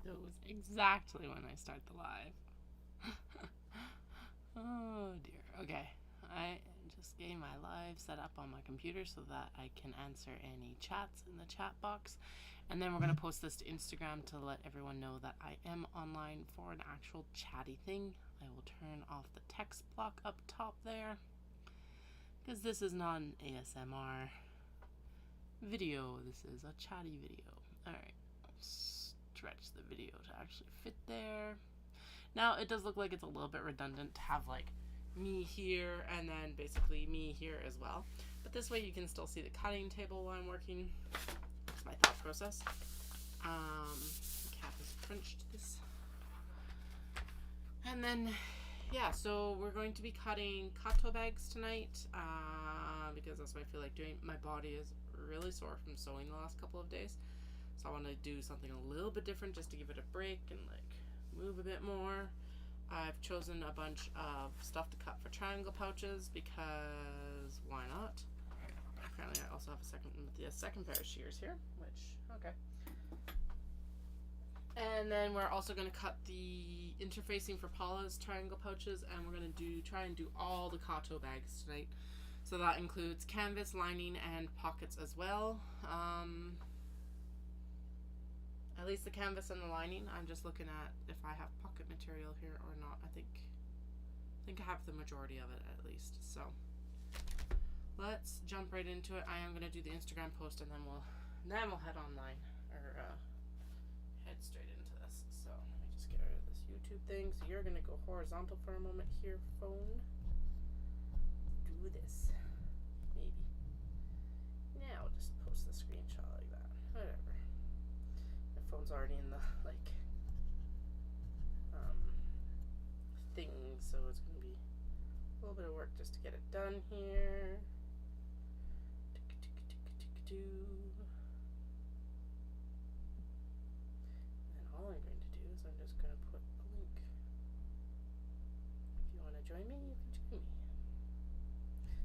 those exactly when I start the live. Oh dear. Okay. I just getting my live set up on my computer so that I can answer any chats in the chat box. And then we're going to post this to Instagram to let everyone know that I am online for an actual chatty thing. I will turn off the text block up top there, because this is not an ASMR video. This is a chatty video. Alright, I'll stretch the video to actually fit there. Now, it does look like it's a little bit redundant to have like me here and then basically me here as well. But this way you can still see the cutting table while I'm working. That's my thought process. The cat has crunched this. And then, yeah, so we're going to be cutting Kato bags tonight because that's what I feel like doing. My body is really sore from sewing the last couple of days. So I want to do something a little bit different just to give it a break and like move a bit more. I've chosen a bunch of stuff to cut for triangle pouches because why not? Apparently I also have a second pair of shears here, which, okay. And then we're also going to cut the interfacing for Paula's triangle pouches, and we're going to try and do all the Kato bags tonight. So that includes canvas, lining, and pockets as well. At least the canvas and the lining. I'm just looking at if I have pocket material here or not. I think I have the majority of it at least. So let's jump right into it. I am going to do the Instagram post, and then we'll head online or head straight into this. So let me just get rid of this YouTube thing. So you're going to go horizontal for a moment here, phone. Do this. Maybe. Now I'll just post the screenshot like that. Whatever. My phone's already in the thing, so it's going to be a little bit of work just to get it done here. And all I'm going to do is I'm just going to put a link. If you want to join me, you can join me.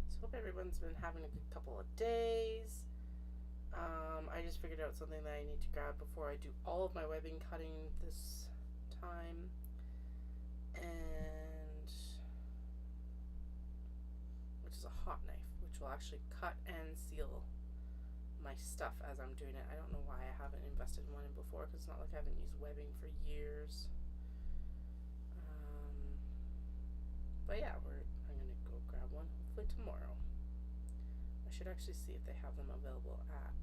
So hope everyone's been having a good couple of days. I just figured out something that I need to grab before I do all of my webbing cutting this time. And which is a hot knife, which will actually cut and seal my stuff as I'm doing it. I don't know why I haven't invested in one before, because it's not like I haven't used webbing for years. But yeah, I'm gonna go grab one hopefully tomorrow. I should actually see if they have them available at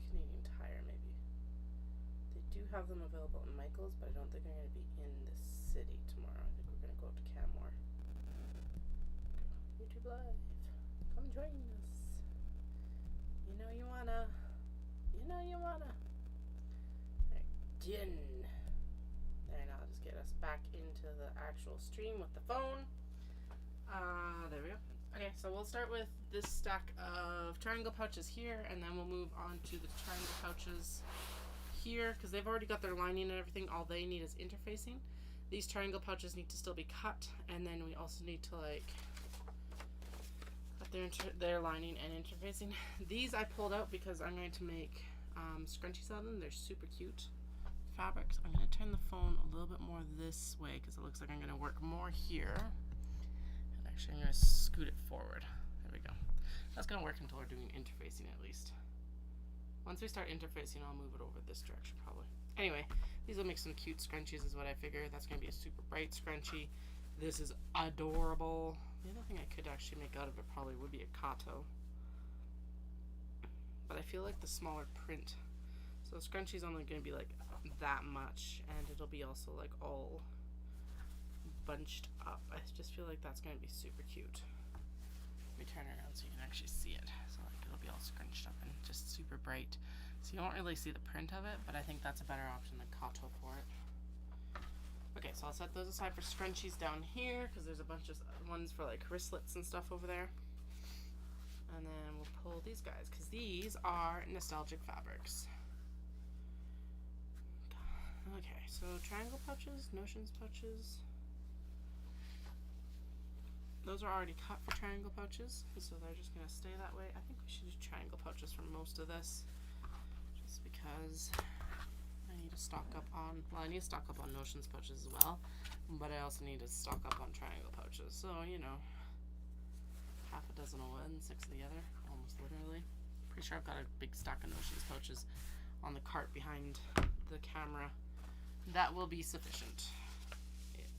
Canadian Tire, maybe. They do have them available at Michael's, but I don't think I'm going to be in the city tomorrow. I think we're going to go up to Canmore. YouTube Live. Come join us. You know you wanna. You know you wanna. Alright, done. There, now I'll just get us back into the actual stream with the phone. There we go. Okay, so we'll start with this stack of triangle pouches here, and then we'll move on to the triangle pouches here, because they've already got their lining and everything. All they need is interfacing. These triangle pouches need to still be cut, and then we also need to like cut their lining and interfacing. These I pulled out because I'm going to make scrunchies out of them. They're super cute fabrics. I'm going to turn the phone a little bit more this way because it looks like I'm going to work more here. And actually I'm going to scoot it forward. There we go. That's going to work until we're doing interfacing at least. Once we start interfacing, I'll move it over this direction probably. Anyway, these will make some cute scrunchies is what I figure. That's going to be a super bright scrunchie. This is adorable. The other thing I could actually make out of it probably would be a Kato. But I feel like the smaller print. So the scrunchie's only going to be like that much, and it'll be also like all bunched up. I just feel like that's going to be super cute. Let me turn around so you can actually see it. So like it'll be all scrunched up and just super bright. So you won't really see the print of it, but I think that's a better option than Kato for it. Okay, so I'll set those aside for scrunchies down here because there's a bunch of ones for like wristlets and stuff over there. And then we'll pull these guys because these are nostalgic fabrics. Okay, so triangle pouches, notions pouches. those are already cut for triangle pouches, so they're just gonna stay that way. I think we should do triangle pouches for most of this, just because I need to stock up on, well, I need to stock up on notions pouches as well, but I also need to stock up on triangle pouches. So, you know, half a dozen of one, 6 of the other, almost literally. Pretty sure I've got a big stack of notions pouches on the cart behind the camera. That will be sufficient.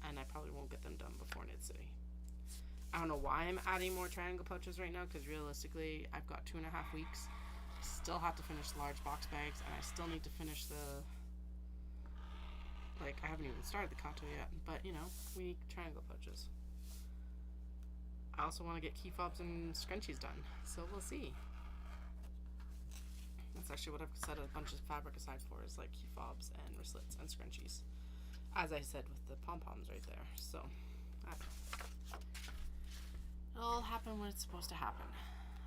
And I probably won't get them done before Knit City. I don't know why I'm adding more triangle pouches right now, because realistically I've got 2.5 weeks. Still have to finish the large box bags, and I still need to finish the, like, I haven't even started the Kato yet, but you know, we need triangle pouches. I also want to get key fobs and scrunchies done, so we'll see. That's actually what I've set a bunch of fabric aside for, is like key fobs and wristlets and scrunchies. As I said with the pom-poms right there, so I don't know. It'll happen when it's supposed to happen.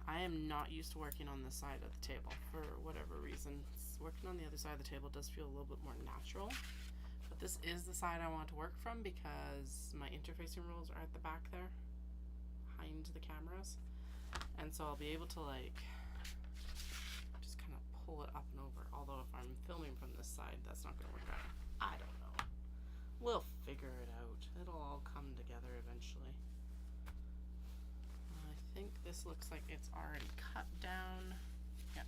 I am not used to working on this side of the table for whatever reason. Working on the other side of the table does feel a little bit more natural, but this is the side I want to work from because my interfacing rules are at the back there, behind the cameras, and so I'll be able to like just kind of pull it up and over. Although if I'm filming from this side, that's not going to work out. I don't know. We'll figure it out. It'll all come together eventually. I think this looks like it's already cut down. Yep.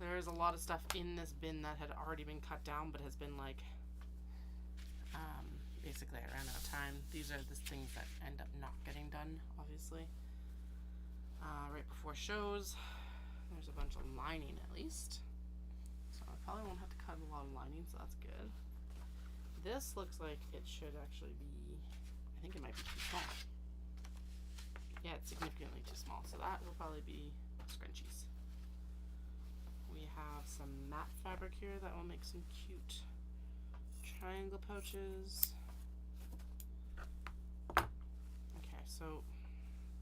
There's a lot of stuff in this bin that had already been cut down, but has been like, basically I ran out of time. These are the things that end up not getting done, obviously. Right before shows, there's a bunch of lining at least. So I probably won't have to cut a lot of lining, so that's good. This looks like it should actually be, I think it might be too small. Yeah, it's significantly too small, so that will probably be scrunchies. We have some matte fabric here that will make some cute triangle pouches. Okay, so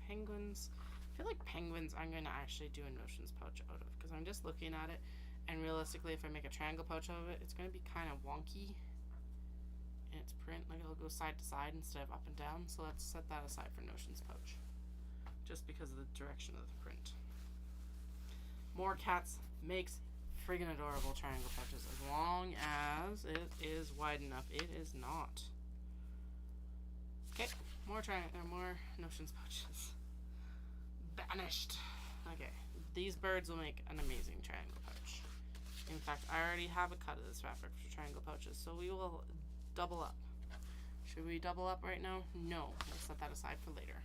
penguins. I feel like penguins I'm going to actually do a notions pouch out of, because I'm just looking at it, and realistically if I make a triangle pouch out of it, it's going to be kind of wonky in its print. Like it'll go side to side instead of up and down, so let's set that aside for notions pouch, just because of the direction of the print. More cats makes friggin' adorable triangle pouches, as long as it is wide enough. It is not. Okay, more notions pouches. Banished. Okay, these birds will make an amazing triangle pouch. In fact, I already have a cut of this fabric for triangle pouches, so we will double up. Should we double up right now? No, we'll set that aside for later.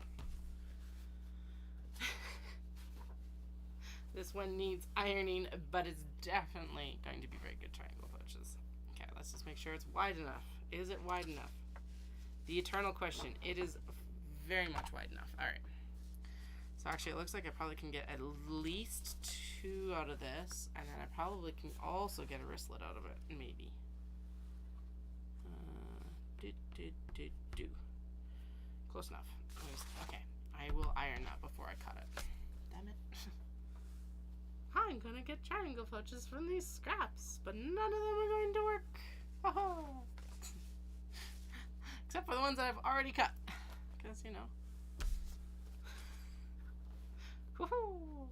This one needs ironing, but it's definitely going to be very good triangle pouches. Okay, let's just make sure it's wide enough. Is it wide enough? The eternal question. It is very much wide enough. All right. So actually, it looks like I probably can get at least 2 out of this, and then I probably can also get a wristlet out of it, maybe. Close enough. Okay, I will iron that before I cut it. Damn it. I'm gonna get triangle pouches from these scraps, but none of them are going to work. Oh. Except for the ones that I've already cut. Because, you know. Woohoo!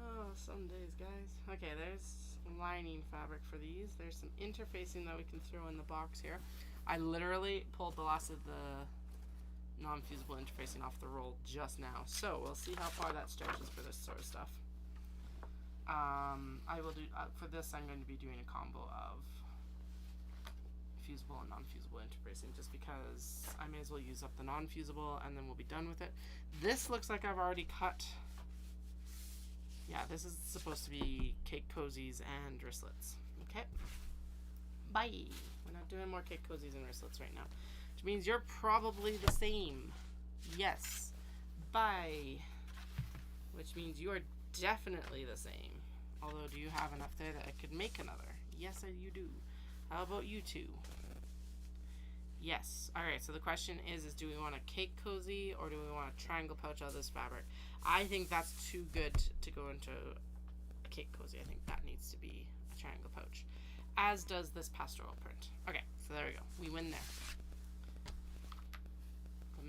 Oh, some days, guys. Okay, there's lining fabric for these. There's some interfacing that we can throw in the box here. I literally pulled the last of the non-fusible interfacing off the roll just now, so we'll see how far that stretches for this sort of stuff. I will do for this. I'm going to be doing a combo of fusible and non-fusible interfacing, just because I may as well use up the non-fusible and then we'll be done with it. This looks like I've already cut. Yeah, this is supposed to be cake cozies and wristlets. Okay, bye. We're not doing more cake cozies and wristlets right now, which means you're probably the same. Yes, bye. Which means you are definitely the same. Although, do you have enough there that I could make another? Yes, you do. How about you two? Yes. Alright, so the question is do we want a cake cozy or do we want a triangle pouch out of this fabric? I think that's too good to go into a cake cozy. I think that needs to be a triangle pouch. As does this pastoral print. Okay, so there we go. We win there.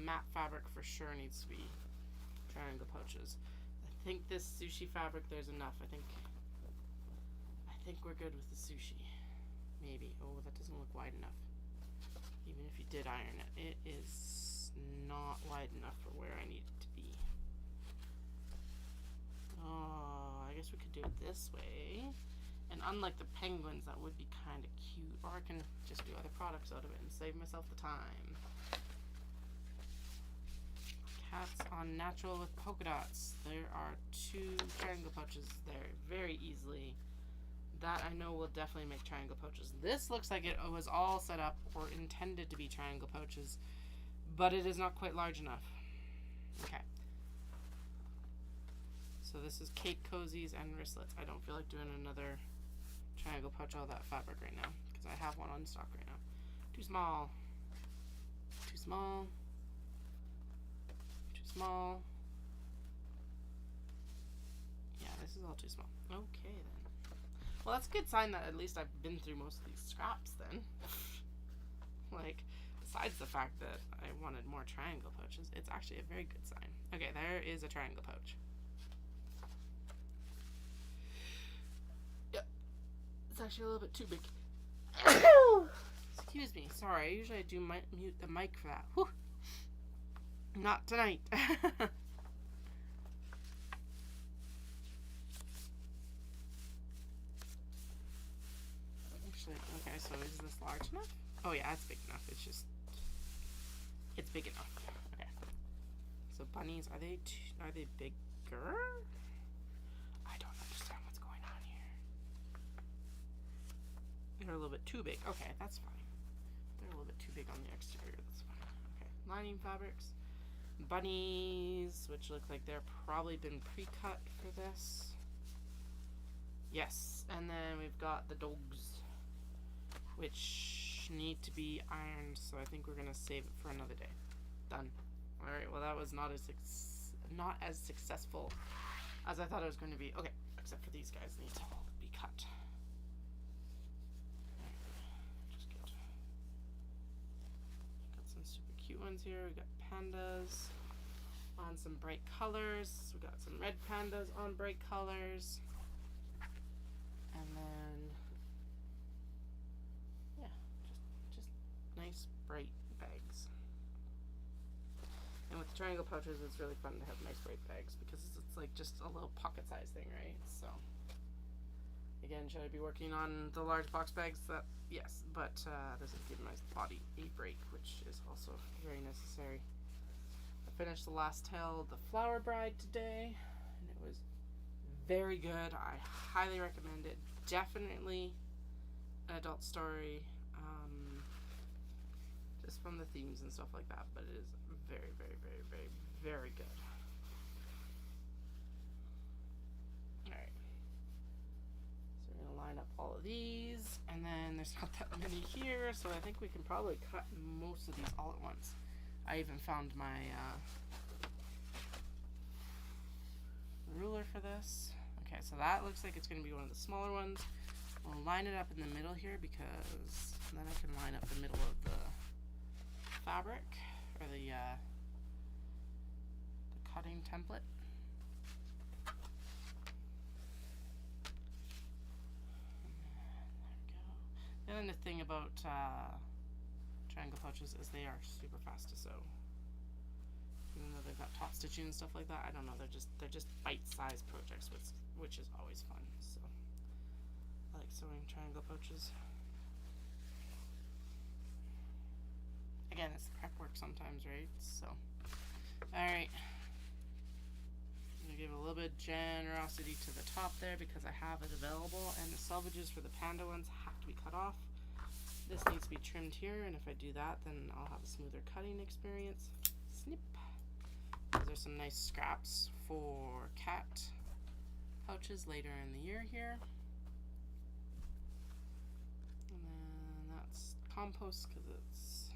matte fabric for sure needs to be triangle pouches. I think this sushi fabric, there's enough. I think we're good with the sushi. Maybe. Oh, that doesn't look wide enough. Even if you did iron it, it is not wide enough for where I need it to be. Oh, I guess we could do it this way. And unlike the penguins, that would be kind of cute. Or I can just do other products out of it and save myself the time. Cats on natural with polka dots. There are 2 triangle pouches there very easily. That I know will definitely make triangle pouches. This looks like it was all set up or intended to be triangle pouches, but it is not quite large enough. Okay. So this is Cake Cozies and wristlets. I don't feel like doing another triangle pouch all that fabric right now because I have one on stock right now. Too small. Too small. Too small. Yeah, this is all too small. Okay then. Well, that's a good sign that at least I've been through most of these scraps then. Like, besides the fact that I wanted more triangle pouches, it's actually a very good sign. Okay, there is a triangle pouch. Yep. It's actually a little bit too big. Excuse me. Sorry, I usually do mute the mic for that. Whew. Not tonight. Okay, so is this large enough? Oh yeah, it's big enough. It's big enough. Okay. So bunnies, are they bigger? I don't understand what's going on here. They're a little bit too big. Okay, that's fine. They're a little bit too big on the exterior. That's fine. Okay, lining fabrics. Bunnies, which look like they're probably been pre-cut for this. Yes, and then we've got the dogs, which need to be ironed, so I think we're gonna save it for another day. Done. All right. Well, that was not as successful as I thought it was going to be. Okay, except for these guys need to be cut. Just good. Got some super cute ones here. We got pandas on some bright colors. We got some red pandas on bright colors, and then. Nice bright bags. And with the triangle pouches, it's really fun to have nice bright bags because it's like just a little pocket size thing, right? So again, should I be working on the large box bags? Yes, but this is giving my body a break, which is also very necessary. I finished the last tale of the Flower Bride today, and it was very good. I highly recommend it. Definitely an adult story. Just from the themes and stuff like that, but it is very, very, very, very, very good. Alright. So we're going to line up all of these, and then there's not that many here, so I think we can probably cut most of these all at once. I even found my ruler for this. Okay, so that looks like it's going to be one of the smaller ones. We'll line it up in the middle here because then I can line up the middle of the fabric or the cutting template. There we go. The other thing about triangle pouches is they are super fast to sew. Even though they've got top stitching and stuff like that, I don't know. They're just bite-sized projects, which is always fun. So I like sewing triangle pouches. Again, it's prep work sometimes, right? So, alright. I'm going to give a little bit of generosity to the top there because I have it available, and the selvages for the panda ones have to be cut off. This needs to be trimmed here, and if I do that, then I'll have a smoother cutting experience. Snip. Those are some nice scraps for cat pouches later in the year here. And then that's compost because it's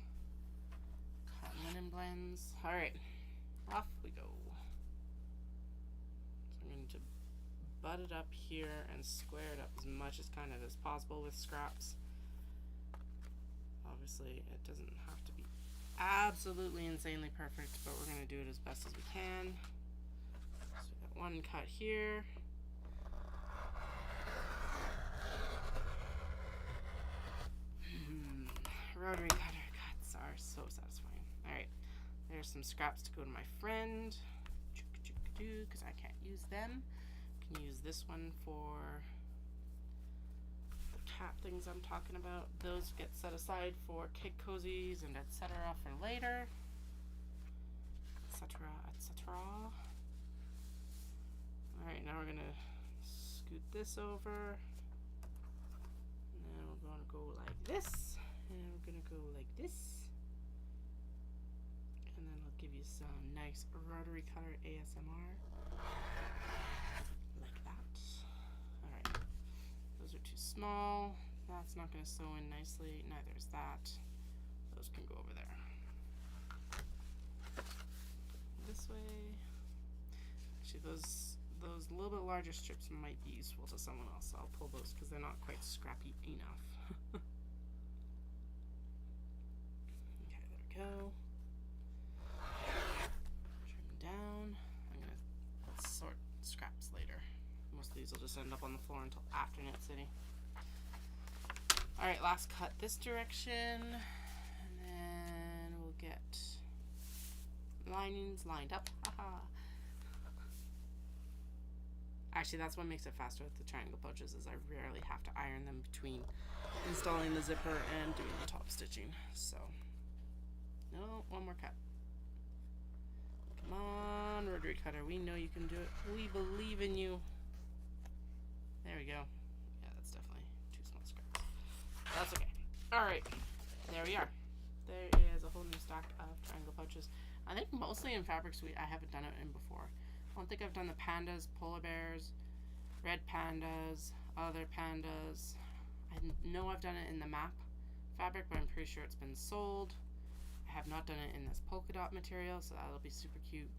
linen blends. Alright, off we go. So I'm going to butt it up here and square it up as much as possible with scraps. Obviously, it doesn't have to be absolutely insanely perfect, but we're going to do it as best as we can. So we got one cut here. Rotary cutter cuts are so satisfying. Alright, there's some scraps to go to my friend. Because I can't use them. I can use this one for the cat things I'm talking about. Those get set aside for kid cozies and etc. for later. Etc. etc. Alright, now we're going to scoot this over. And then we're going to go like this. And we're going to go like this. And then I'll give you some nice rotary cutter ASMR. Like that. Alright. Those are too small. That's not going to sew in nicely. Neither is that. Those can go over there. This way. Actually, those little bit larger strips might be useful to someone else. So I'll pull those because they're not quite scrappy enough. Okay, there we go. Trim down. Let's sort scraps later. Most of these will just end up on the floor until after Knit City. Alright, last cut this direction. And then we'll get linings lined up. Haha. Actually, that's what makes it faster with the triangle pouches, is I rarely have to iron them between installing the zipper and doing the top stitching. So, no, one more cut. Come on, rotary cutter, we know you can do it. We believe in you. There we go. Yeah, that's definitely too small scraps. That's okay. Alright, there we are. There is a whole new stack of triangle pouches. I think mostly in fabrics I haven't done it in before. I don't think I've done the pandas, polar bears, red pandas, other pandas. I know I've done it in the map fabric, but I'm pretty sure it's been sold. I have not done it in this polka dot material, so that'll be super cute.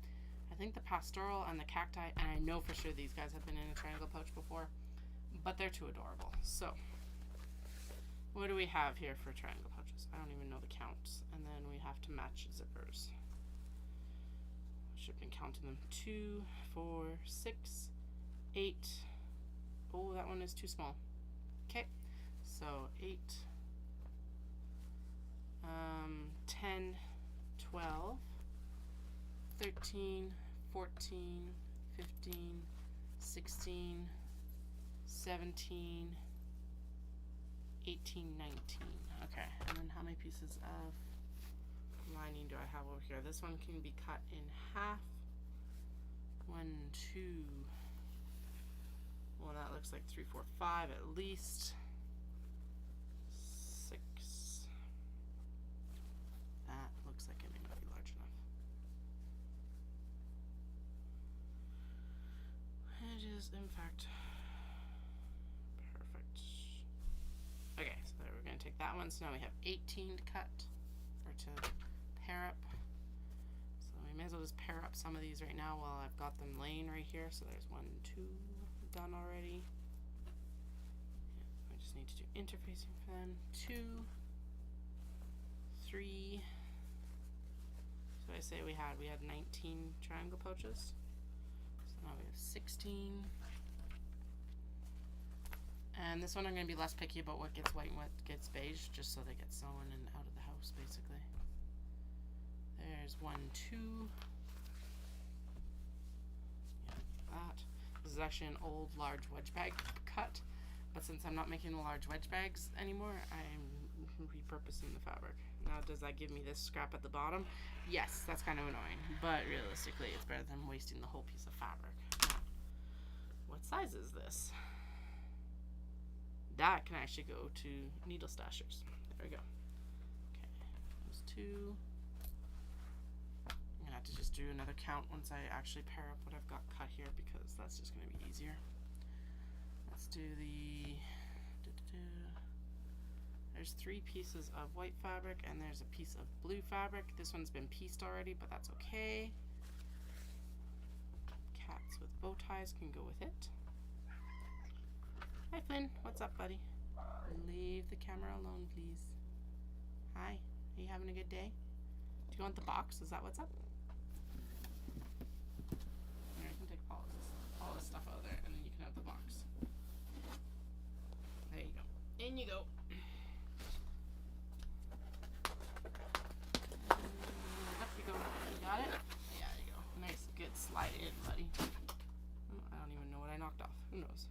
I think the pastoral and the cacti, and I know for sure these guys have been in a triangle pouch before, but they're too adorable. So, what do we have here for triangle pouches? I don't even know the counts. And then we have to match zippers. Should have been counting them. 2, 4, 6, 8. Oh, that one is too small. Okay, so 8, 10, 12, 13, 14, 15, 16, 17, 18, 19. Okay, and then how many pieces of lining do I have over here? This one can be cut in half. 1, 2. Well, that looks like 3, 4, 5 at least. 6. That looks like it may not be large enough. It is, in fact, perfect. Okay, so there, we're going to take that one. So now we have 18 to cut, or to pair up. So we may as well just pair up some of these right now while I've got them laying right here. So there's 1, 2 done already. Yeah, I just need to do interfacing for them. 2, 3. So I say we had 19 triangle pouches. So now we have 16. And this one I'm going to be less picky about what gets white and what gets beige, just so they get sewn and out of the house, basically. There's 1, 2. Yeah, that. This is actually an old large wedge bag cut, but since I'm not making the large wedge bags anymore, I'm repurposing the fabric. Now, does that give me this scrap at the bottom? Yes, that's kind of annoying, but realistically, it's better than wasting the whole piece of fabric. What size is this? That can actually go to needle stashers. There we go. Okay, those 2. I'm gonna have to just do another count once I actually pair up what I've got cut here, because that's just gonna be easier. Let's do the. There's 3 pieces of white fabric and there's a piece of blue fabric. This one's been pieced already, but that's okay. Cats with bow ties can go with it. Hi Flynn, what's up, buddy? Leave the camera alone, please. Hi, are you having a good day? Do you you want the box? Is that what's up? Here, I can take all this stuff out of there, and then you can have the box. There you go. In you go. Up you go. You got it? Yeah, there you go. Nice, good. Slide in, buddy. I don't even know what I knocked off. Who knows?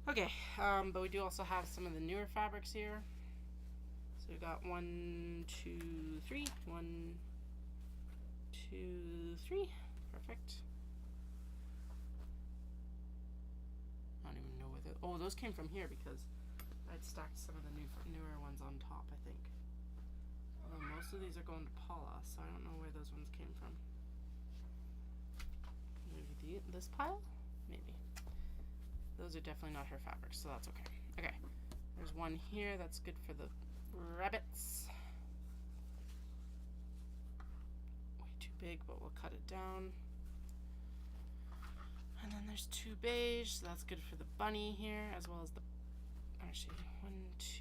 Okay, but we do also have some of the newer fabrics here. So we got 1, 2, 3. 1, 2, 3. Perfect. I don't even know where the... Oh, those came from here because I'd stacked some of the newer ones on top, I think. Although most of these are going to Paula, so I don't know where those ones came from. Maybe this pile? Maybe. Those are definitely not her fabrics, so that's okay. Okay, there's one here that's good for the rabbits. Way too big, but we'll cut it down. And then there's 2 beige, so that's good for the bunny here, as well as the... Actually, 1,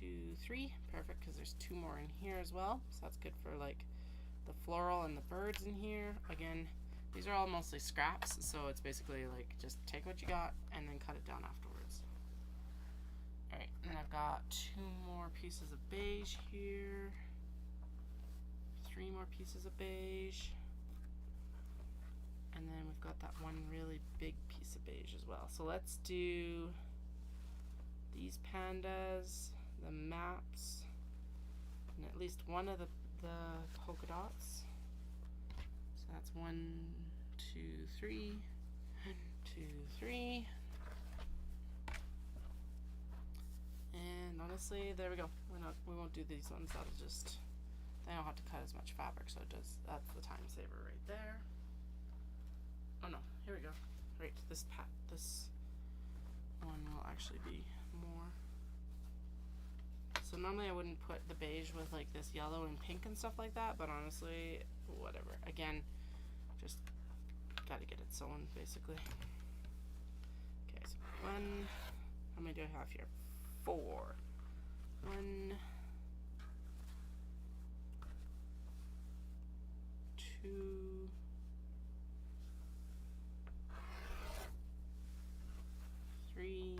2, 3. Perfect, because there's 2 more in here as well. So that's good for like the floral and the birds in here. Again, these are all mostly scraps, so it's basically like just take what you got and then cut it down afterwards. Alright, and I've got 2 more pieces of beige here. 3 more pieces of beige. And then we've got that one really big piece of beige as well. So let's do these pandas, the maps, and at least one of the polka dots. So that's 1, 2, 3, 1, 2, 3. And honestly, there we go. We won't do these ones. That'll just, they don't have to cut as much fabric, so it does. That's the time saver right there. Oh no, here we go. Right, this one will actually be more. So normally I wouldn't put the beige with like this yellow and pink and stuff like that, but honestly, whatever. Again, just gotta get it sewn basically. Okay, so 1, how many do I have here? 4. 1, 2, 3,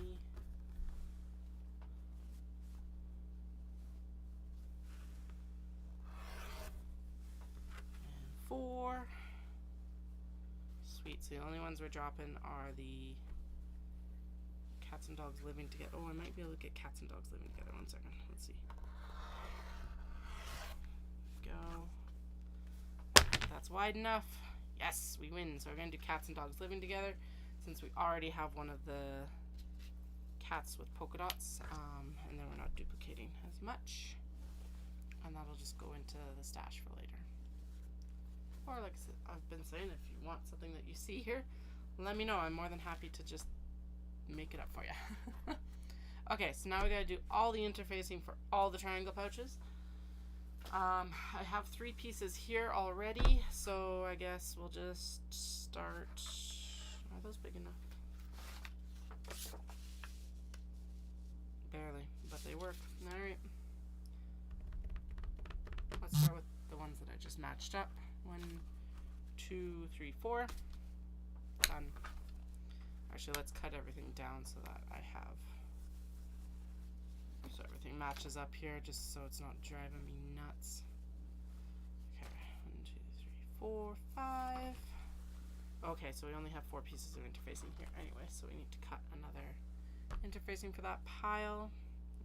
4. Sweet. So the only ones we're dropping are the cats and dogs living together. Oh, I might be able to get cats and dogs living together. 1 second. Let's see. Go. That's wide enough. Yes, we win. So we're going to do cats and dogs living together since we already have one of the cats with polka dots, and then we're not duplicating as much. And that'll just go into the stash for later. Or like I've been saying, if you want something that you see here, let me know. I'm more than happy to just make it up for you. Okay, so now we gotta do all the interfacing for all the triangle pouches. I have 3 pieces here already, so I guess we'll just start. Are those big enough? Barely, but they work. Alright. Let's start with the ones that I just matched up. 1, 2, 3, 4. Done. Actually, let's cut everything down so that I have, so everything matches up here, just so it's not driving me nuts. Okay, 1, 2, 3, 4, 5. Okay, so we only have 4 pieces of interfacing here anyway, so we need to cut another interfacing for that pile.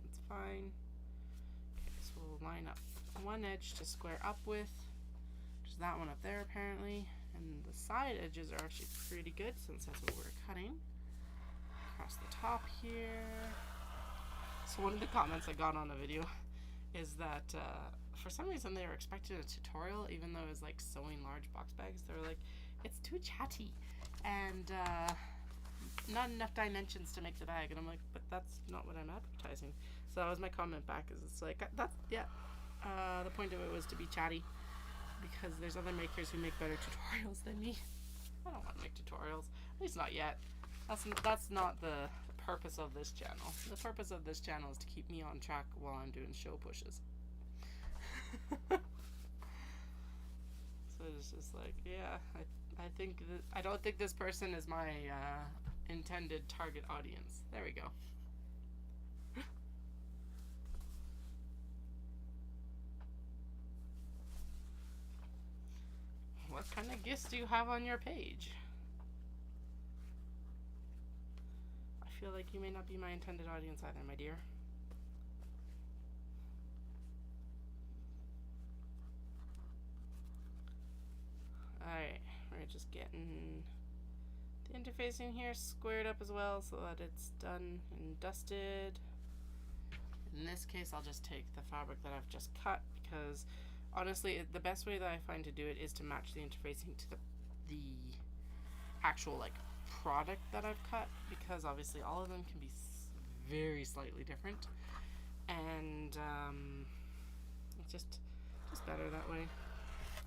That's fine. Okay, so we'll line up one edge to square up with, which is that one up there apparently, and the side edges are actually pretty good since that's what we're cutting. Across the top here. So one of the comments I got on the video is that for some reason they were expecting a tutorial, even though it was like sewing large box bags. They were like, it's too chatty and not enough dimensions to make the bag. And I'm like, but that's not what I'm advertising. So that was my comment back, is it's like, that's, yeah, the point of it was to be chatty, because there's other makers who make better tutorials than me. I don't want to make tutorials, at least not yet. That's not the purpose of this channel. The purpose of this channel is to keep me on track while I'm doing show pushes. was just like, yeah, I think that I don't think this person is my intended target audience. There we go. What kind of gifts do you have on your page? I feel like you may not be my intended audience either, my dear. Alright, we're just getting the interfacing here squared up as well so that it's done and dusted. In this case, I'll just take the fabric that I've just cut because honestly, the best way that I find to do it is to match the interfacing to the actual like product that I've cut, because obviously all of them can be very slightly different, and it's just better that way.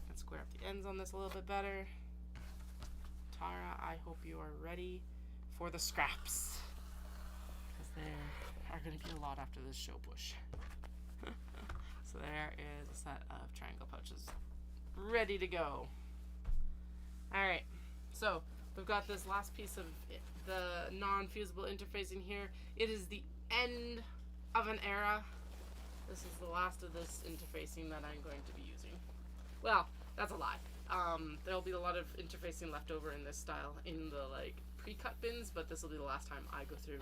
Let's square up the ends on this a little bit better. Tara, I hope you are ready for the scraps, because there are going to be a lot after this show push. So there is a set of triangle pouches ready to go. Alright, so we've got this last piece of the non-fusible interfacing here. It is the end of an era. This is the last of this interfacing that I'm going to be using. Well, that's a lie. There'll be a lot of interfacing left over in this style in the like pre-cut bins, but this will be the last time I go through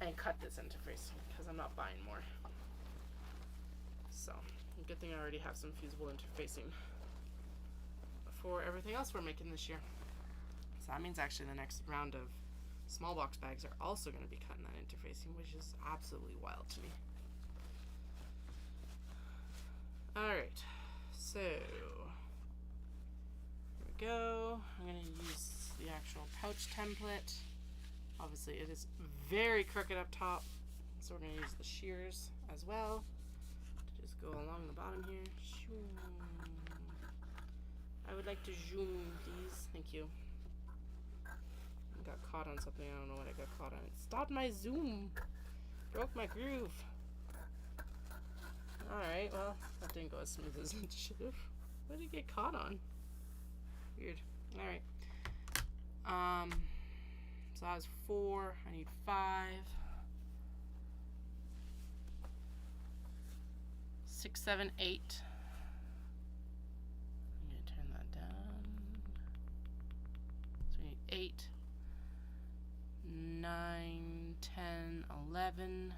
and cut this interfacing because I'm not buying more. So, good thing I already have some fusible interfacing for everything else we're making this year. So that means actually the next round of small box bags are also going to be cutting that interfacing, which is absolutely wild to me. Alright, so here we go. I'm going to use the actual pouch template. Obviously it is very crooked up top, so we're going to use the shears as well. Just go along the bottom here. I would like to zoom, please. Thank you. I got caught on something. I don't know what I got caught on. It stopped my zoom. Broke my groove. Alright, well, that didn't go as smooth as it should have. What did it get caught on? Weird. Alright. So that was 4. I need 5. 6, 7, 8. I'm going to turn that down. So we need 8, 9, 10, 11,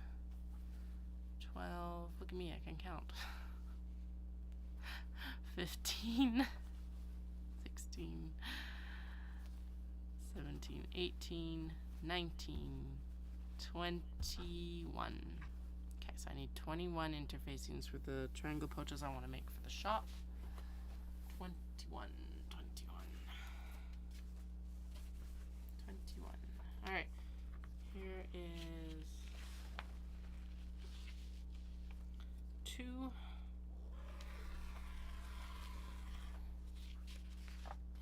12. Look at me, I can count. 15, 16, 17, 18, 19, 21. Okay, so I need 21 interfacings for the triangle pouches I want to make for the shop. 21. Alright, here is 2.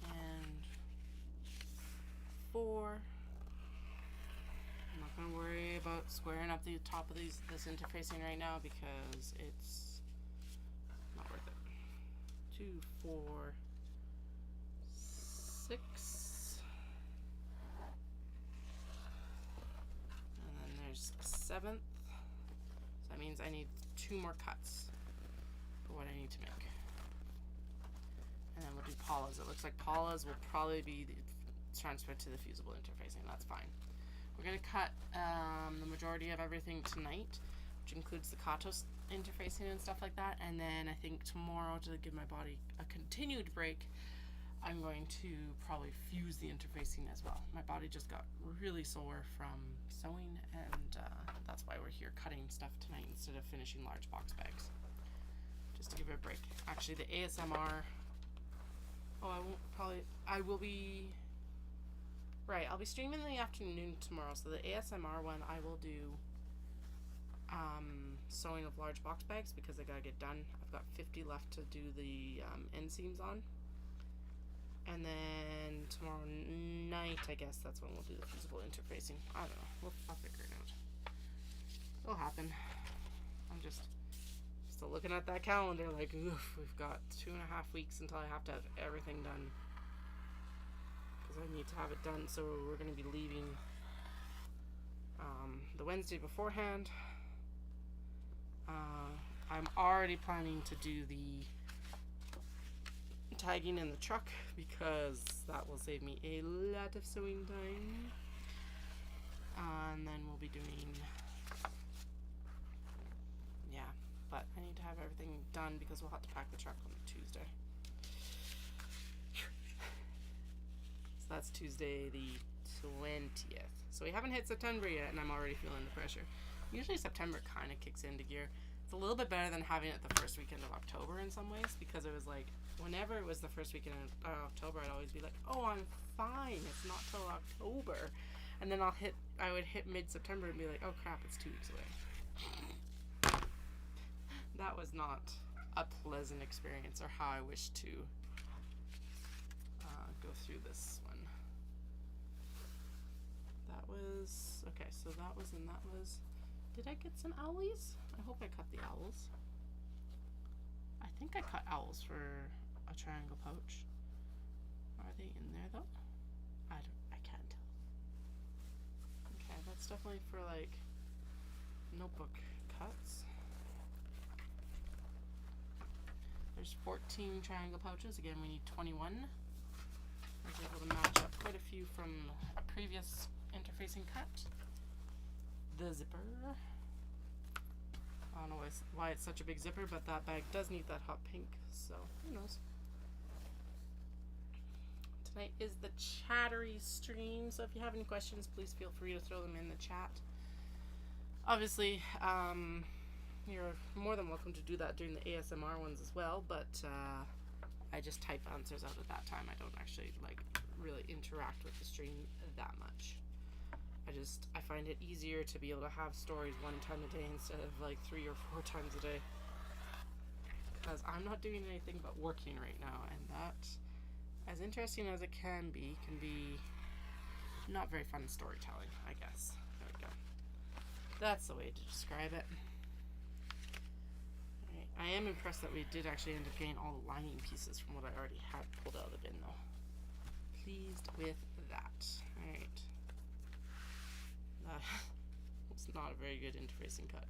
And 4. I'm not going to worry about squaring up the top of this interfacing right now because it's not worth it. 2, 4, 6. And then there's a 7th. So that means I need 2 more cuts for what I need to make. And then we'll do Paula's. It looks like Paula's will probably be transferred to the fusible interfacing. That's fine. We're going to cut the majority of everything tonight, which includes the Kato interfacing and stuff like that. And then I think tomorrow, to give my body a continued break, I'm going to probably fuse the interfacing as well. My body just got really sore from sewing, and that's why we're here cutting stuff tonight instead of finishing large box bags. Just to give it a break. Actually, the ASMR... Oh, I will be... Right, I'll be streaming in the afternoon tomorrow, so the ASMR one I will do sewing of large box bags because they gotta get done. I've got 50 left to do the end seams on. And then tomorrow night, I guess that's when we'll do the fusible interfacing. I don't know. I'll figure it out. It'll happen. I'm just So looking at that calendar, like, oof, we've got 2.5 weeks until I have to have everything done. Because I need to have it done, so we're going to be leaving the Wednesday beforehand. I'm already planning to do the tagging in the truck because that will save me a lot of sewing time. And then we'll be doing, yeah, but I need to have everything done because we'll have to pack the truck on Tuesday. So that's Tuesday the 20th. So we haven't hit September yet and I'm already feeling the pressure. Usually September kind of kicks into gear. It's a little bit better than having it the first weekend of October in some ways, because it was like, whenever it was the first weekend of October, I'd always be like, oh, I'm fine, it's not till October. And then I would hit mid-September and be like, oh crap, it's 2 weeks away. That was not a pleasant experience, or how I wish to go through this one. That was, okay, so that was, and that was, did I get some owlies? I hope I cut the owls. I think I cut owls for a triangle pouch. Are they in there though? I can't tell. Okay, that's definitely for like notebook cuts. There's 14 triangle pouches. Again, we need 21. I was able to match up quite a few from a previous interfacing cut. The zipper. I don't know why it's such a big zipper, but that bag does need that hot pink, so who knows. Tonight is the Chattery stream, so if you have any questions, please feel free to throw them in the chat. Obviously, you're more than welcome to do that during the ASMR ones as well, but I just type answers out at that time. I don't actually like really interact with the stream that much. I find it easier to be able to have stories one time a day instead of like 3 or 4 times a day, because I'm not doing anything but working right now, and that, as interesting as it can be not very fun storytelling, I guess. There we go. That's the way to describe it. Alright, I am impressed that we did actually end up getting all the lining pieces from what I already had pulled out of the bin though. Pleased with that. Alright. That was not a very good interfacing cut.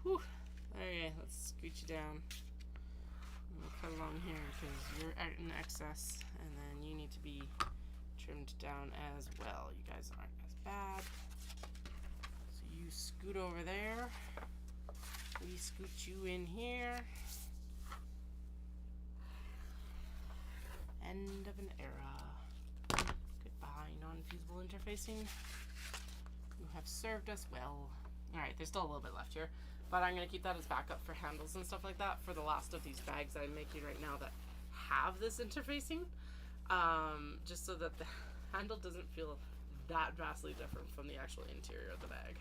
Whew. Okay, let's scoot you down. We'll cut along here because you're in excess, and then you need to be trimmed down as well. You guys aren't as bad. So you scoot over there. We scoot you in here. End of an era. Goodbye, non-feasible interfacing. You have served us well. Alright, there's still a little bit left here, but I'm going to keep that as backup for handles and stuff like that for the last of these bags I'm making right now that have this interfacing, just so that the handle doesn't feel that vastly different from the actual interior of the bag.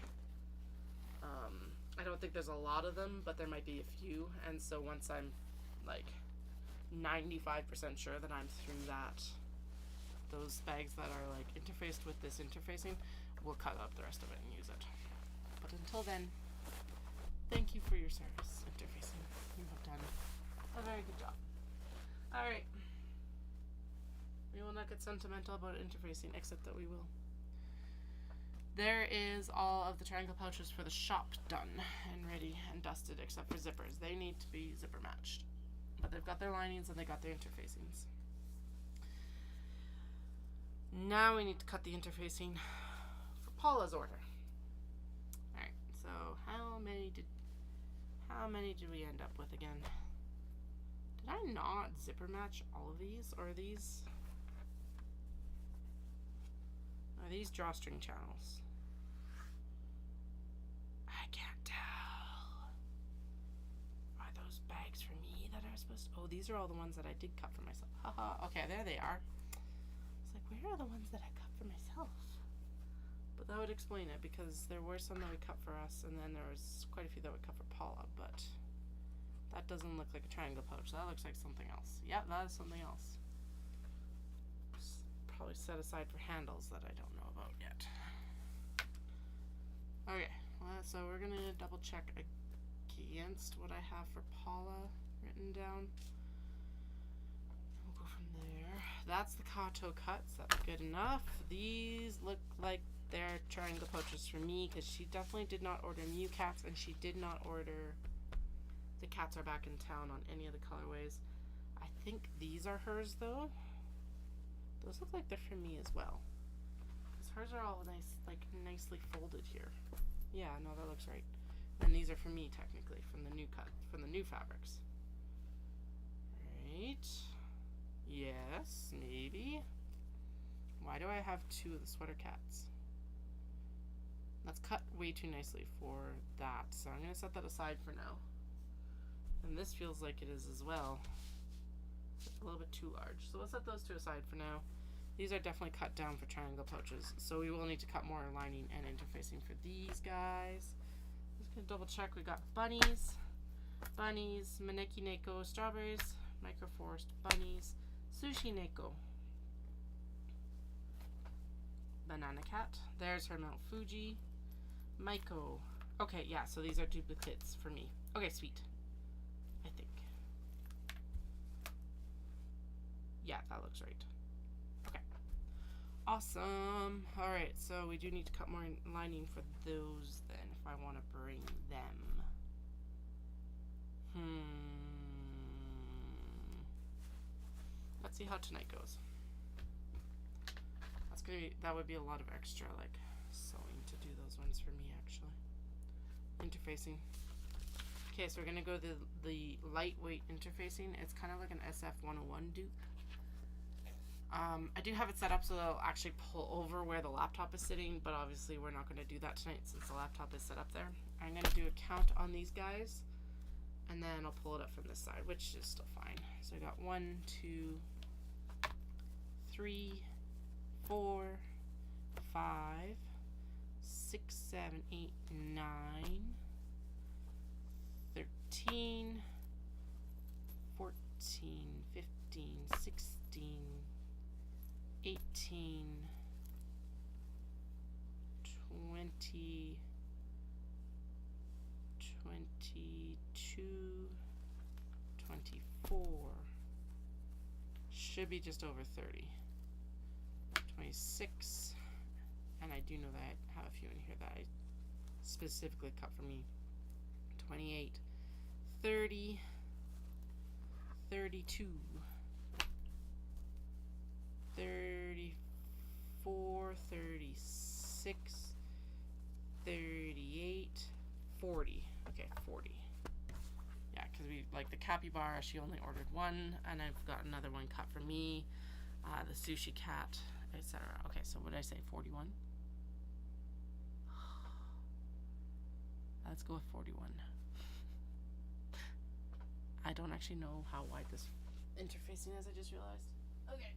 I don't think there's a lot of them, but there might be a few, and so once I'm like 95% sure that I'm through that, those bags that are like interfaced with this interfacing, we'll cut up the rest of it and use it. But until then, thank you for your service, interfacing. You have done a very good job. Alright. We will not get sentimental about interfacing, except that we will. There is all of the triangle pouches for the shop done and ready and dusted, except for zippers. They need to be zipper matched. But they've got their linings and they got their interfacings. Now we need to cut the interfacing for Paula's order. Alright, so how many did we end up with again? Did I not zipper match all of these? Or are these drawstring channels? I can't tell. Are those bags for me that are supposed to? Oh, these are all the ones that I did cut for myself. Haha, okay, there they are. It's like, where are the ones that I cut for myself? But that would explain it, because there were some that we cut for us, and then there was quite a few that we cut for Paula, but that doesn't look like a triangle pouch. That looks like something else. Yeah, that is something else. Probably set aside for handles that I don't know about yet. Okay, well, so we're gonna double check again. against what I have for Paula written down. We'll go from there. That's the Kato cuts. That's good enough. These look like they're triangle poachers for me because she definitely did not order Mew cats, and she did not order the Cats Are Back in Town on any of the colorways. I think these are hers though. Those look like they're for me as well. Because hers are all nice, like nicely folded here. Yeah, no, that looks right. And these are for me technically from the new cut, from the new fabrics. Right. Yes, maybe. Why do I have two of the sweater cats? That's cut way too nicely for that, so I'm going to set that aside for now. And this feels like it is as well. A little bit too large. So we'll set those two aside for now. These are definitely cut down for triangle pouches, so we will need to cut more lining and interfacing for these guys. Just going to double check. We got bunnies, Maneki Neko strawberries, Microforest bunnies, Sushi Neko, Banana Cat. There's her Mount Fuji. Maiko. Okay, yeah, so these are duplicates for me. Okay, sweet. I think. Yeah, that looks right. Okay. Awesome. Alright, so we do need to cut more lining for those then if I want to bring them. Let's see how tonight goes. That would be a lot of extra like sewing to do those ones for me actually. Interfacing. Okay, so we're gonna go the lightweight interfacing. It's kind of like an SF101 dupe. I do have it set up so that it'll actually pull over where the laptop is sitting, but obviously we're not gonna do that tonight since the laptop is set up there. I'm gonna do a count on these guys, and then I'll pull it up from this side, which is still fine. So I got 1, 2, 3, 4, 5, 6, 7, 8, 9, 13, 14, 15, 16, 18, 20, 22, 24. Should be just over 30. 26, and I do know that I have a few in here that I specifically cut for me. 28, 30, 32, 34, 36, 38, 40. Okay, 40. Yeah, because we like the capybara, she only ordered one, and I've got another one cut for me. The sushi cat, etc. Okay, so what did I say? 41? Let's go with 41. I don't actually know how wide this interfacing is, I just realized. Okay.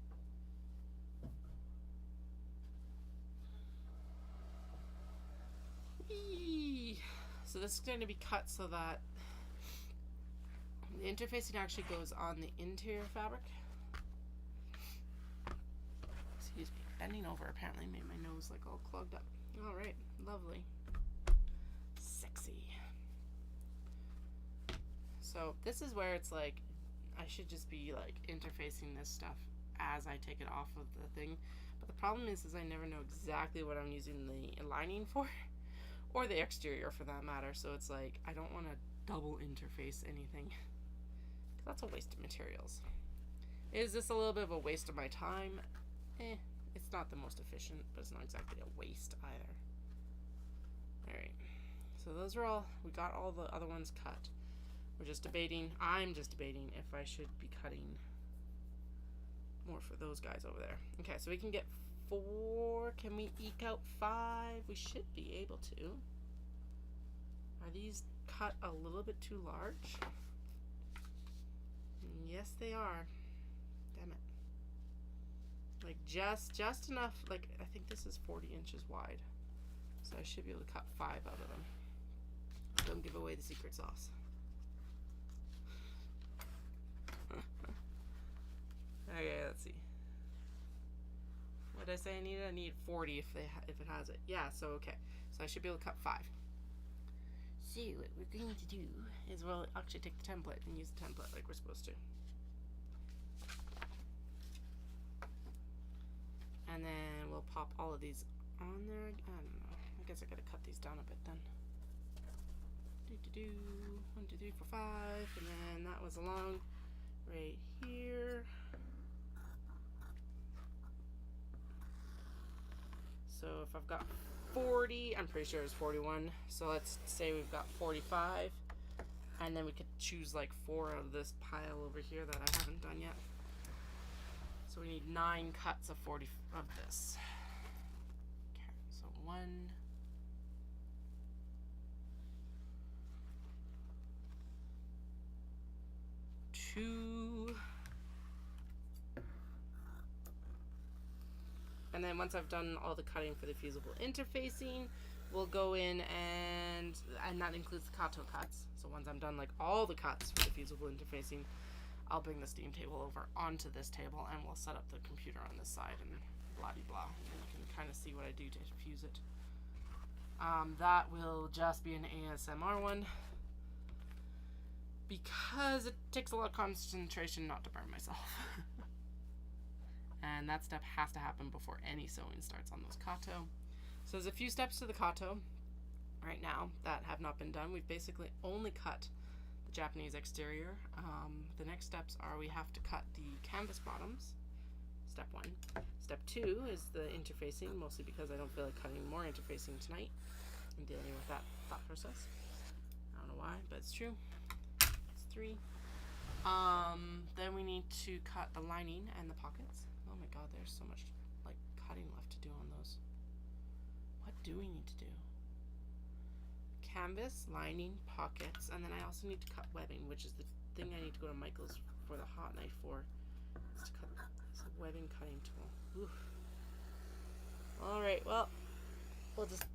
Eee. So this is going to be cut so that the interfacing actually goes on the interior fabric. Excuse me, bending over apparently made my nose like all clogged up. Alright, lovely. Sexy. So this is where it's like, I should just be like interfacing this stuff as I take it off of the thing. But the problem is I never know exactly what I'm using the lining for, or the exterior for that matter. So it's like, I don't want to double interface anything. That's a waste of materials. Is this a little bit of a waste of my time? It's not the most efficient, but it's not exactly a waste either. Alright, so those are all, we got all the other ones cut. We're just debating, I'm just debating if I should be cutting more for those guys over there. Okay, so we can get 4, can we eke out 5? We should be able to. Are these cut a little bit too large? Yes, they are. Damn it. Like just enough, like I think this is 40 inches wide. So I should be able to cut 5 out of them. Don't give away the secret sauce. Okay, let's see. What did I say I needed? I need 40 if it has it. Yeah, so okay. So I should be able to cut 5. So what we're going to do is we'll actually take the template and use the template like we're supposed to. And then we'll pop all of these on there. I don't know. I guess I gotta cut these down a bit then. 1, 2, 3, 4, 5, and then that was along right here. So if I've got 40, I'm pretty sure it's 41. So let's say we've got 45, and then we could choose like 4 out of this pile over here that I haven't done yet. So we need 9 cuts of 40 of this. Okay, so 1, 2, and then once I've done all the cutting for the fusible interfacing, we'll go in and that includes the Kato cuts. So once I'm done like all the cuts for the fusible interfacing, I'll bring the steam table over onto this table and we'll set up the computer on this side and blah-de-blah. And you can kind of see what I do to fuse it. That will just be an ASMR one because it takes a lot of concentration not to burn myself. And that step has to happen before any sewing starts on those Kato. So there's a few steps to the Kato right now that have not been done. We've basically only cut the Japanese exterior. The next steps are we have to cut the canvas bottoms, step 1. Step 2 is the interfacing, mostly because I don't feel like cutting more interfacing tonight. I'm dealing with that thought process. I don't know why, but it's true. It's 3. Then we need to cut the lining and the pockets. Oh my god, there's so much like cutting left to do on those. What do we need to do? Canvas, lining, pockets, and then I also need to cut webbing, which is the thing I need to go to Michael's for the hot knife for. Is to cut this webbing cutting tool. Oof. Alright, well, we'll just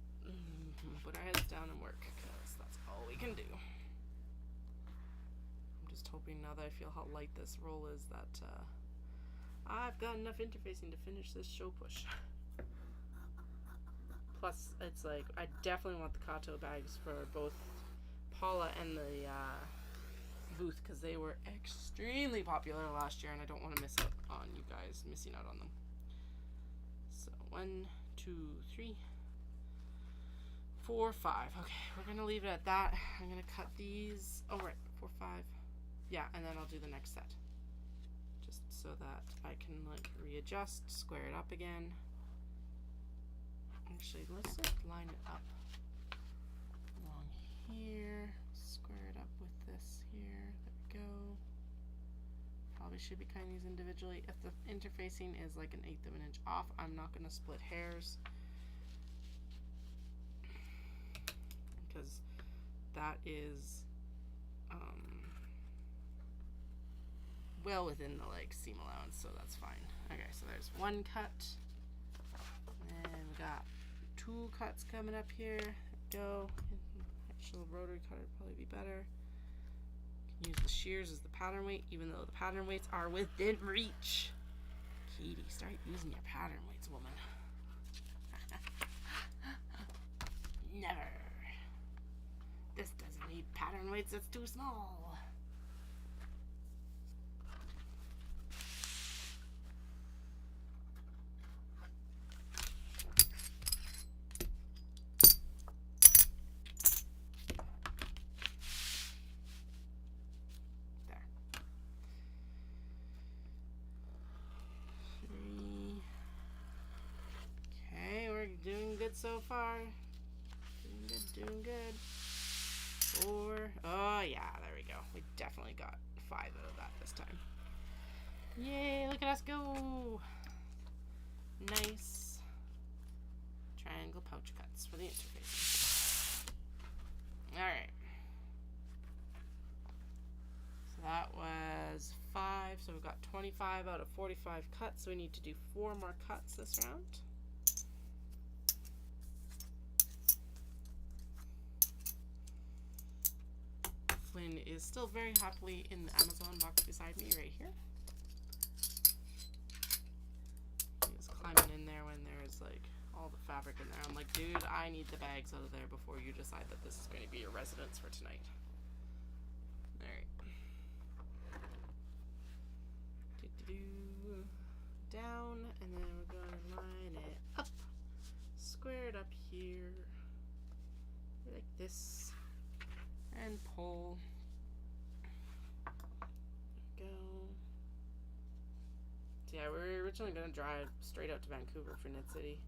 put our heads down and work, because that's all we can do. I'm just hoping now that I feel how light this roll is that I've got enough interfacing to finish this show push. Plus, it's like, I definitely want the Kato bags for both Paula and the booth, because they were extremely popular last year, and I don't want to miss out on you guys missing out on them. So, 1, 2, 3, 4, 5. Okay, we're going to leave it at that. I'm going to cut these. Oh, right, 4, 5. Yeah, and then I'll do the next set. Just so that I can, like, readjust, square it up again. Actually, let's just line it up along here, square it up with this here, there we go. Probably should be cutting these individually. If the interfacing is like 1/8 of an inch off, I'm not going to split hairs, because that is well within the like seam allowance, so that's fine. Okay, so there's 1 cut, and we got 2 cuts coming up here. There we go. Actual rotary cutter would probably be better. You can use the shears as the pattern weight, even though the pattern weights are within reach. Katie, start using your pattern weights, woman. Never. This doesn't need pattern weights, it's too small. Doing good so far. Doing good. 4. Oh yeah, there we go. We definitely got 5 out of that this time. Yay, look at us go. Nice triangle pouch cuts for the interfacing. Alright. So that was 5. So we've got 25 out of 45 cuts. So we need to do 4 more cuts this round. Flynn is still very happily in the Amazon box beside me right here. He was climbing in there when there's like all the fabric in there. I'm like, like, dude, I need the bags out of there before you decide that this is going to be your residence for tonight. Alright. Down, and then we're going to line it up. Square it up here. Like this. And pull. There we go. So yeah, we were originally going to drive straight out to Vancouver for Knit City.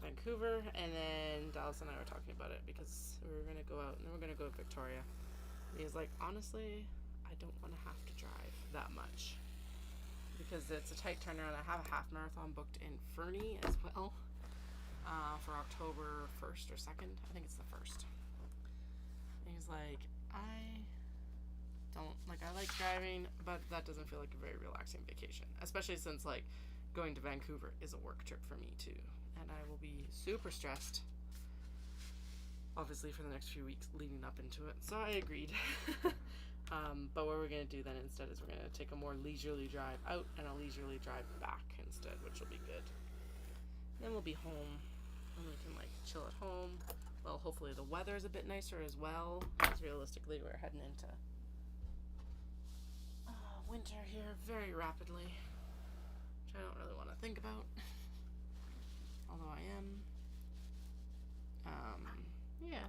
Vancouver, and then Dallas and I were talking about it because we were going to go out and then we're going to go to Victoria. And he was like, honestly, I don't want to have to drive that much because it's a tight turnaround. I have a half marathon booked in Fernie as well for October 1st or 2nd. I think it's the 1st. And he's like, I like driving, but that doesn't feel like a very relaxing vacation, especially since like going to Vancouver is a work trip for me too. And I will be super stressed, obviously, for the next few weeks leading up into it. So I agreed. But what we're going to do then instead is we're going to take a more leisurely drive out and a leisurely drive back instead, which will be good. Then we'll be home and we can like chill at home. Well, hopefully the weather is a bit nicer as well, because realistically we're heading into winter here very rapidly, which I don't really want to think about. Although I am. Yeah.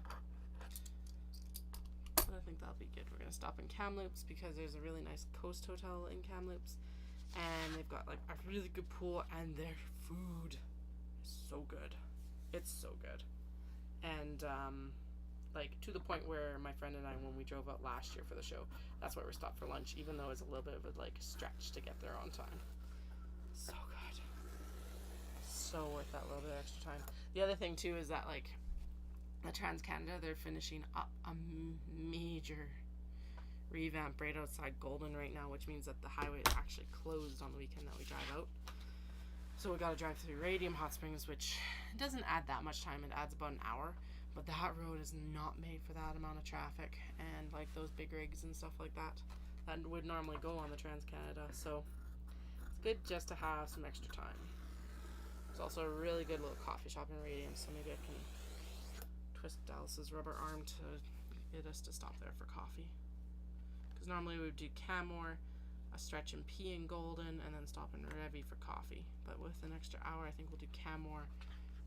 But I think that'll be good. We're going to stop in Kamloops because there's a really nice coast hotel in Kamloops. And they've got like a really good pool and their food is so good. It's so good. And like to the point where my friend and I, when we drove out last year for the show, that's where we stopped for lunch, even though it's a little bit of a like stretch to get there on time. So good. So worth that little bit of extra time. The other thing too is that like the Trans-Canada, they're finishing up a major revamp right outside Golden right now, which means that the highway is actually closed on the weekend that we drive out. So we got to drive through Radium Hot Springs, which doesn't add that much time. It adds about an hour, but that road is not made for that amount of traffic and like those big rigs and stuff like that would normally go on the Trans-Canada. So it's good just to have some extra time. There's also a really good little coffee shop in Radium, so maybe I can twist Dallas's rubber arm to get us to stop there for coffee. Because normally we would do Canmore, a stretch in P in Golden, and then stop in Revy for coffee. But with an extra hour, I think we'll do Canmore,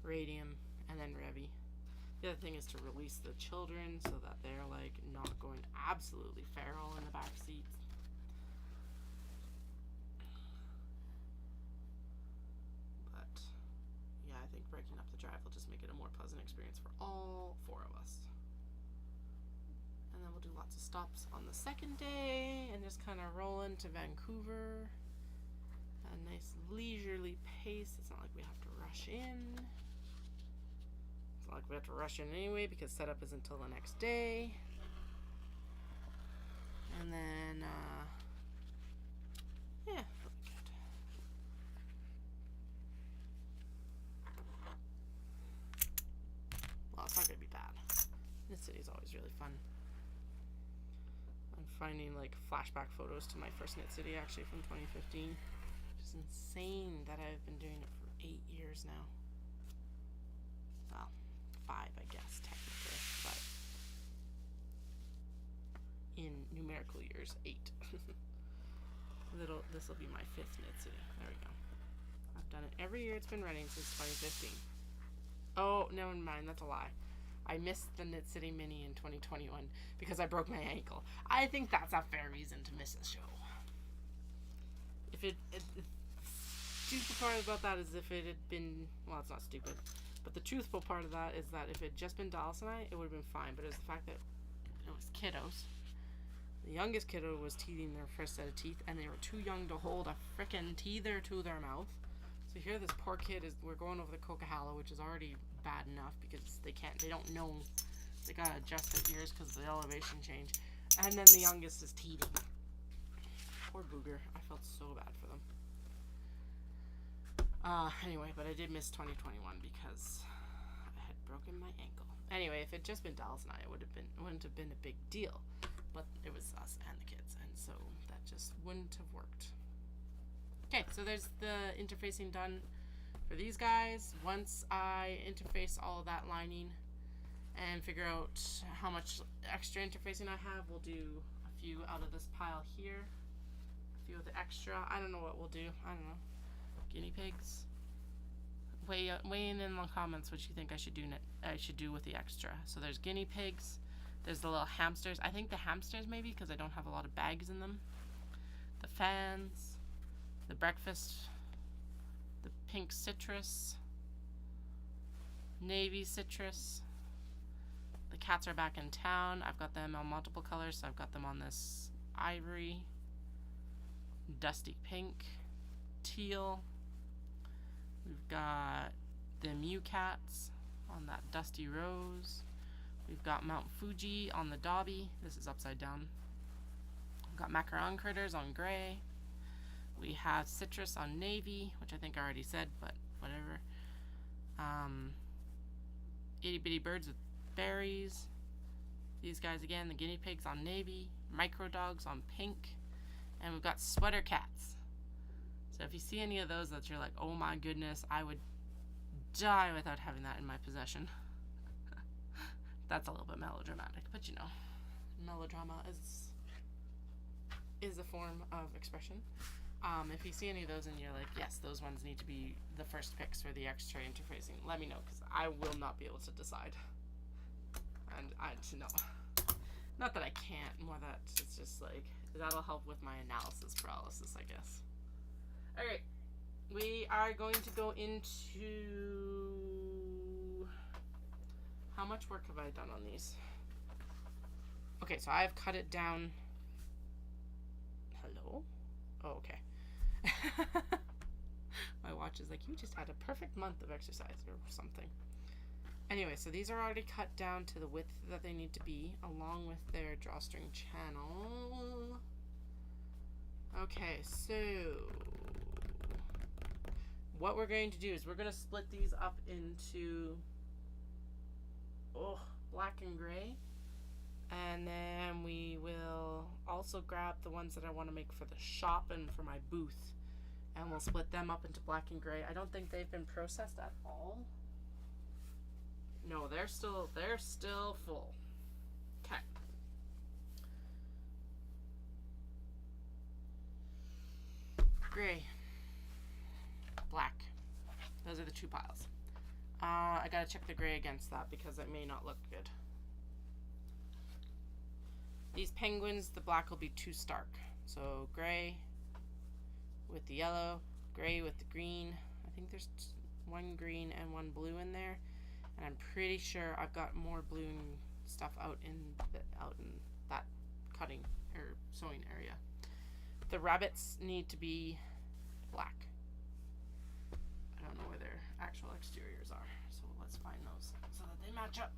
Radium, and then Revy. The other thing is to release the children so that they're like not going absolutely feral in the back seats. But yeah, I think breaking up the drive will just make it a more pleasant experience for all four of us. And then we'll do lots of stops on the second day and just kind of roll into Vancouver at a nice leisurely pace. It's not like we have to rush in. It's not like we have to rush in anyway because setup is until the next day. And then, yeah, that'll be good. Well, it's not going to be bad. This city's always really fun. I'm finding like flashback photos to my first Knit City actually from 2015. It's insane that I've been doing it for 8 years now. Well, 5 I guess technically, but in numerical years 8. This will be my 5th Knit City. There we go. I've done it every year it's been running since 2015. Oh, never mind, that's a lie. I missed the Knit City Mini in 2021 because I broke my ankle. I think that's a fair reason to miss a show. The stupid part about that is if it had been, well, it's not stupid, but the truthful part of that is that if it had just been Dallas and I, it would have been fine. But it was the fact that it was kiddos. The youngest kiddo was teething their first set of teeth, and they were too young to hold a frickin' teether to their mouth. So here this poor kid is, we're going over the Coquihalla, which is already bad enough because they don't know, they gotta adjust their ears because of the elevation change. And then the youngest is teething. Poor booger. I felt so bad for them. Anyway, but I did miss 2021 because I had broken my ankle. Anyway, if it had just been Dallas and I, it wouldn't have been a big deal. But it was us and the kids, and so that just wouldn't have worked. Okay, so there's the interfacing done For these guys, once I interface all of that lining and figure out how much extra interfacing I have, we'll do a few out of this pile here. A few of the extra. I don't know what we'll do. I don't know. Guinea pigs. Weigh in the comments what you think I should do with the extra. So there's guinea pigs. There's the little hamsters. I think the hamsters maybe because I don't have a lot of bags in them. The fans. The breakfast. The pink citrus. Navy citrus. The cats are back in town. I've got them on multiple colors, so I've got them on this ivory, dusty pink, teal. We've got the Mew cats on that dusty rose. We've got Mount Fuji on the Dobby. This is upside down. We've got macaron critters on gray. We have citrus on navy, which I think I already said, but whatever. Itty bitty birds with berries. These guys again, the guinea pigs on navy. Micro dogs on pink. And we've got sweater cats. So if you see any of those that you're like, oh my goodness, I would die without having that in my possession. That's a little bit melodramatic, but you know, melodrama is a form of expression. If you see any of those and you're like, yes, those ones need to be the first picks for the extra interfacing, let me know, because I will not be able to decide. And no. Not that I can't, more that it's just like, that'll help with my analysis paralysis, I guess. Alright, we are going to go into... How much work have I done on these? Okay, so I've cut it down... Hello? Oh, okay. My watch is like, you just had a perfect month of exercise or something. Anyway, so these are already cut down to the width that they need to be, along with their drawstring channel. Okay, so what we're going to do is we're going to split these up into black and gray. And then we will also grab the ones that I want to make for the shop and for my booth. And we'll split them up into black and gray. I don't think they've been processed at all. No, they're still full. Okay. Gray. Black. Those are the two piles. I gotta check the gray against that because it may not look good. These penguins, the black will be too stark. So gray with the yellow, gray with the green. I think there's one green and one blue in there. And I'm pretty sure I've got more blue stuff out in that cutting or sewing area. The rabbits need to be black. I don't know where their actual exteriors are, so let's find those so that they match up.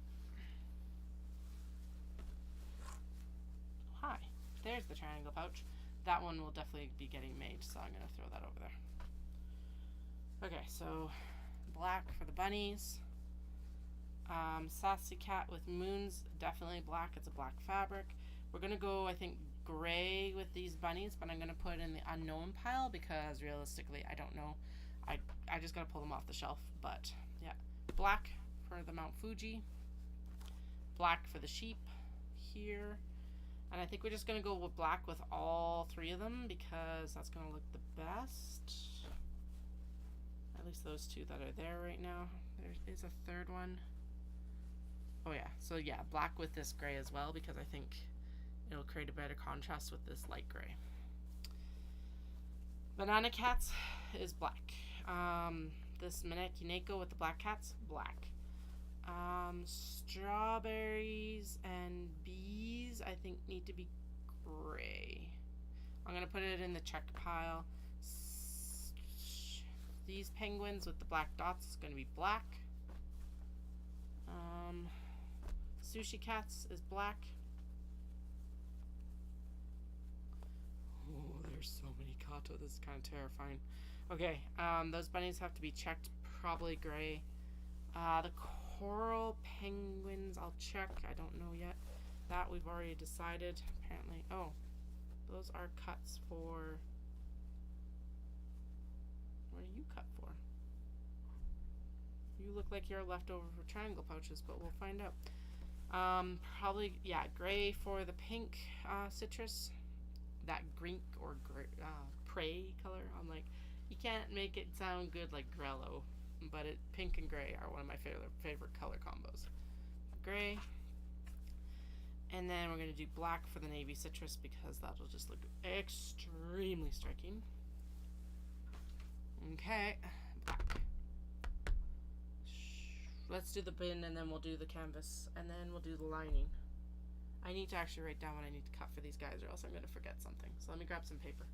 Hi, there's the triangle pouch. That one will definitely be getting made, so I'm gonna throw that over there. Okay, so black for the bunnies. Sassy cat with moons, definitely black. It's a black fabric. We're gonna go, I think, gray with these bunnies, but I'm gonna put in the unknown pile because realistically I don't know. I just gotta pull them off the shelf, but yeah. Black for the Mount Fuji. Black for the sheep here. And I think we're just gonna go with black with all three of them because that's gonna look the best. At least those two that are there right now. There is a third one. Oh yeah, so yeah, black with this gray as well because I think it'll create a better contrast with this light gray. Banana cats is black. This Maneki with the black cats, black. Strawberries and bees I think need to be gray. I'm gonna put it in the check pile. These penguins with the black dots is gonna be black. Sushi cats is black. Oh, there's so many Kato. This is kind of terrifying. Okay, those bunnies have to be checked, probably gray. The coral penguins, I'll check. I don't know yet. That we've already decided, apparently. Oh, those are cuts for... What are you cut for? You look like you're leftover for triangle pouches, but we'll find out. Probably, yeah, gray for the pink citrus. That green or prey color. I'm like, you can't make it sound good like Grello, but pink and gray are one of my favorite color combos. Gray. And then we're going to do black for the navy citrus because that'll just look extremely striking. Okay, black. Let's do the bin and then we'll do the canvas and then we'll do the lining. I need to actually write down what I need to cut for these guys or else I'm going to forget something. So let me grab some paper.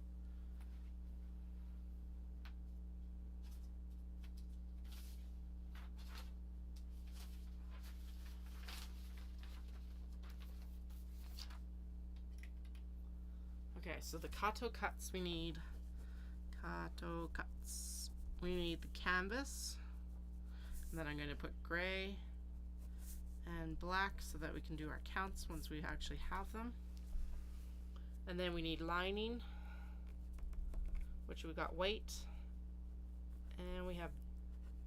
Okay, so the Kato cuts we need. Kato cuts. We need the canvas. And then I'm going to put gray and black so that we can do our counts once we actually have them. And then we need lining, which we got white. And we have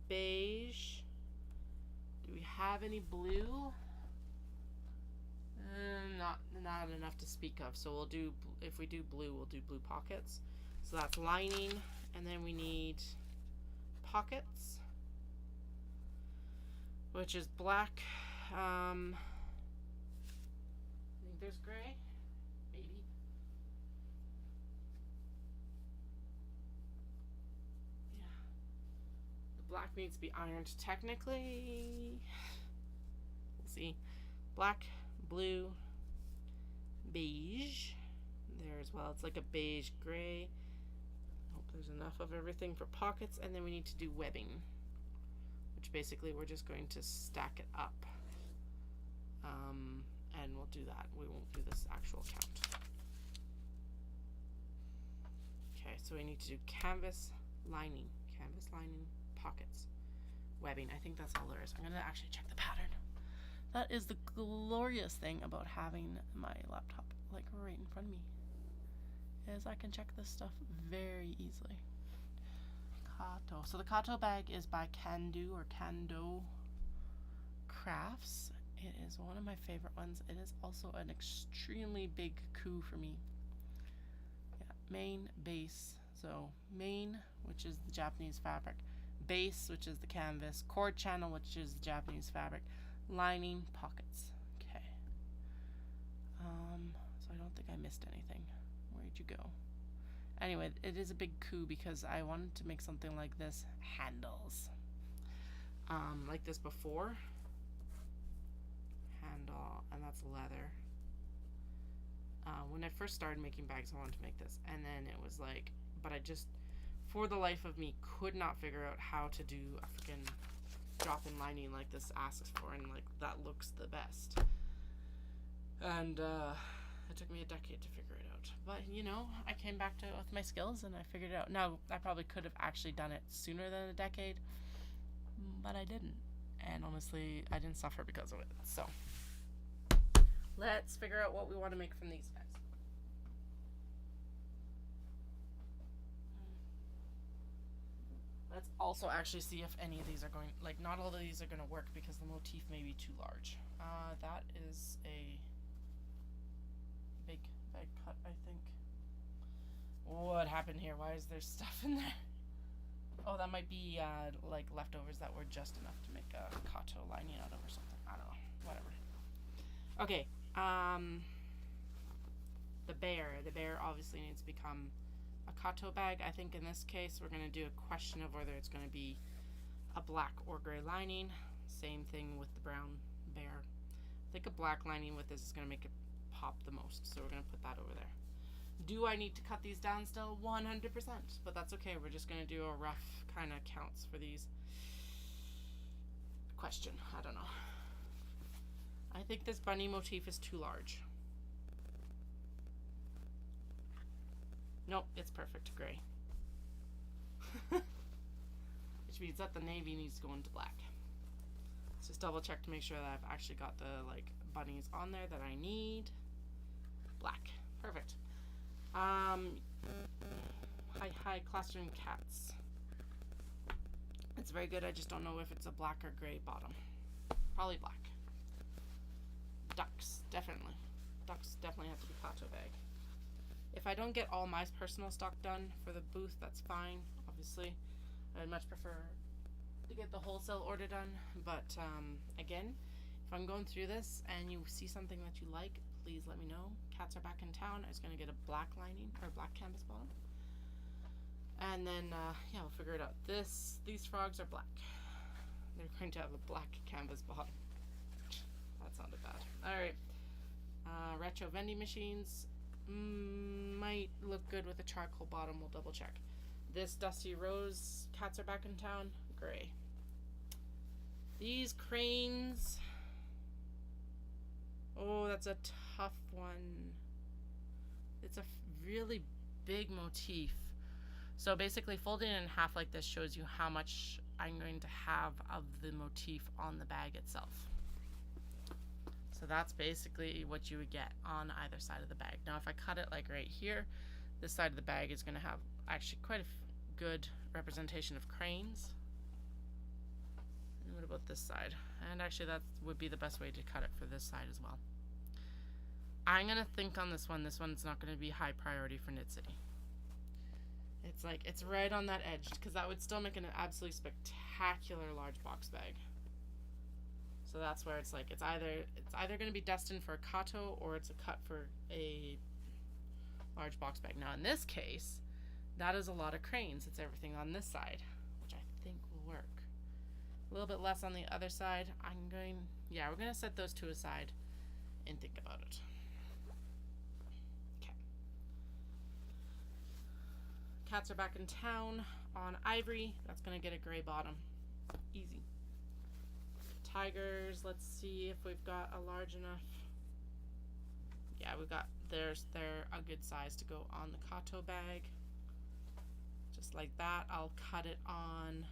beige. Do we have any blue? Not enough to speak of. So we'll do, if we do blue, we'll do blue pockets. So that's lining. And then we need pockets, which is black. I think there's gray, maybe. Yeah. The black needs to be ironed technically. We'll see. Black, blue, beige. There as well. It's like a beige gray. Hope there's enough of everything for pockets. And then we need to do webbing, which basically we're just going to stack it up. And we'll do that. We won't do this actual count. Okay, so we need to do canvas lining, pockets, webbing. I think that's all there is. I'm going to actually check the pattern. That is the glorious thing about having my laptop like right in front of me, is I can check this stuff very easily. Kato. So the Kato bag is by Kando Crafts. It is one of my favorite ones. It is also an extremely big coup for me. Yeah, main, base. So main, which is the Japanese fabric. Base, which is the canvas. Cord channel, which is the Japanese fabric. Lining, pockets. Okay. So I don't think I missed anything. Where'd you go? Anyway, it is a big coup because I wanted to make something like this. Handles. Like this before. Handle, and that's leather. When I first started making bags, I wanted to make this, and then it was like, but I just, for the life of me, could not figure out how to do a freaking drop-in lining like this asks for, and like that looks the best. And it took me a decade to figure it out, but you know, I came back to it with my skills and I figured it out. Now, I probably could have actually done it sooner than a decade, but I didn't, and honestly, I didn't suffer because of it. So let's figure out what we want to make from these guys. Let's also actually see if any of these are going, like not all of these are going to work because the motif may be too large. That is a big cut, I think. What happened here? Why is there stuff in there? Oh, that might be like leftovers that were just enough to make a Kato lining out of or something. I don't know. Whatever. Okay. The bear obviously needs to become a Kato bag. I think in this case we're going to do a question of whether it's going to be a black or gray lining. Same thing with the brown bear. I think a black lining with this is going to make it pop the most, so we're going to put that over there. Do I need to cut these down still? 100%, but that's okay. We're just going to do a rough kind of counts for these. Question, I don't know. I think this bunny motif is too large. Nope, it's perfect gray. Which means that the navy needs to go into black. Let's just double check to make sure that I've actually got the like bunnies on there that I need. Black. Perfect. Hi, clustering cats. It's very good. I just don't know if it's a black or gray bottom. Probably black. Ducks, definitely. Ducks definitely have to be Kato bag. If I don't get all my personal stock done for the booth, that's fine. Obviously, I'd much prefer to get the wholesale order done. But again, if I'm going through this and you see something that you like, please let me know. Cats are back in town. I was going to get a black lining or black canvas bottom. And then, yeah, we'll figure it out. These frogs are black. They're going to have a black canvas bottom. That sounded bad. Alright. Retro vending machines. Might look good with a charcoal bottom. We'll double check. This Dusty Rose, cats are back in town. Gray. These cranes. Oh, that's a tough one. It's a really big motif. So basically folding it in half like this shows you how much I'm going to have of the motif on the bag itself. So that's basically what you would get on either side of the bag. Now if I cut it like right here, this side of the bag is going to have actually quite a good representation of cranes. And what about this side? And actually that would be the best way to cut it for this side as well. I'm going to think on this one. This one's not going to be high priority for Knit City. It's like, it's right on that edge, because that would still make an absolutely spectacular large box bag. So that's where it's like, it's either going to be destined for a Kato or it's a cut for a large box bag. Now in this case, that is a lot of cranes. It's everything on this side, which I think will work. A little bit less on the other side. Yeah, we're going to set those two aside and think about it. Cats are back in town on ivory. That's going to get a gray bottom. Easy. Tigers, let's see if we've got a large enough. Yeah, we've got, they're a good size to go on the Kato bag. Just like that. I'll cut it on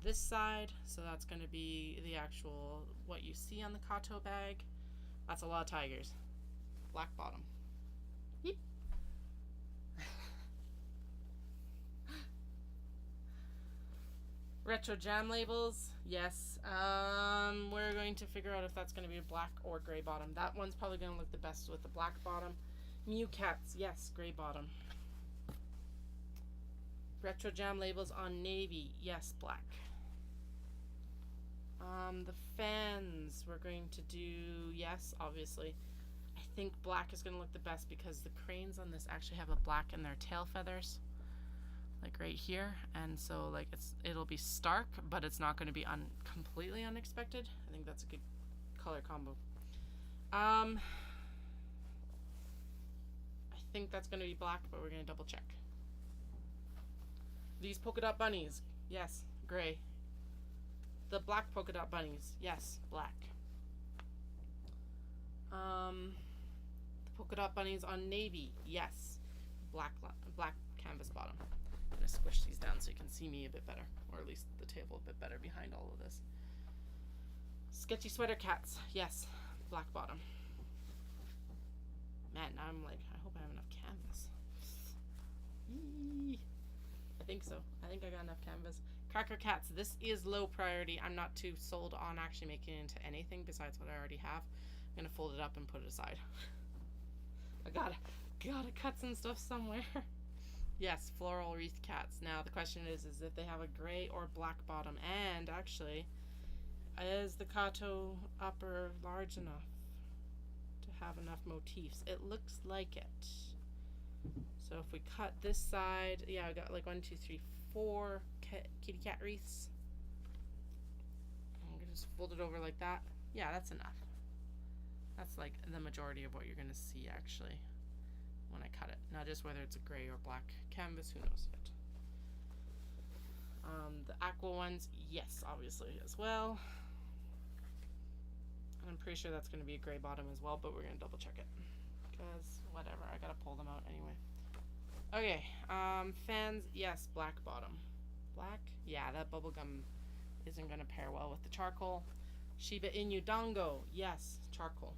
this side. So that's going to be the actual, what you see on the Kato bag. That's a lot of tigers. Black bottom. Yeep. Retro jam labels, yes. We're going to figure out if that's going to be a black or gray bottom. That one's probably going to look the best with the black bottom. Mew cats, yes, gray bottom. Retro jam labels on navy, yes, black. The fans, we're going to do, yes, obviously. I think black is going to look the best because the cranes on this actually have a black in their tail feathers. Like right here, and so like it'll be stark, but it's not going to be completely unexpected. I think that's a good color combo. I think that's going to be black, but we're going to double check. These polka dot bunnies, yes, gray. The black polka dot bunnies, yes, black. The polka dot bunnies on navy, yes, black canvas bottom. I'm going to squish these down so you can see me a bit better, or at least the table a bit better behind all of this. Sketchy sweater cats, yes, black bottom. Man, now I'm like, I hope I have enough canvas. Eee. I think so. I think I got enough canvas. Cracker cats, this is low priority. I'm not too sold on actually making it into anything besides what I already have. I'm going to fold it up and put it aside. I gotta cut some stuff somewhere. Yes, floral wreath cats. Now the question is if they have a gray or black bottom, and actually, is the Kato upper large enough to have enough motifs? It looks like it. So if we cut this side, yeah, I got like 1, 2, 3, 4 kitty cat wreaths. I'm gonna just fold it over like that. Yeah, that's enough. That's like the majority of what you're gonna see actually when I cut it. Now just whether it's a gray or black canvas, who knows yet. The aqua ones, yes, obviously as well. And I'm pretty sure that's going to be a gray bottom as well, but we're going to double check it. Because, whatever, I got to pull them out anyway. Okay, fans, yes, black bottom. Black? Yeah, that bubblegum isn't going to pair well with the charcoal. Shiba Inu Dango, yes, charcoal.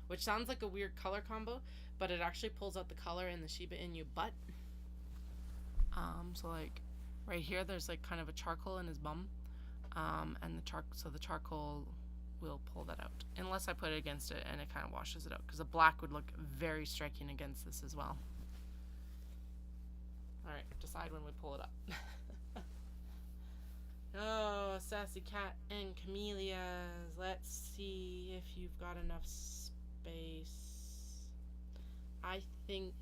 Which sounds like a weird color combo, but it actually pulls out the color in the Shiba Inu butt. So like, Right here, there's like kind of a charcoal in his bum, and the charcoal will pull that out, unless I put it against it and it kind of washes it out, because the black would look very striking against this as well. All right, decide when we pull it up. Oh, Sassy Cat and Camellias. Let's see if you've got enough space. I think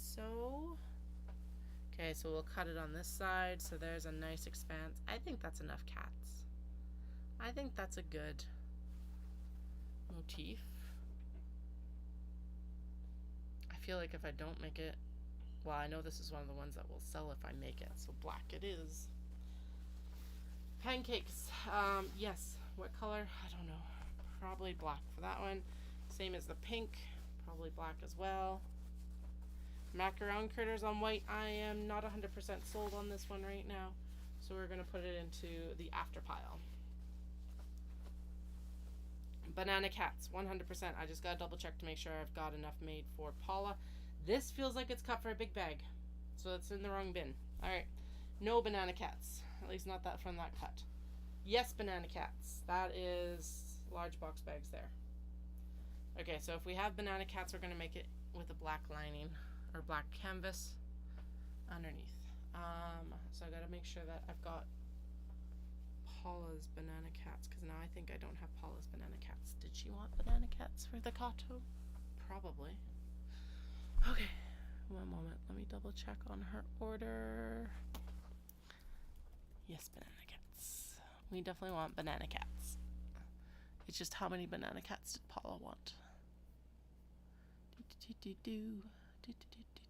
so. Okay, so we'll cut it on this side, so there's a nice expanse. I think that's enough cats. I think that's a good motif. I feel like if I don't make it, well, I know this is one of the ones that will sell if I make it, so black it is. Pancakes, yes. What color? I don't know. Probably black for that one. Same as the pink, probably black as well. Macaron critters on white. I am not 100% sold on this one right now, so we're going to put it into the after pile. Banana cats, 100%. I just got to double check to make sure I've got enough made for Paula. This feels like it's cut for a big bag, so it's in the wrong bin. Alright, no banana cats. At least not that from that cut. Yes, banana cats. That is large box bags there. Okay, so if we have banana cats, we're going to make it with a black lining or black canvas underneath. So I gotta make sure that I've got Paula's banana cats, because now I think I don't have Paula's banana cats. Did she want banana cats for the Kato? Probably. Okay, one moment. Let me double check on her order. Yes, banana cats. We definitely want banana cats. It's just how many banana cats did Paula want?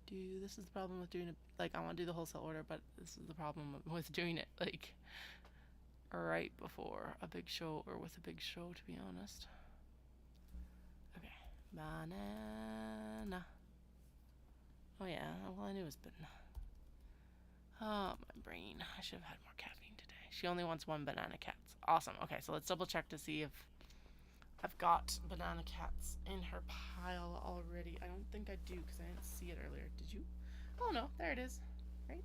This is the problem with doing it. Like, I want to do the wholesale order, but this is the problem with doing it like right before a big show, or with a big show, to be honest. Okay, banana. Oh yeah, well, I knew it was banana. Oh, my brain. I should have had more caffeine today. She only wants one banana cats. Awesome. Okay, so let's double check to see if I've got banana cats in her pile already. I don't think I do, because I didn't see it earlier. Did you? Oh no, there it is. Right?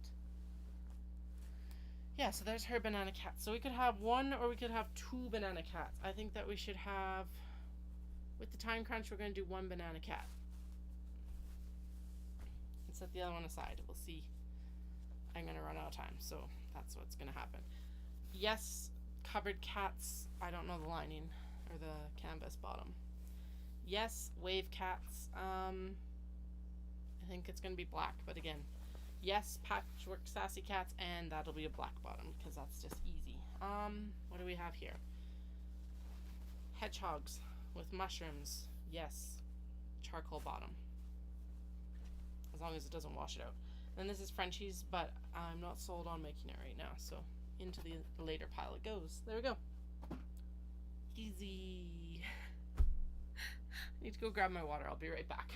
Yeah, so there's her banana cat. So we could have one, or we could have two banana cats. I think that we should have, with the time crunch, we're going to do one banana cat. And set the other one aside. We'll see. I'm going to run out of time, so that's what's going to happen. Yes, covered cats. I don't know the lining or the canvas bottom. Yes, wave cats. I think it's going to be black, but again, yes, patchwork sassy cats, and that'll be a black bottom, because that's just easy. What do we have here? Hedgehogs with mushrooms. Yes, charcoal bottom, as long as it doesn't wash it out. And this is Frenchies, but I'm not sold on making it right now, so into the later pile it goes. There we go. Easy. I need to go grab my water. I'll be right back.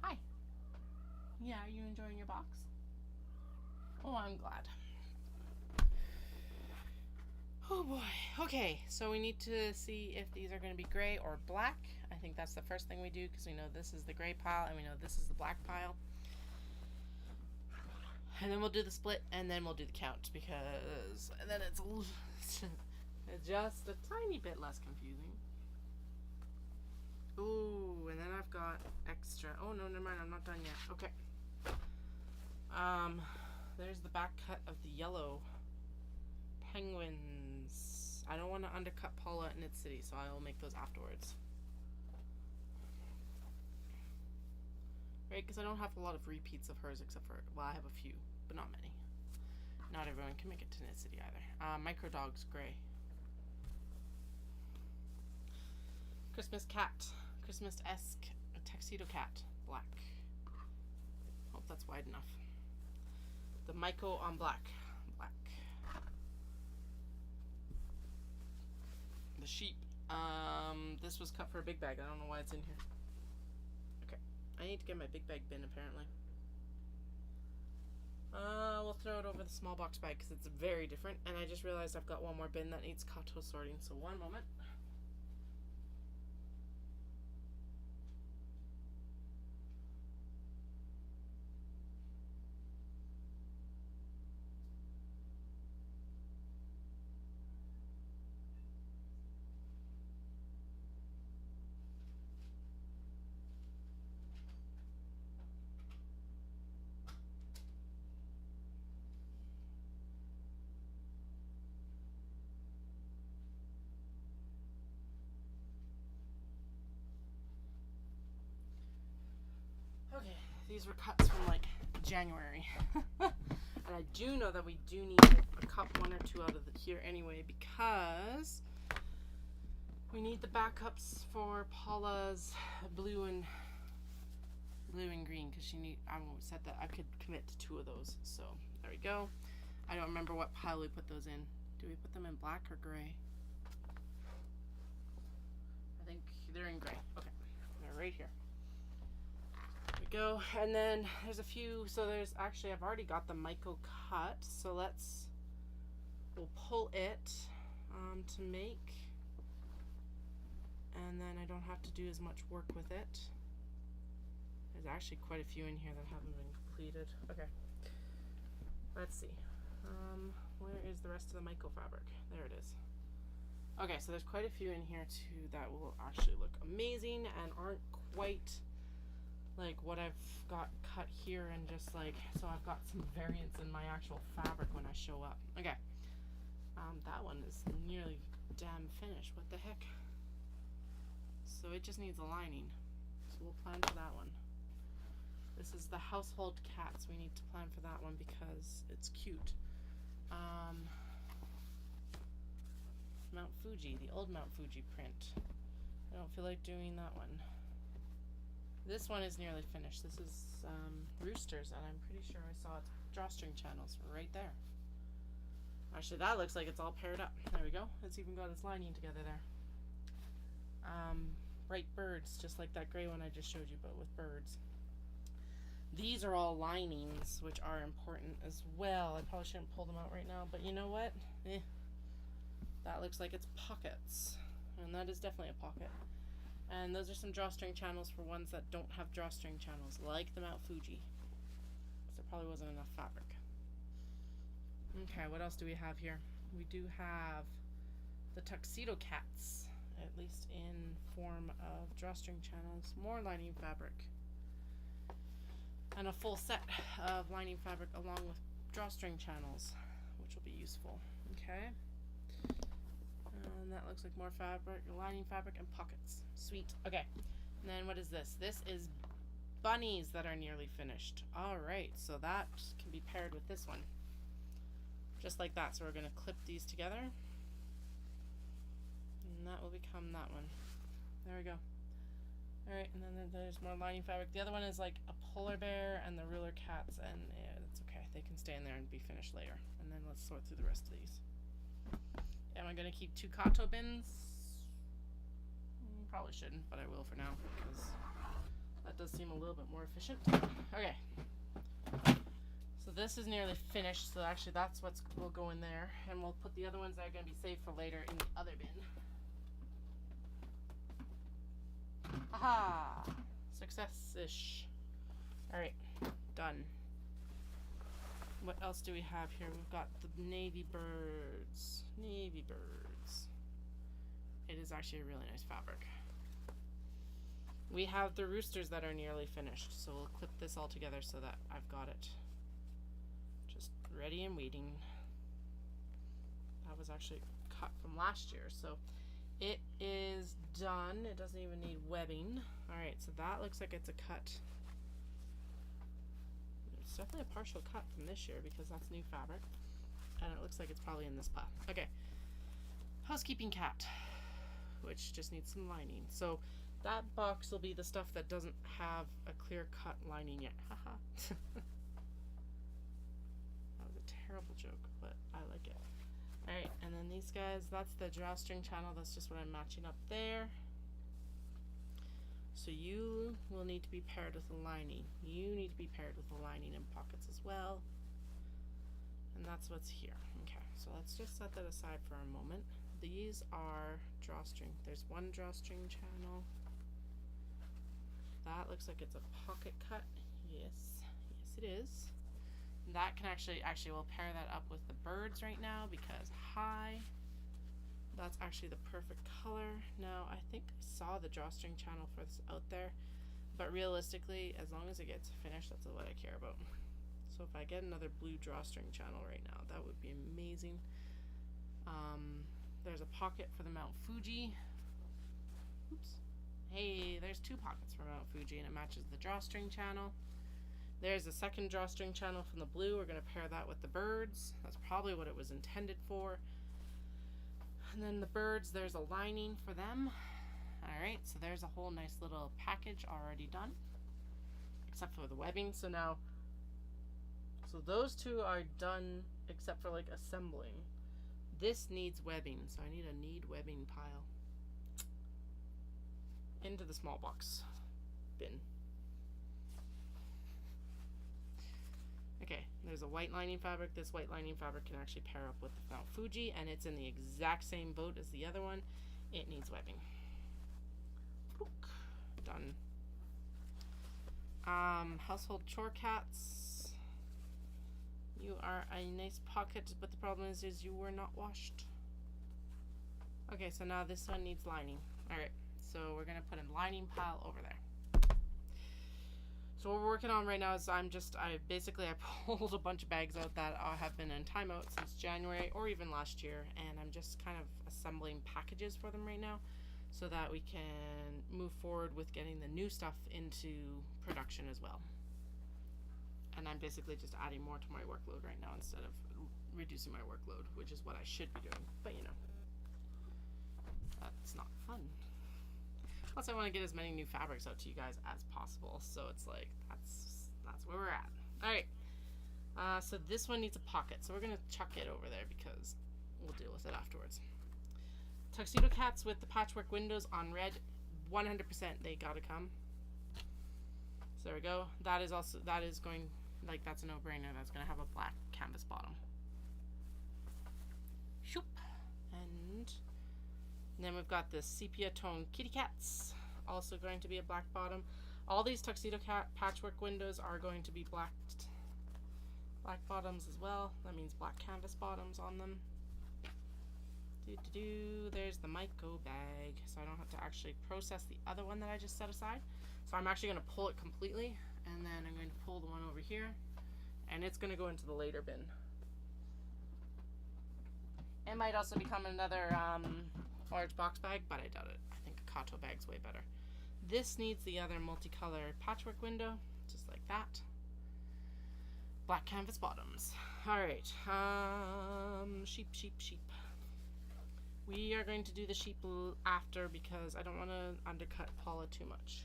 Hi. Yeah, are you enjoying your box? Oh, I'm glad. Oh boy. Okay, so we need to see if these are going to be gray or black. I think that's the first thing we do, because we know this is the gray pile and we know this is the black pile. And then we'll do the split, and then we'll do the count, because and then it's just a tiny bit less confusing. Ooh, and then I've got extra. Oh no, never mind, I'm not done yet. Okay. There's the back cut of the yellow penguins. I don't want to undercut Paula in its city, so I will make those afterwards. Right, because I don't have a lot of repeats of hers, except for, well, I have a few, but not many. Not everyone can make it to Knit City either. Micro Dogs, gray. Christmas cat, Christmas-esque tuxedo cat, black. Hope that's wide enough. The Maiko on black, black. The sheep. This was cut for a big bag. I don't know why it's in here. Okay, I need to get my big bag bin apparently. over the small box bag because it's very different, and I just realized I've got one more bin that needs Kato sorting, so one moment. Okay, these were cuts from like January. And I do know that we do need a cup one or two out of here anyway, because we need the backups for Paula's blue and green, because she I said that I could commit to 2 of those. So there we go. I don't remember what pile we put those in. Do we put them in black or gray? I think they're in gray. Okay, they're right here. Go, and then there's a few, so there's actually, I've already got the Myco cut, so we'll pull it to make, and then I don't have to do as much work with it. There's actually quite a few in here that haven't been completed. Okay, let's see, where is the rest of the Myco fabric? There it is. Okay, so there's quite a few in here too that will actually look amazing and aren't quite like what I've got cut here, and just like, so I've got some variance in my actual fabric when I show up. Okay, that one is nearly damn finished. What the heck? So it just needs a lining, so we'll plan for that one. This is the household cats. We need to plan for that one because it's cute. Mount Fuji, the old Mount Fuji print. I don't feel like doing that one. This one is nearly finished. This is Roosters, and I'm pretty sure I saw its drawstring channels right there. Actually, that looks like it's all paired up. There we go. It's even got its lining together there. Bright birds, just like that gray one I just showed you, but with birds. These are all linings, which are important as well. I probably shouldn't pull them out right now, but you know what? That looks like it's pockets, and that is definitely a pocket. And those are some drawstring channels for ones that don't have drawstring channels, like the Mount Fuji. So there probably wasn't enough fabric. Okay, what else do we have here? We do have the tuxedo cats, at least in form of drawstring channels, more lining fabric, and a full set of lining fabric along with drawstring channels, which will be useful. Okay. And that looks like more fabric, lining fabric, and pockets. Sweet. Okay. And then what is this? This is bunnies that are nearly finished. Alright, so that can be paired with this one. Just like that. So we're going to clip these together. And that will become that one. There we go. Alright, and then there's more lining fabric. The other one is like a polar bear and the ruler cats, and yeah, that's okay. They can stay in there and be finished later. And then let's sort through the rest of these. Am I going to keep 2 Kato bins? Probably shouldn't, but I will for now, because that does seem a little bit more efficient. Okay. So this is nearly finished, so actually that's what will go in there. And we'll put the other ones that are going to be saved for later in the other bin. Aha! Success-ish. Alright, done. What else do we have here? We've got the navy birds. Navy birds. It is actually a really nice fabric. We have the roosters that are nearly finished, so we'll clip this all together so that I've got it just ready and waiting. That was actually cut from last year, so it is done. It doesn't even need webbing. Alright, so that looks like it's a cut. It's definitely a partial cut from this year because that's new fabric, and it looks like it's probably in this pile. Okay, housekeeping cat, which just needs some lining. So that box will be the stuff that doesn't have a clear cut lining yet. Haha. That was a terrible joke, but I like it. Alright, and then these guys, that's the drawstring channel. That's just what I'm matching up there. So you will need to be paired with the lining. You need to be paired with the lining and pockets as well. And that's what's here. Okay, so let's just set that aside for a moment. These are drawstring. There's one drawstring channel. That looks like it's a pocket cut. Yes, yes it is. That can actually we'll pair that up with the birds right now because hi. That's actually the perfect color. Now I think I saw the drawstring channel for this out there, but realistically, as long as it gets finished, that's what I care about. So if I get another blue drawstring channel right now, that would be amazing. There's a pocket for the Mount Fuji. Oops. Hey, there's two pockets for Mount Fuji and it matches the drawstring channel. There's a second drawstring channel from the blue. We're going to pair that with the birds. That's probably what it was intended for. And then the birds, there's a lining for them. Alright, so there's a whole nice little package already done. Except for the webbing. So those two are done except for like assembling. This needs webbing, so I need a webbing pile. Into the small box bin. Okay, there's a white lining fabric. This white lining fabric can actually pair up with the Mount Fuji, and it's in the exact same boat as the other one. It needs webbing. Done. Household chore cats. You are a nice pocket, but the problem is you were not washed. Okay, so now this one needs lining. Alright, so we're gonna put a lining pile over there. So what we're working on right now is I pulled a bunch of bags out that have been in timeout since January or even last year, and I'm just kind of assembling packages for them right now so that we can move forward with getting the new stuff into production as well. And I'm basically just adding more to my workload right now instead of reducing my workload, which is what I should be doing, but you know, that's not fun. Plus I want to get as many new fabrics out to you guys as possible, so it's like that's where we're at. Alright, so this one needs a pocket, so we're gonna chuck it over there because we'll deal with it afterwards. Tuxedo cats with the patchwork windows on red, 100% they gotta come. So there we go. That is going, like, that's a no-brainer. That's gonna have a black canvas bottom. Shoop. And then we've got the sepia tone kitty cats, also going to be a black bottom. All these tuxedo cat patchwork windows are going to be black bottoms as well. That means black canvas bottoms on them. There's the Myco bag, so I don't have to actually process the other one that I just set aside. So I'm actually going to pull it completely, and then I'm going to pull the one over here, and it's going to go into the later bin. It might also become another large box bag, but I doubt it. I think a Kato bag's way better. This needs the other multicolored patchwork window, just like that. Black canvas bottoms. Alright, sheep. We are going to do the sheep after because I don't want to undercut Paula too much.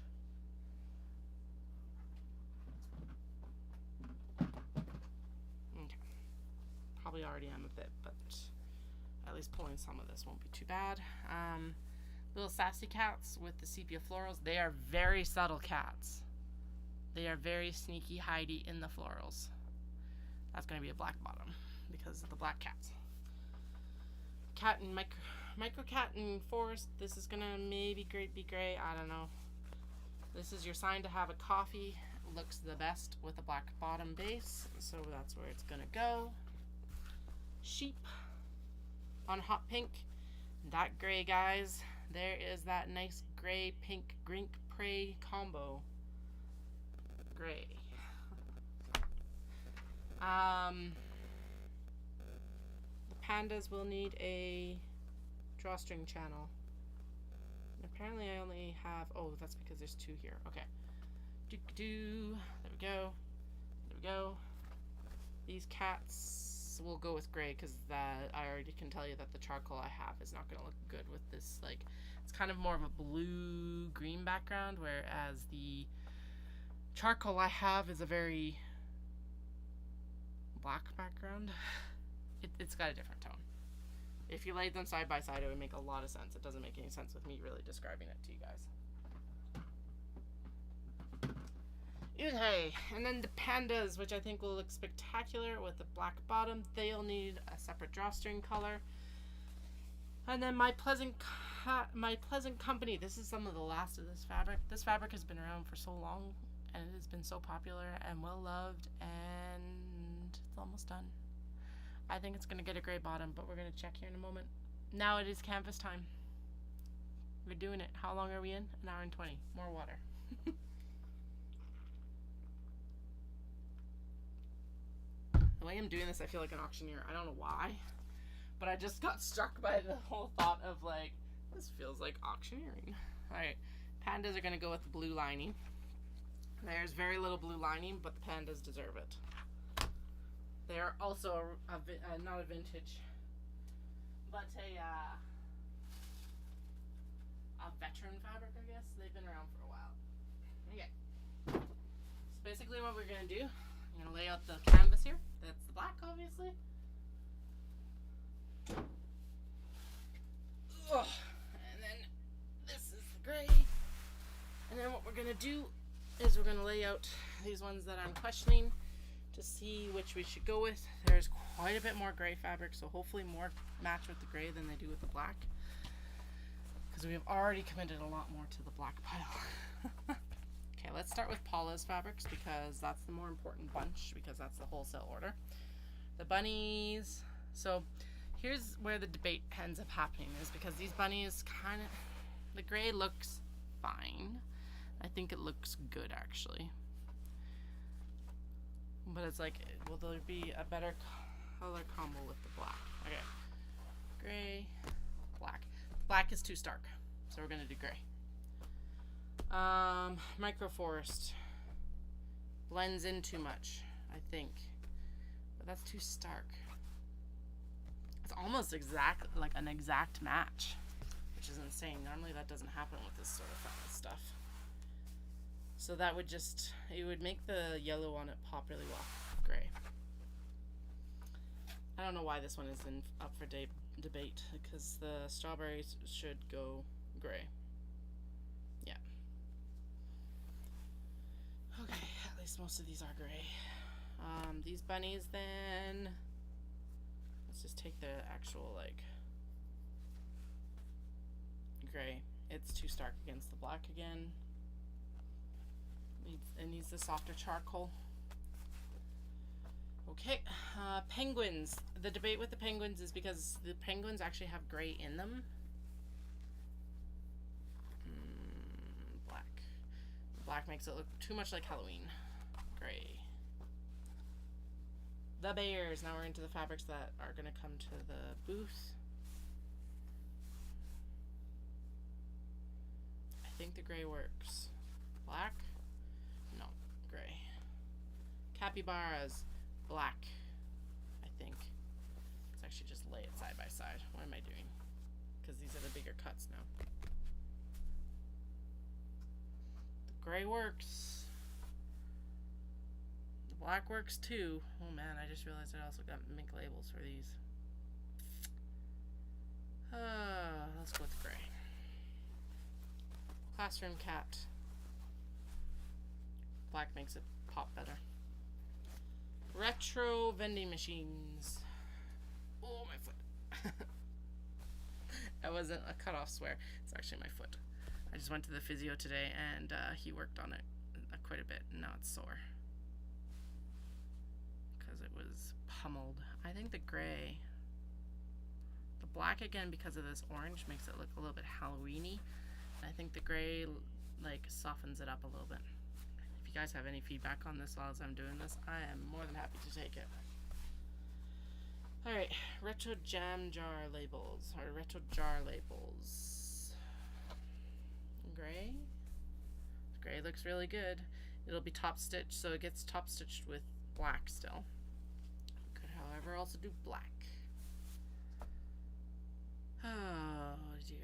Okay. Probably already am a bit, but at least pulling some of this won't be too bad. Little sassy cats with the sepia florals. They are very subtle cats. They are very sneaky hidey in the florals. That's going to be a black bottom because of the black cats. Cat and micro cat and forest. This is gonna maybe be gray. I don't know. This is your sign to have a coffee. Looks the best with a black bottom base, so that's where it's gonna go. Sheep on hot pink. That gray, guys. There is that nice gray pink grink prey combo. Gray. Pandas will need a drawstring channel. And apparently I only have, oh, that's because there's two here. Okay. There we go. There we go. These cats will go with gray because I already can tell you that the charcoal I have is not going to look good with this. Like, it's kind of more of a blue-green background, whereas the charcoal I have is a very black background. It's got a different tone. If you laid them side by side, it would make a lot of sense. It doesn't make any sense with me really describing it to you guys. Okay, and then the pandas, which I think will look spectacular with the black bottom. They'll need a separate drawstring color. And then my pleasant company. This is some of the last of this fabric. This fabric has been around for so long, and it has been so popular and well loved, and it's almost done. I think it's gonna get a gray bottom, but we're gonna check here in a moment. Now it is canvas time. We're doing it. How long are we in? An hour and 20. More water. The way I'm doing this, I feel like an auctioneer. I don't know why, but I just got struck by the whole thought of like, this feels like auctioneering. Alright, pandas are going to go with the blue lining. There's very little blue lining, but the pandas deserve it. They are also not a vintage, but a veteran fabric, I guess. They've been around for a while. Okay. So basically what we're going to do, I'm going to lay out the canvas here. That's the black, obviously. Ugh. And then this is the gray. And then what we're going to do is we're going to lay out these ones that I'm questioning to see which we should go with. There's quite a bit more gray fabric, so hopefully more match with the gray than they do with the black. Because we have already committed a lot more to the black pile. Okay, let's start with Paula's fabrics because that's the more important bunch because that's the wholesale order. The bunnies. So here's where the debate ends up happening is because these bunnies kind of, the gray looks fine. I think it looks good actually. But it's like, will there be a better color combo with the black? Okay. Gray, black. Black is too stark, so we're gonna do gray. Microforest blends in too much, I think, but that's too stark. It's almost exact, like an exact match, which is insane. Normally that doesn't happen with this sort of stuff. So that would just, it would make the yellow on it pop really well. Gray. I don't know why this one is up for debate because the strawberries should go gray. Yeah. Okay, at least most of these are gray. These bunnies then, let's just take the actual like gray. It's too stark against the black again. It needs the softer charcoal. Okay, penguins. The debate with the penguins is because the penguins actually have gray in them. Black. Black makes it look too much like Halloween. Gray. The bears. Now we're into the fabrics that are going to come to the booth. I think the gray works. Black? No, gray. Capybaras. Black, I think. Let's actually just lay it side by side. What am I doing? Because these are the bigger cuts now. The gray works. The black works too. Oh man, I just realized I also got mink labels for these. Let's go with the gray. Classroom cat. Black makes it pop better. Retro vending machines. Oh, my foot. That wasn't a cutoff swear. It's actually my foot. I just went to the physio today and he worked on it quite a bit. And now it's sore. Because it was pummeled. I think the gray. The black again because of this orange makes it look a little bit Halloween-y. And I think the gray like softens it up a little bit. If you guys have any feedback on this while I'm doing this, I am more than happy to take it. Alright, retro jam jar labels, or retro jar labels. Gray? Gray looks really good. It'll be top stitched, so it gets top stitched with black still. Could, however, also do black. Oh dear.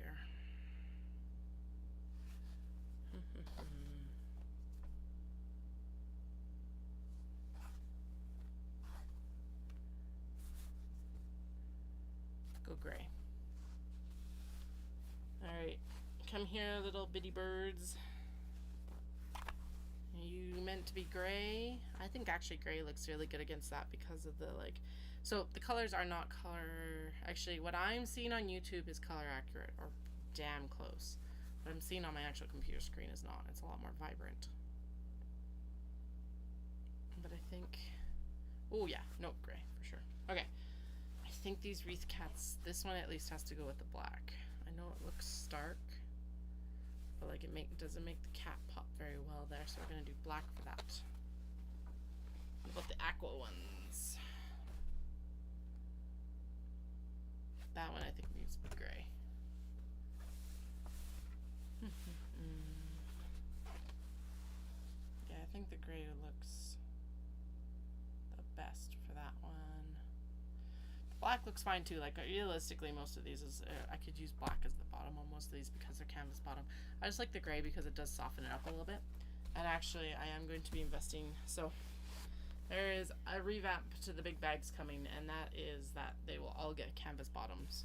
Go gray. Alright, come here, little bitty birds. You meant to be gray. I think actually gray looks really good against that because of the like. So the colors are not color. Actually, what I'm seeing on YouTube is color accurate or damn close. What I'm seeing on my actual computer screen is not. It's a lot more vibrant. But I think. Oh yeah, no gray for sure. Okay. I think these wreath cats. This one at least has to go with the black. I know it looks stark. But like it doesn't make the cat pop very well there, so we're gonna do black for that. What about the aqua ones? That one I think needs to be gray. Yeah, I think the gray looks the best for that one. Black looks fine too. Like realistically, most of these is I could use black as the bottom on most of these because they're canvas bottom. I just like the gray because it does soften it up a little bit. And actually, I am going to be investing. So there is a revamp to the big bags coming, and that is that they will all get canvas bottoms.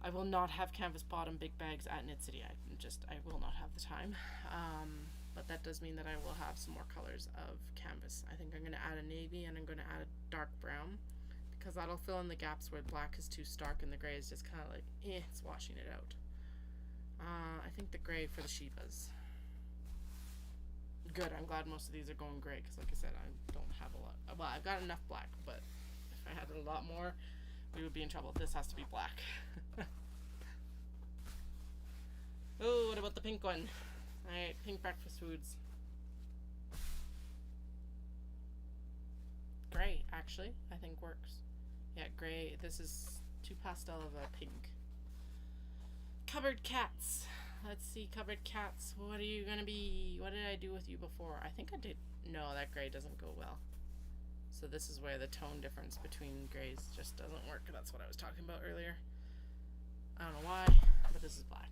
I will not have canvas bottom big bags at Knit City. I will not have the time. But that does mean that I will have some more colors of canvas. I think I'm going to add a navy and I'm going to add a dark brown, because that'll fill in the gaps where black is too stark and the gray is just kind of like, it's washing it out. I think the gray for the Shivas. Good, I'm glad most of these are going gray, because like I said, I don't have a lot. Well, I've got enough black, but if I had a lot more, we would be in trouble. This has to be black. Oh, what about the pink one? Alright, pink breakfast foods. Gray, actually, I think works. Yeah, gray. This is too pastel of a pink. Cupboard cats. Let's see, cupboard cats. What are you gonna be? What did I do with you before? I think I did. No, that gray doesn't go well. So this is where the tone difference between grays just doesn't work. That's what I was talking about earlier. I don't know why, but this is black.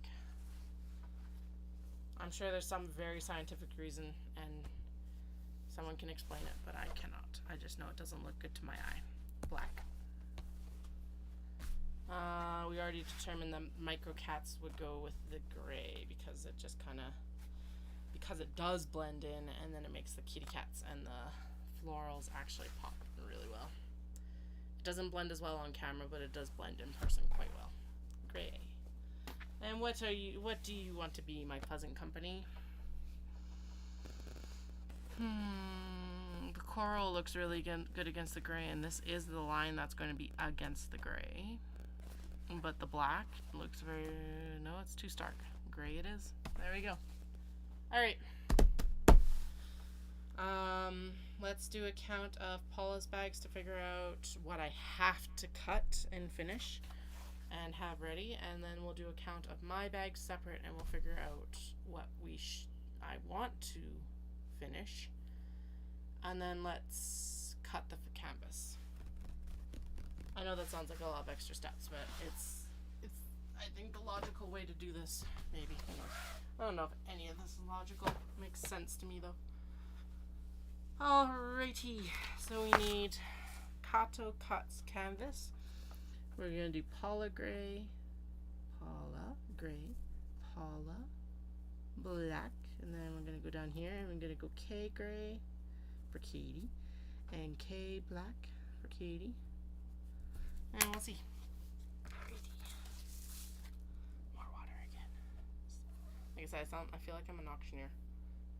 I'm sure there's some very scientific reason and someone can explain it, but I cannot. I just know it doesn't look good to my eye. Black. We already determined that micro cats would go with the gray because it just kind of, because it does blend in, and then it makes the kitty cats and the florals actually pop really well. It doesn't blend as well on camera, but it does blend in person quite well. Gray. And what do you want to be, my pleasant company? The coral looks really good against the gray, and this is the line that's going to be against the gray. But the black looks very, no, it's too stark. Gray it is. There we go. Alright. Let's do a count of Paula's bags to figure out what I have to cut and finish and have ready, and then we'll do a count of my bags separate, and we'll figure out what I want to finish, and then let's cut the canvas. I know that sounds like a lot of extra steps, but it's I think the logical way to do this, maybe. I don't know if any of this is logical. Makes sense to me though. Alrighty, so we need Kato cuts canvas. We're gonna do Paula gray, Paula gray, Paula black, and then we're gonna go down here and we're gonna go K gray for Katie and K black for Katie. And we'll see. More water again. Like I said, I feel like I'm an auctioneer,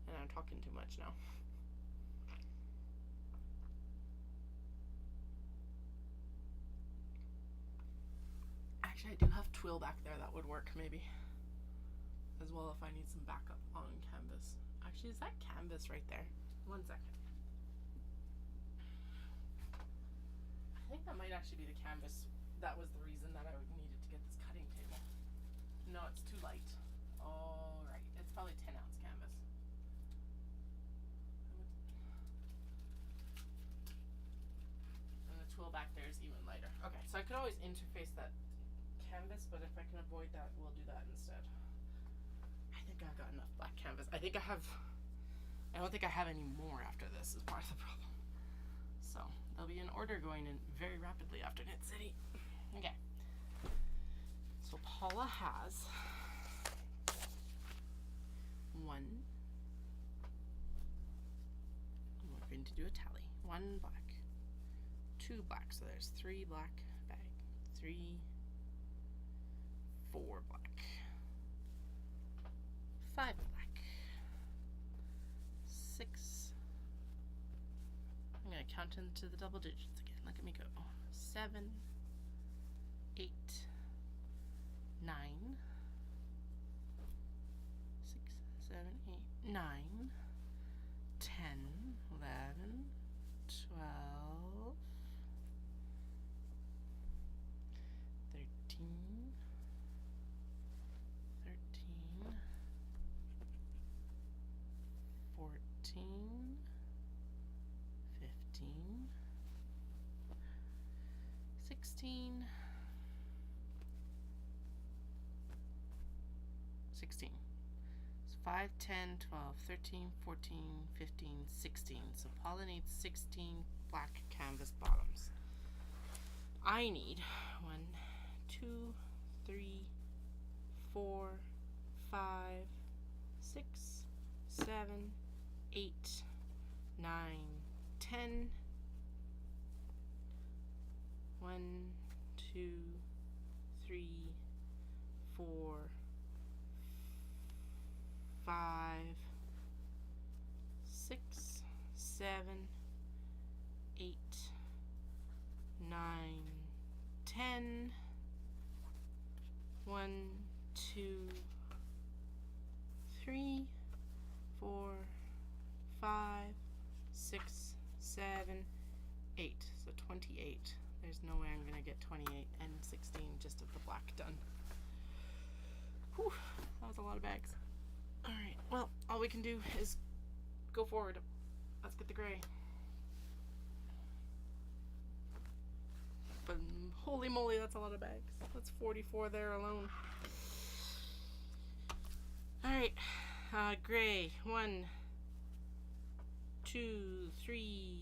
and I'm talking too much now. Actually, I do have twill back there that would work maybe, as well if I need some backup on canvas. Actually, is that canvas right there? 1 second. I think that might actually be the canvas. That was the reason that I needed to get this cutting table. No, it's too light. Alright, it's probably 10-ounce canvas. And the twill back there is even lighter. Okay, so I could always interface that canvas, but if I can avoid that, we'll do that instead. I think I've got enough black canvas. I don't think I have any more after this is part of the problem. So there'll be an order going in very rapidly after Knit City. Okay. So Paula has 1, going to do a tally. 1 black, 2 black, so there's 3 black bag, 3, 4 black, 5 black, 6. I'm going to count into the double digits again. Look at me go. 7, 8, 9, 6, 7, 8, 9, 10, 11, 12, 13, 14, 15, 16, 16. So 5, 10, 12, 13, 14, 15, 16. So Paula needs 16 black canvas bottoms. I need 1, 2, 3, 4, 5, 6, 7, 8, 9, 10. 1, 2, 3, 4, 5, 6, 7, 8, 9, 10. 1, 2, 3, 4, 5, 6, 7, 8. So 28. There's no way I'm gonna get 28 and 16 just of the black done. Whew, that was a lot of bags. Alright, well, all we can do is go forward. Let's get the gray. But holy moly, that's a lot of bags. That's 44 there alone. Alright, gray. 1, 2, 3.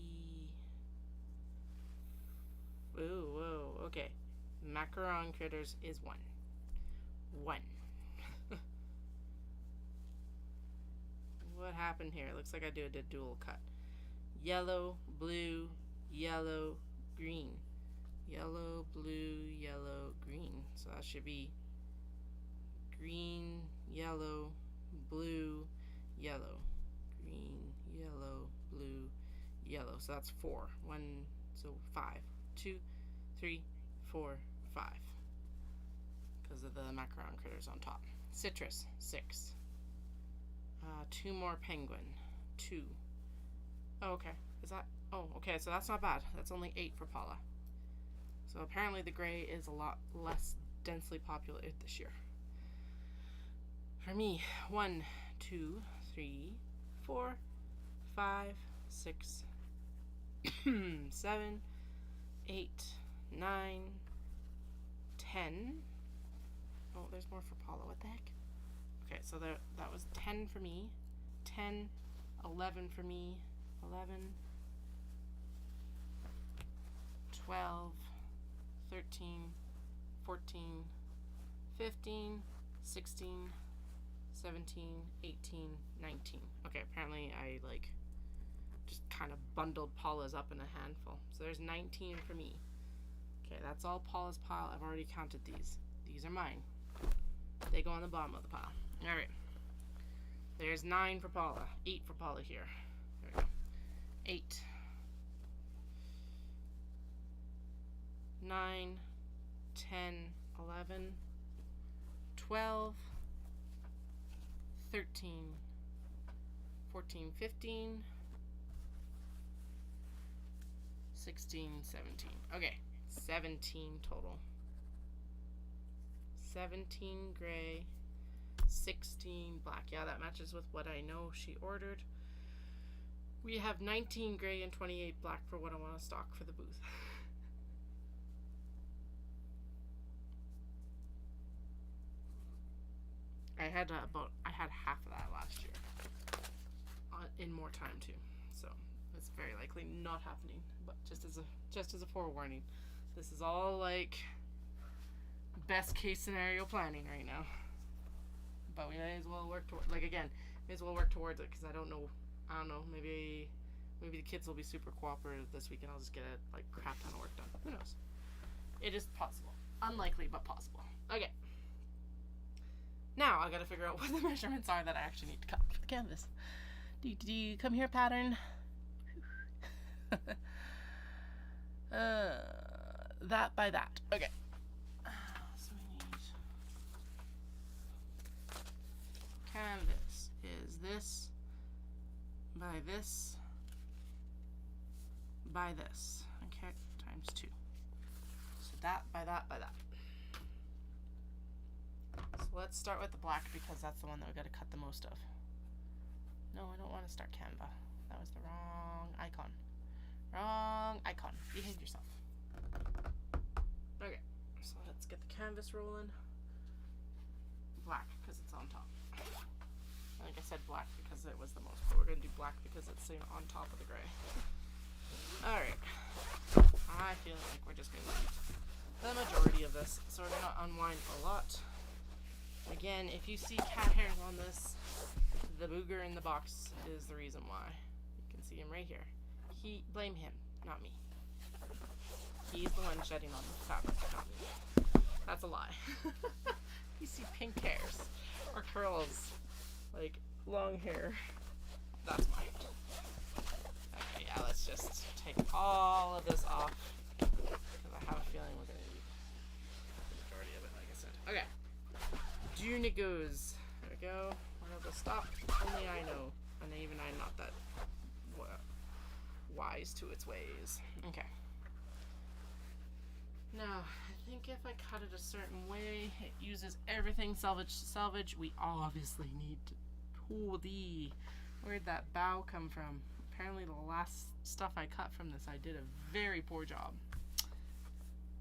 Whoa, okay. Macaron critters is 1. 1. What happened here? It looks like I did a dual cut. Yellow, blue, yellow, green. Yellow, blue, yellow, green. So that should be green, yellow, blue, yellow. Green, yellow, blue, yellow. So that's 4. 1, so 5. 2, 3, 4, 5. Because of the macaron critters on top. Citrus, 6. 2 more penguin, 2. Oh, okay. Is that? Oh, okay. So that's not bad. That's only 8 for Paula. So apparently the gray is a lot less densely populated this year. For me, 1, 2, 3, 4, 5, 6, 7, 8, 9, 10. Oh, there's more for Paula. What the heck? Okay, so that was 10 for me. 10, 11 for me. 11, 12, 13, 14, 15, 16, 17, 18, 19. Okay, apparently I just kind of bundled Paula's up in a handful. So there's 19 for me. Okay, that's all Paula's pile. I've already counted these. These are mine. They go on the bottom of the pile. Alright. There's 9 for Paula. 8 for Paula here. There we go. 8. 9, 10, 11, 12, 13, 14, 15, 16, 17. Okay, 17 total. 17 gray, 16 black. Yeah, that matches with what I know she ordered. We have 19 gray and 28 black for what I want to stock for the booth. I had half of that last year in more time too, so it's very likely not happening. But just as a forewarning, this is all like best case scenario planning right now. But we may as well work toward, may as well work towards it, because I don't know, maybe Maybe the kids will be super cooperative this week and I'll just get a like crap ton of work done. Who knows? It is possible. Unlikely, but possible. Okay. Now I gotta figure out what the measurements are that I actually need to cut for the canvas. Do you come here, pattern? That by that. Okay. So we need canvas is this by this by this. Okay, times 2. So that by that by that. So let's start with the black because that's the one that we got to cut the most of. No, I don't want to start Canva. That was the wrong icon. Wrong icon. Behave yourself. Okay, so let's get the canvas rolling. Black because it's on top. I think I said black because it was the most, but we're going to do black because it's on top of the gray. Alright. I feel like we're just going to use the majority of this. So we're going to unwind a lot. Again, if you see cat hairs on this, the booger in the box is the reason why. You can see him right here. Blame him, not me. He's the one shedding on the fabric, not me. That's a lie. You see pink hairs or curls, like long hair. That's mine. Okay, yeah, let's just take all of this off because I have a feeling we're gonna need the majority of it, like I said. Okay. Junicos. There we go. Where will this stop? Only I know. And even I'm not that wise to its ways. Okay. Now, I think if I cut it a certain way, it uses everything salvage to salvage. We obviously need to... Holy! Where'd that bow come from? Apparently the last stuff I cut from this, I did a very poor job.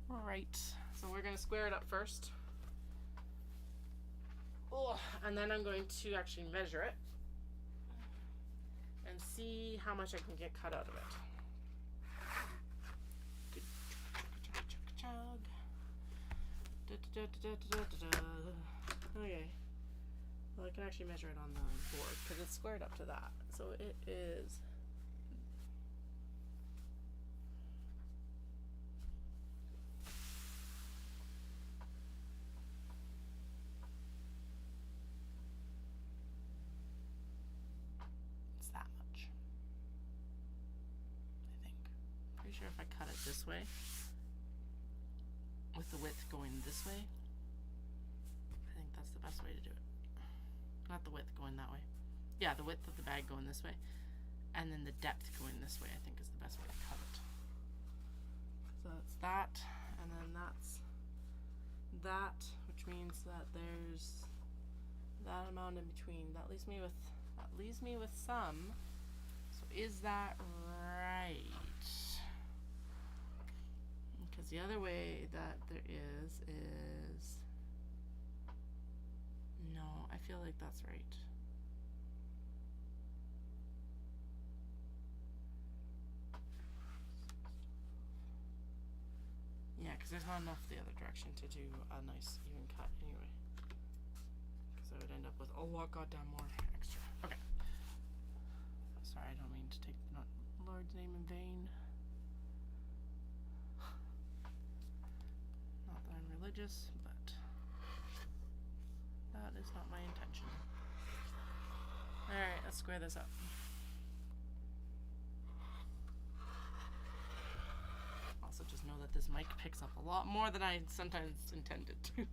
Alright, so we're going to square it up first. Oh, and then I'm going to actually measure it and see how much I can get cut out of it. Okay. Well, I can actually measure it on the board because it's squared up to that. So it is... It's that much. I think. Pretty sure if I cut it this way, with the width going this way, I think that's the best way to do it. Not the width going that way. Yeah, the width of the bag going this way, and then the depth going this way, I think is the best way to cut it. So it's that, and then that's that, which means that there's that amount in between. That leaves me with some. So is that right? Because the other way that there is no, I feel like that's right. Yeah, because there's not enough the other direction to do a nice even cut anyway. Because I would end up with a lot goddamn more extra. Okay. Sorry, I don't mean to take the Lord's name in vain. Not that I'm religious, but that is not my intention. Alright, let's square this up. Also, just know that this mic picks up a lot more than I sometimes intended to.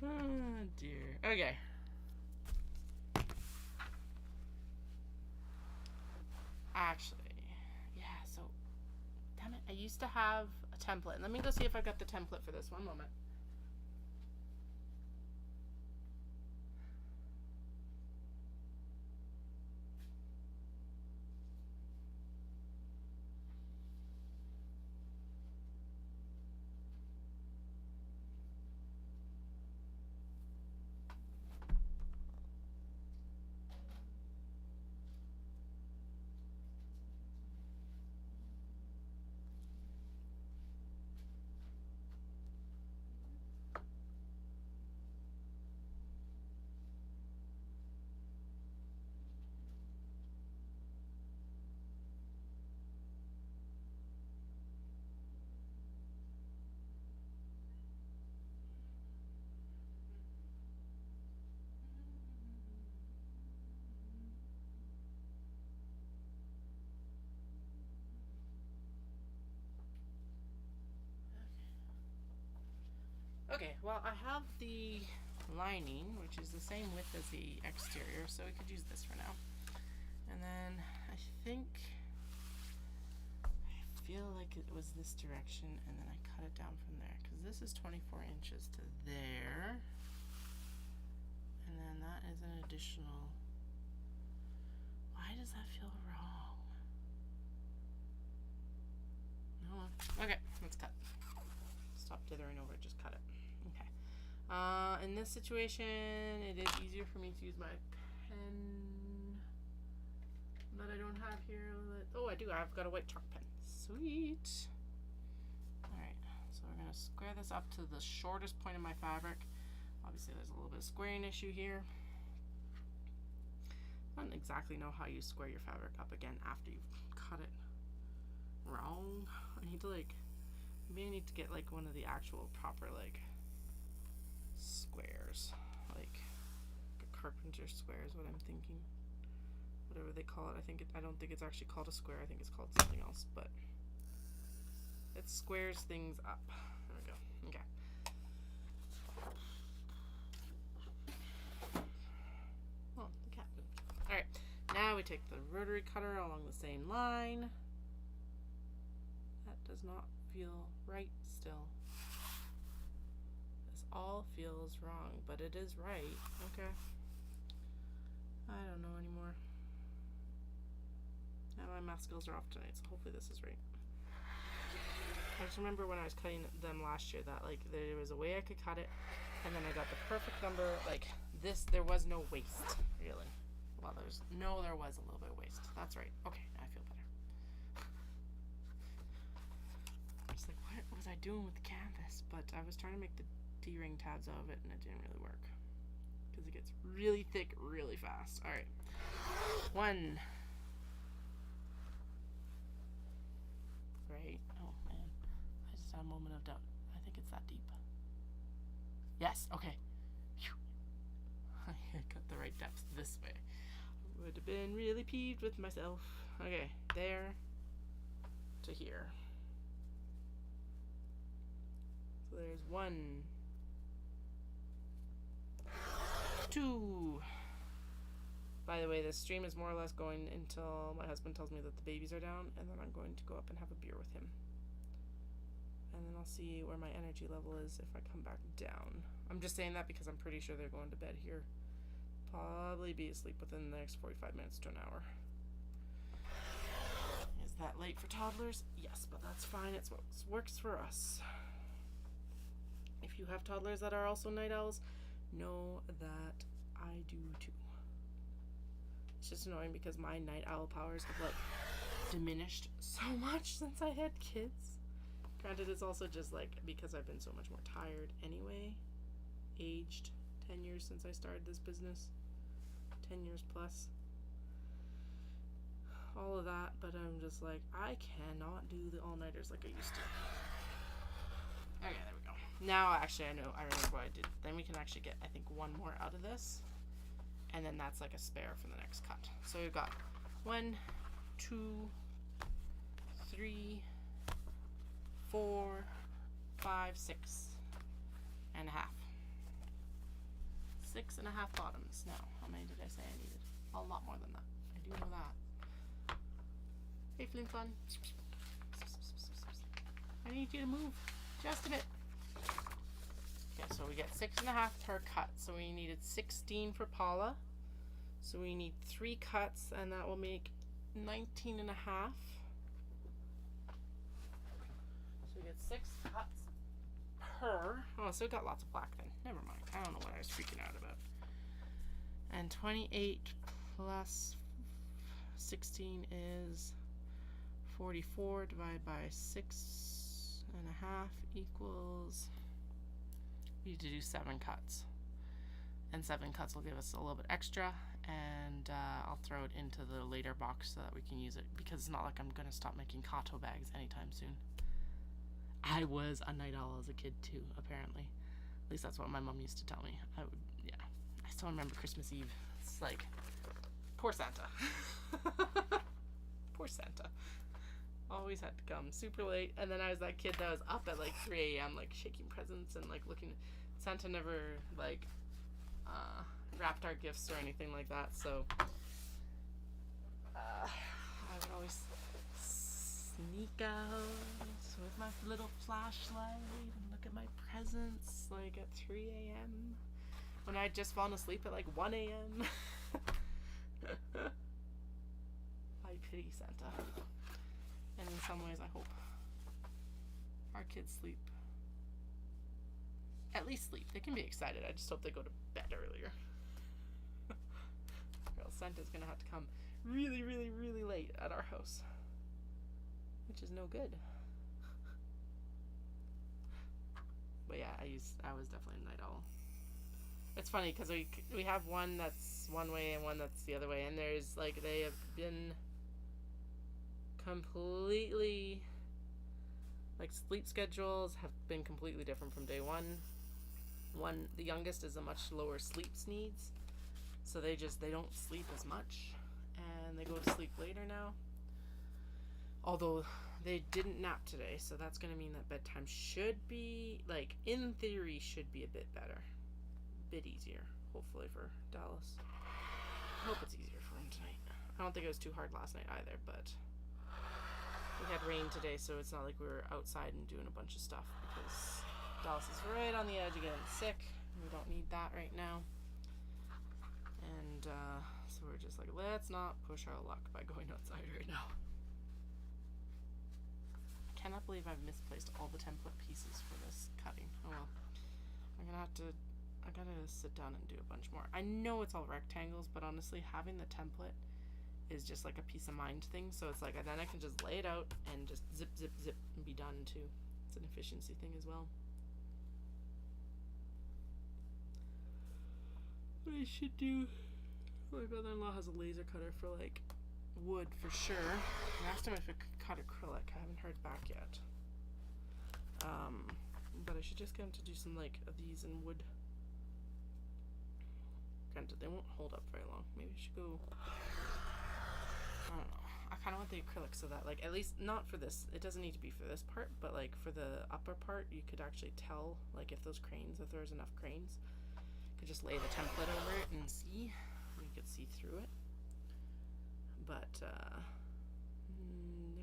Oh dear. Okay. Actually, yeah, so damn it, I used to have a template. Let me go see if I got the template for this. One moment. Okay, well, I have the lining, which is the same width as the exterior, so we could use this for now. And then I think, I feel like it was this direction, and then I cut it down from there, because this is 24 inches to there. And then that is an additional, why does that feel wrong? No, okay, let's cut. Stop dithering over it, just cut it. Okay. In this situation, it is easier for me to use my pen that I don't have here. Oh, I do. I've got a white chalk pen. Sweet. Alright, so we're going to square this up to the shortest point of my fabric. Obviously, there's a little bit of squaring issue here. I don't exactly know how you square your fabric up again after you've cut it wrong. I need to maybe I need to get one of the actual proper squares, like a carpenter square is what I'm thinking. Whatever they call it. I don't think it's actually called a square. I think it's called something else, but it squares things up. There we go. Okay. Oh, the cat moved. All right. Now we take the rotary cutter along the same line. That does not feel right still. This all feels wrong, but it is right. Okay. I don't know anymore. Yeah, my math skills are off tonight, so hopefully this is right. I just remember when I was cutting them last year that there was a way I could cut it, and then I got the perfect number. This, there was no waste, really. Well, there was a little bit of waste. That's right. Okay, I feel better. I was like, what was I doing with the canvas? But I was trying to make the D-ring tabs out of it, and it didn't really work because it gets really thick really fast. All right, 1. Right. Oh man, I just had a moment of doubt. I think it's that deep. Yes. Okay. Phew. I got the right depth this way. Would have been really peeved with myself. Okay, there to here. So there's 1, 2. By the way, this stream is more or less going until my husband tells me that the babies are down, and then I'm going to go up and have a beer with him. And then I'll see where my energy level is if I come back down. I'm just saying that because I'm pretty sure they're going to bed here. Probably be asleep within the next 45 minutes to an hour. Is that late for toddlers? Yes, but that's fine. It's what works for us. If you have toddlers that are also night owls, know that I do too. It's just annoying because my night owl powers have diminished so much since I had kids. Granted, it's also just because I've been so much more tired anyway. Aged 10 years since I started this business. 10 years plus. All of that, but I'm just I cannot do the all-nighters like I used to. Okay, there we go. Now, actually, I remember what I did. Then we can actually get, I think, 1 more out of this. And then that's a spare for the next cut. So we've got 1, 2, 3, 4, 5, 6 and a half. 6 and a half bottoms. Now, how many did I say I needed? A lot more than that. I do know that. Hey, Flin Flon. I need you to move just a bit. Okay, so we get 6 and a half per cut. So we needed 16 for Paula. So we need 3 cuts, and that will make 19 and a half. So we get 6 cuts per. Oh, so we got lots of black then. Never mind. I don't know what I was freaking out about. And 28 plus 16 is 44 divided by 6 and a half equals, we need to do 7 cuts. And 7 cuts will give us a little bit extra, and I'll throw it into the later box so that we can use it, because it's not like I'm going to stop making Kato bags anytime soon. I was a night owl as a kid too, apparently. At least that's what my mom used to tell me. I still remember Christmas Eve. It's poor Santa. Poor Santa. Always had to come super late. And then I was that kid that was up at like 3 a.m. like shaking presents and like looking. Santa never like wrapped our gifts or anything like that, so I would always sneak out with my little flashlight and look at my presents like at 3 a.m. when I'd just fallen asleep at like 1 a.m. I pity Santa. And in some ways I hope our kids sleep. At least sleep. They can be excited. I just hope they go to bed earlier. Or else Santa's gonna have to come really, really, really late at our house, which is no good. But yeah, I was definitely a night owl. It's funny because we have one that's one way and one that's the other way, and there's like they have been completely like sleep schedules have been completely different from day one. The youngest is a much lower sleep needs, so they don't sleep as much, and they go to sleep later now. Although they didn't nap today, so that's going to mean that bedtime should be, like, in theory, should be a bit better. A bit easier, hopefully, for Dallas. I hope it's easier for him tonight. I don't think it was too hard last night either, but we had rain today, so it's not like we were outside and doing a bunch of stuff, because Dallas is right on the edge of getting sick. We don't need that right now. And so we're just like, let's not push our luck by going outside right now. I cannot believe I've misplaced all the template pieces for this cutting. Oh well. I gotta sit down and do a bunch more. I know it's all rectangles, but honestly, having the template is just like a peace of mind thing. So it's like, then I can just lay it out and just zip, zip, zip and be done too. It's an efficiency thing as well. What I should do, my brother-in-law has a laser cutter for like wood for sure. I asked him if it could cut acrylic. I haven't heard back yet. But I should just get him to do some like of these in wood. Granted, they won't hold up very long. Maybe I should go, I don't know. I kind of want the acrylic so that like, at least not for this, it doesn't need to be for this part, but like for the upper part, you could actually tell like if there's enough cranes, you could just lay the template over it and see. You could see through it. But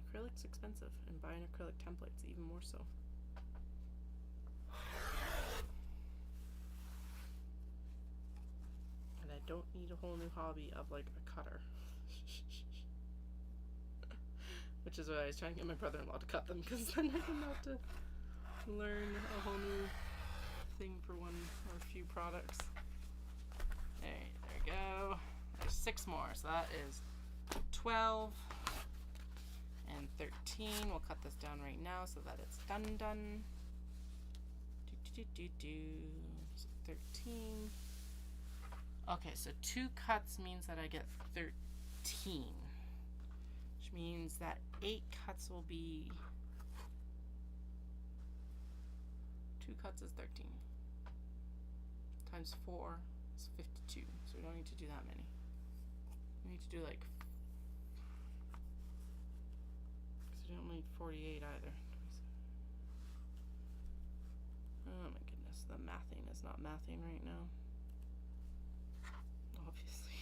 acrylic's expensive, and buying acrylic templates even more so. And I don't need a whole new hobby of like a cutter. Which is why I was trying to get my brother-in-law to cut them, because then I didn't have to learn a whole new thing for one or a few products. Alright, there we go. There's 6 more, so that is 12 and 13. We'll cut this down right now so that it's done. So 13. Okay, so 2 cuts means that I get 13, which means that 8 cuts will be 2 cuts is 13 times 4 is 52. So we don't need to do that many. We need to do like, because we don't need 48 either. Oh my goodness, the mathing is not mathing right now. Obviously.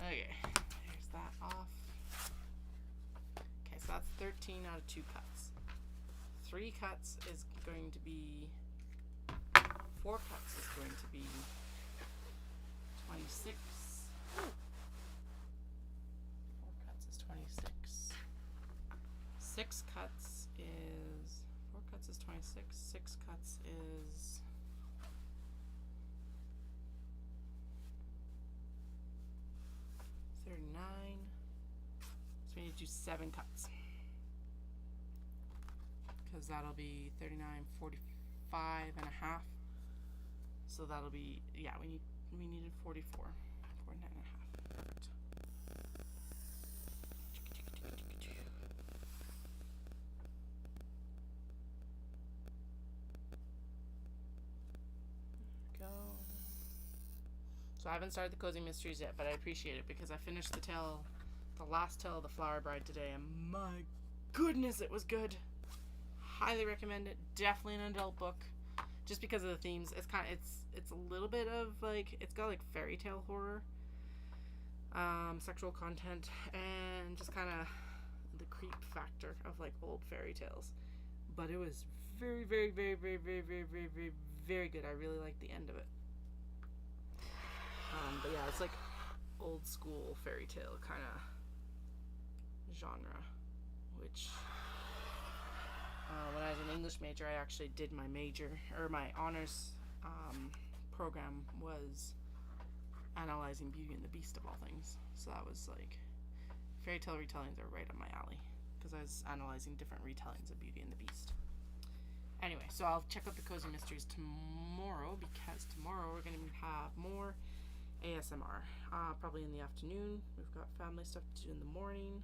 Okay, here's that off. Okay, so that's 13 out of 2 cuts. 3 cuts is going to be, 4 cuts is going to be 26. 4 cuts is 26. 6 cuts is, 4 cuts is 26. 6 cuts is 39. So we need to do 7 cuts, because that'll be 39, 45 and a half. So that'll be, yeah, we needed 44, 49 and a half. Perfect. Go. So I haven't started the Cozy Mysteries yet, but I appreciate it because I finished the tail The Last Tale of the Flower Bride today, and my goodness, it was good. Highly recommend it. Definitely an adult book, just because of the themes. It's a little bit of like, it's got like fairy tale horror, sexual content, and just kind of the creep factor of like old fairy tales. But it was very, very, very, very, very, very, very, very, very good. I really liked the end of it. But yeah, it's like old school fairy tale kind of genre, which when I was an English major, I actually did my major, or my honors program was analyzing Beauty and the Beast, of all things. So that was like, fairy tale retellings are right up my alley, because I was analyzing different retellings of Beauty and the Beast. Anyway, so I'll check out the Cozy Mysteries tomorrow, because tomorrow we're going to have more ASMR, probably in the afternoon. We've got family stuff to do in the morning.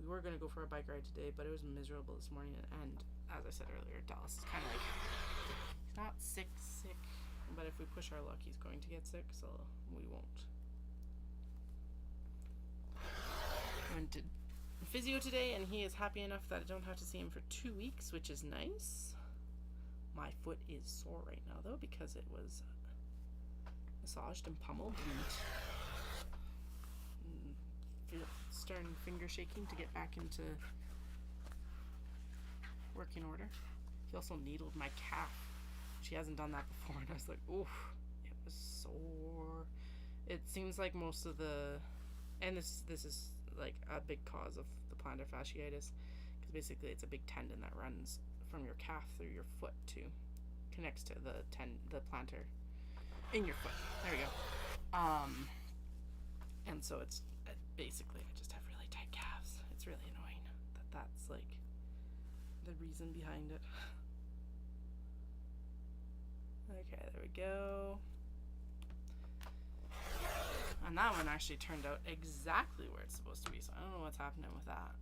We were going to go for a bike ride today, but it was miserable this morning, and as I said earlier, Dallas is kind of like, he's not sick, but if we push our luck, he's going to get sick, so we won't. I went to physio today, and he is happy enough that I don't have to see him for 2 weeks, which is nice. My foot is sore right now, though, because it was massaged and pummeled, and stern finger shaking to get back into working order. He also needled my calf. She hasn't done that before, and I was like, oof, it was sore. It seems like most of the, and this is like a big cause of the plantar fasciitis, because basically it's a big tendon that runs from your calf through your foot to connects to the plantar in your foot. There we go. And so it's basically, I just have really tight calves. It's really annoying that's like the reason behind it. Okay, there we go. And that one actually turned out exactly where it's supposed to be, so I don't know what's happening with that.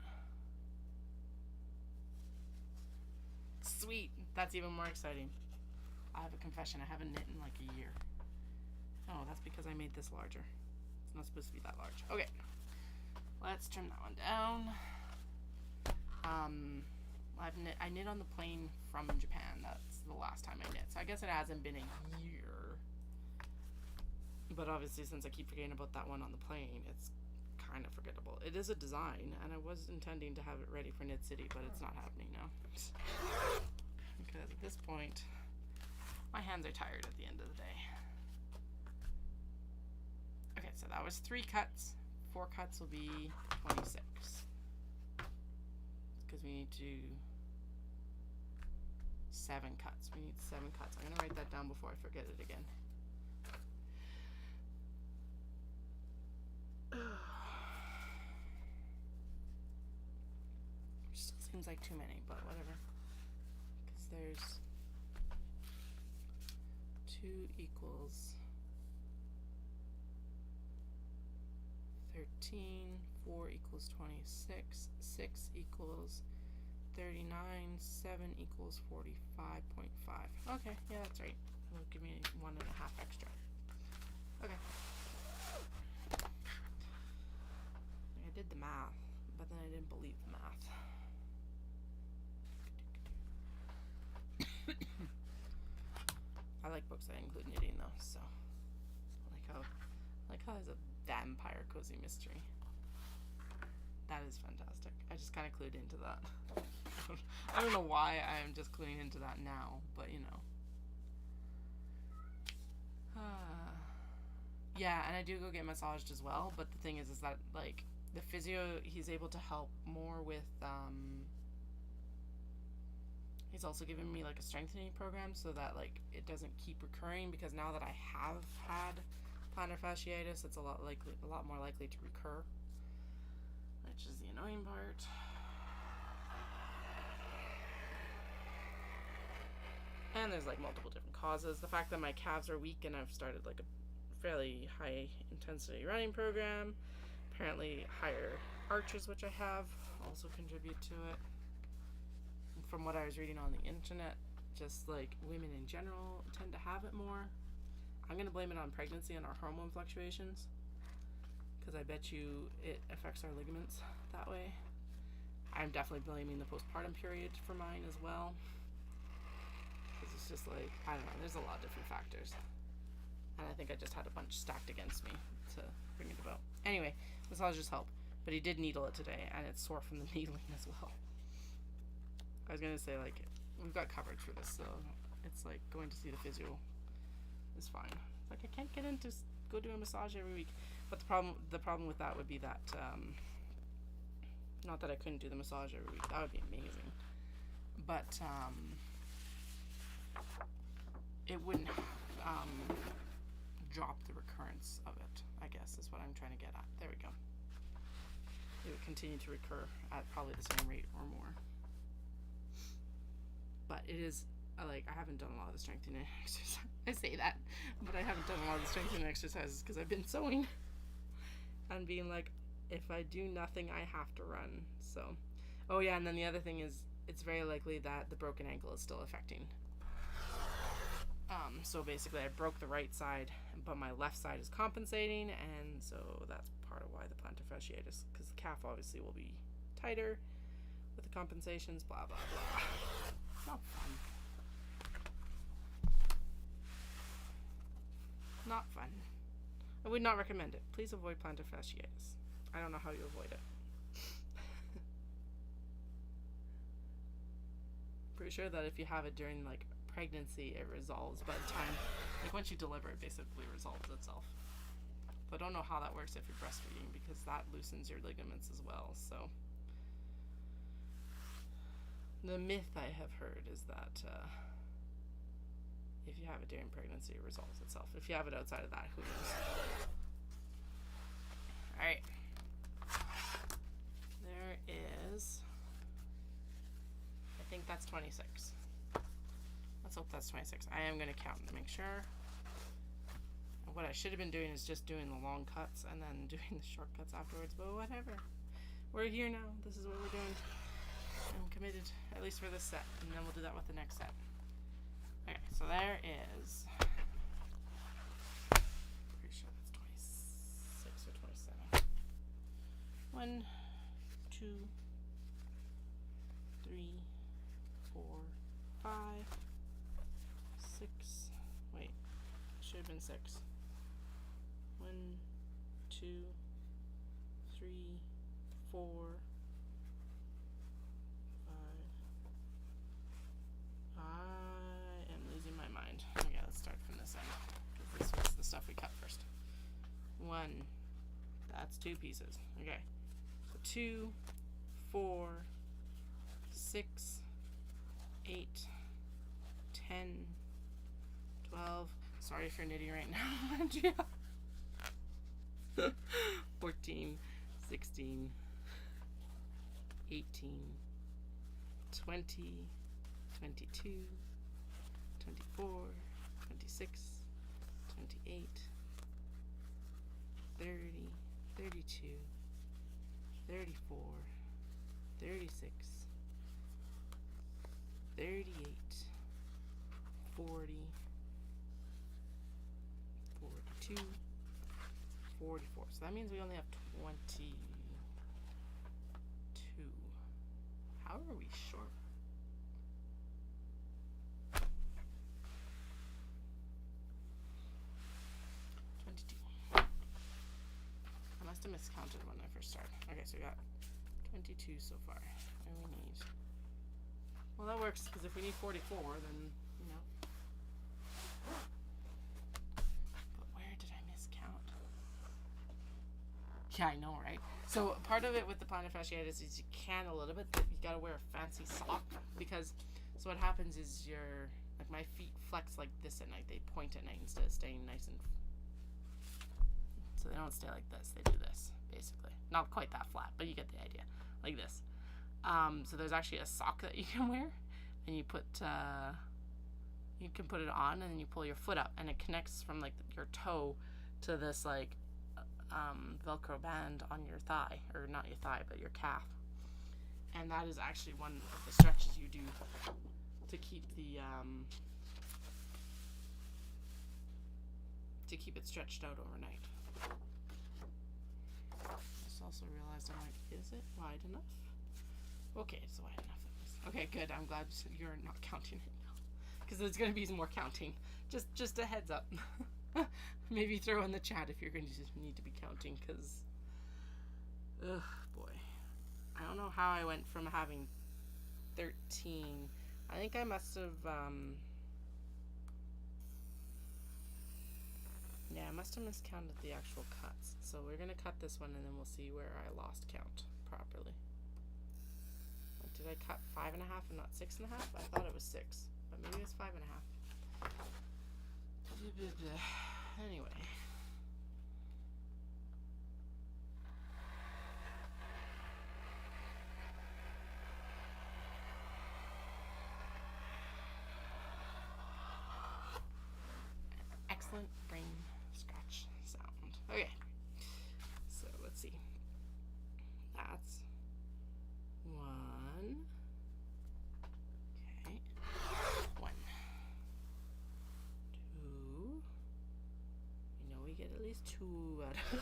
Sweet, that's even more exciting. I have a confession, I haven't knit in like a year. Oh, that's because I made this larger. It's not supposed to be that large. Okay, let's trim that one down. I knit on the plane from Japan. That's the last time I knit, so I guess it hasn't been a year. But obviously, since I keep forgetting about that one on the plane, it's kind of forgettable. It is a design, and I was intending to have it ready for Knit City, but it's not happening now. Because at this point, my hands are tired at the end of the day. Okay, so that was 3 cuts. 4 cuts will be 26. Because we need to do 7 cuts. We need 7 cuts. I'm going to write that down before I forget it again. Still seems like too many, but whatever. Because there's 2 equals 13, 4 equals 26, 6 equals 39, 7 equals 45.5. Okay, yeah, that's right. It'll give me 1.5 extra. Okay. I did the math, but then I didn't believe the math. I like books that include knitting though, so I like how there's a vampire cozy mystery. That is fantastic. I just kind of clued into that. I don't know why I'm just cluing into that now, but you know. Yeah, and I do go get massaged as well, but the thing is that like the physio, he's able to help more with he's also given me like a strengthening program so that like it doesn't keep recurring, because now that I have had plantar fasciitis, it's a lot more likely to recur, which is the annoying part. And there's like multiple different causes. The fact that my calves are weak and I've started like a fairly high intensity running program, apparently higher arches, which I have, also contribute to it. And from what I was reading on the internet, just like women in general tend to have it more. I'm going to blame it on pregnancy and our hormone fluctuations, because I bet you it affects our ligaments that way. I'm definitely blaming the postpartum period for mine as well. Because it's just like, I don't know, there's a lot of different factors. And I think I just had a bunch stacked against me to bring it about. Anyway, massages help. But he did needle it today, and it's sore from the needling as well. I was going to say, like, we've got coverage for this, so it's like going to see the physio is fine. Like, I can't get in to go do a massage every week. But the problem with that would be that, not that I couldn't do the massage every week. That would be amazing. But, it wouldn't, drop the recurrence of it, I guess, is what I'm trying to get at. There we go. It would continue to recur at probably the same rate or more. But it is, like, I haven't done a lot of the strengthening exercises. I say that, but I haven't done a lot of the strengthening exercises because I've been sewing and being like, if I do nothing, I have to run. So, oh yeah, and then the other thing is, it's very likely that the broken ankle is still affecting. So basically I broke the right side, but my left side is compensating, and so that's part of why the plantar fasciitis, because the calf obviously will be tighter with the compensations, blah, blah, blah. Not fun. Not fun. I would not recommend it. Please avoid plantar fasciitis. I don't know how you avoid it. Pretty sure that if you have it during, like, pregnancy, it resolves by the time, like, once you deliver, it basically resolves itself. But I don't know how that works if you're breastfeeding, because that loosens your ligaments as well. So the myth I have heard is that if you have it during pregnancy, it resolves itself. If you have it outside of that, who knows? Alright. There is, I think that's 26. Let's hope that's 26. I am going to count to make sure. And what I should have been doing is just doing the long cuts and then doing the short cuts afterwards, but whatever. We're here now. This is what we're doing. I'm committed, at least for this set, and then we'll do that with the next set. Okay, so there is, pretty sure that's 26 or 27. 1, 2, 3, 4, 5, 6, wait, should have been 6. 1, 2, 3, 4, 5. I am losing my mind. Okay, let's start from this end, because this was the stuff we cut first. 1, that's 2 pieces. Okay, so 2, 4, 6, 8, 10, 12. Sorry if you're knitting right now, Andrea. 14, 16, 18, 20, 22, 24, 26, 28, 30, 32, 34, 36, 38, 40, 42, 44. So that means we only have 22. How are we short? I must have miscounted when I first started. Okay, so we got 22 so far. And we need, well, that works, because if we need 44, then, you know. But where did I miscount? Yeah, I know, right? So part of it with the plantar fasciitis is you can a little bit, but you gotta wear a fancy sock, because so what happens is your, like, my feet flex like this at night. They point at night instead of staying nice and, so they don't stay like this. They do this, basically. Not quite that flat, but you get the idea. Like this. So there's actually a sock that you can wear, and you put, you can put it on, and then you pull your foot up, and it connects from, like, your toe to this, like, Velcro band on your thigh, or not your thigh, but your calf. And that is actually one of the stretches you do to keep the, to keep it stretched out overnight. also realized, I'm like, is it wide enough? Okay, it's wide enough. Okay, good. I'm glad you're not counting it now, because there's going to be some more counting. Just a heads up. Maybe throw in the chat if you're going to just need to be counting, because, ugh, boy. I don't know how I went from having 13. I think I must have, yeah, I must have miscounted the actual cuts. So we're going to cut this one, and then we'll see where I lost count properly. Like, did I cut 5.5 and not 6.5? I thought it was 6, but maybe it's 5.5. Anyway. Excellent brain scratch sound. Okay. So let's see. That's 1. Okay. 1. 2. You know we get at least 2 out of it.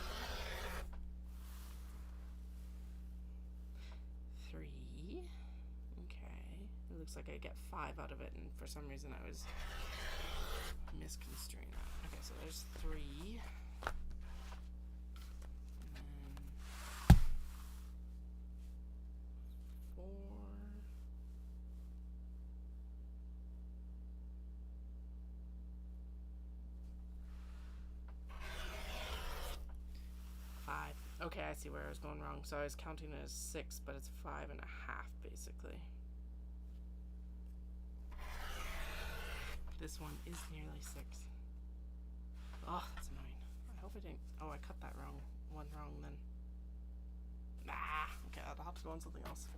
3. Okay. It looks like I get 5 out of it, and for some reason I was misconstruing that. Okay, so there's 3. And then 4. 5. Okay, I see where I was going wrong. So I was counting it as 6, but it's 5.5 basically. This one is nearly 6. Oh, that's annoying. I hope I didn't. Oh, I cut that wrong. One wrong then. Okay, I'll have to go on something else.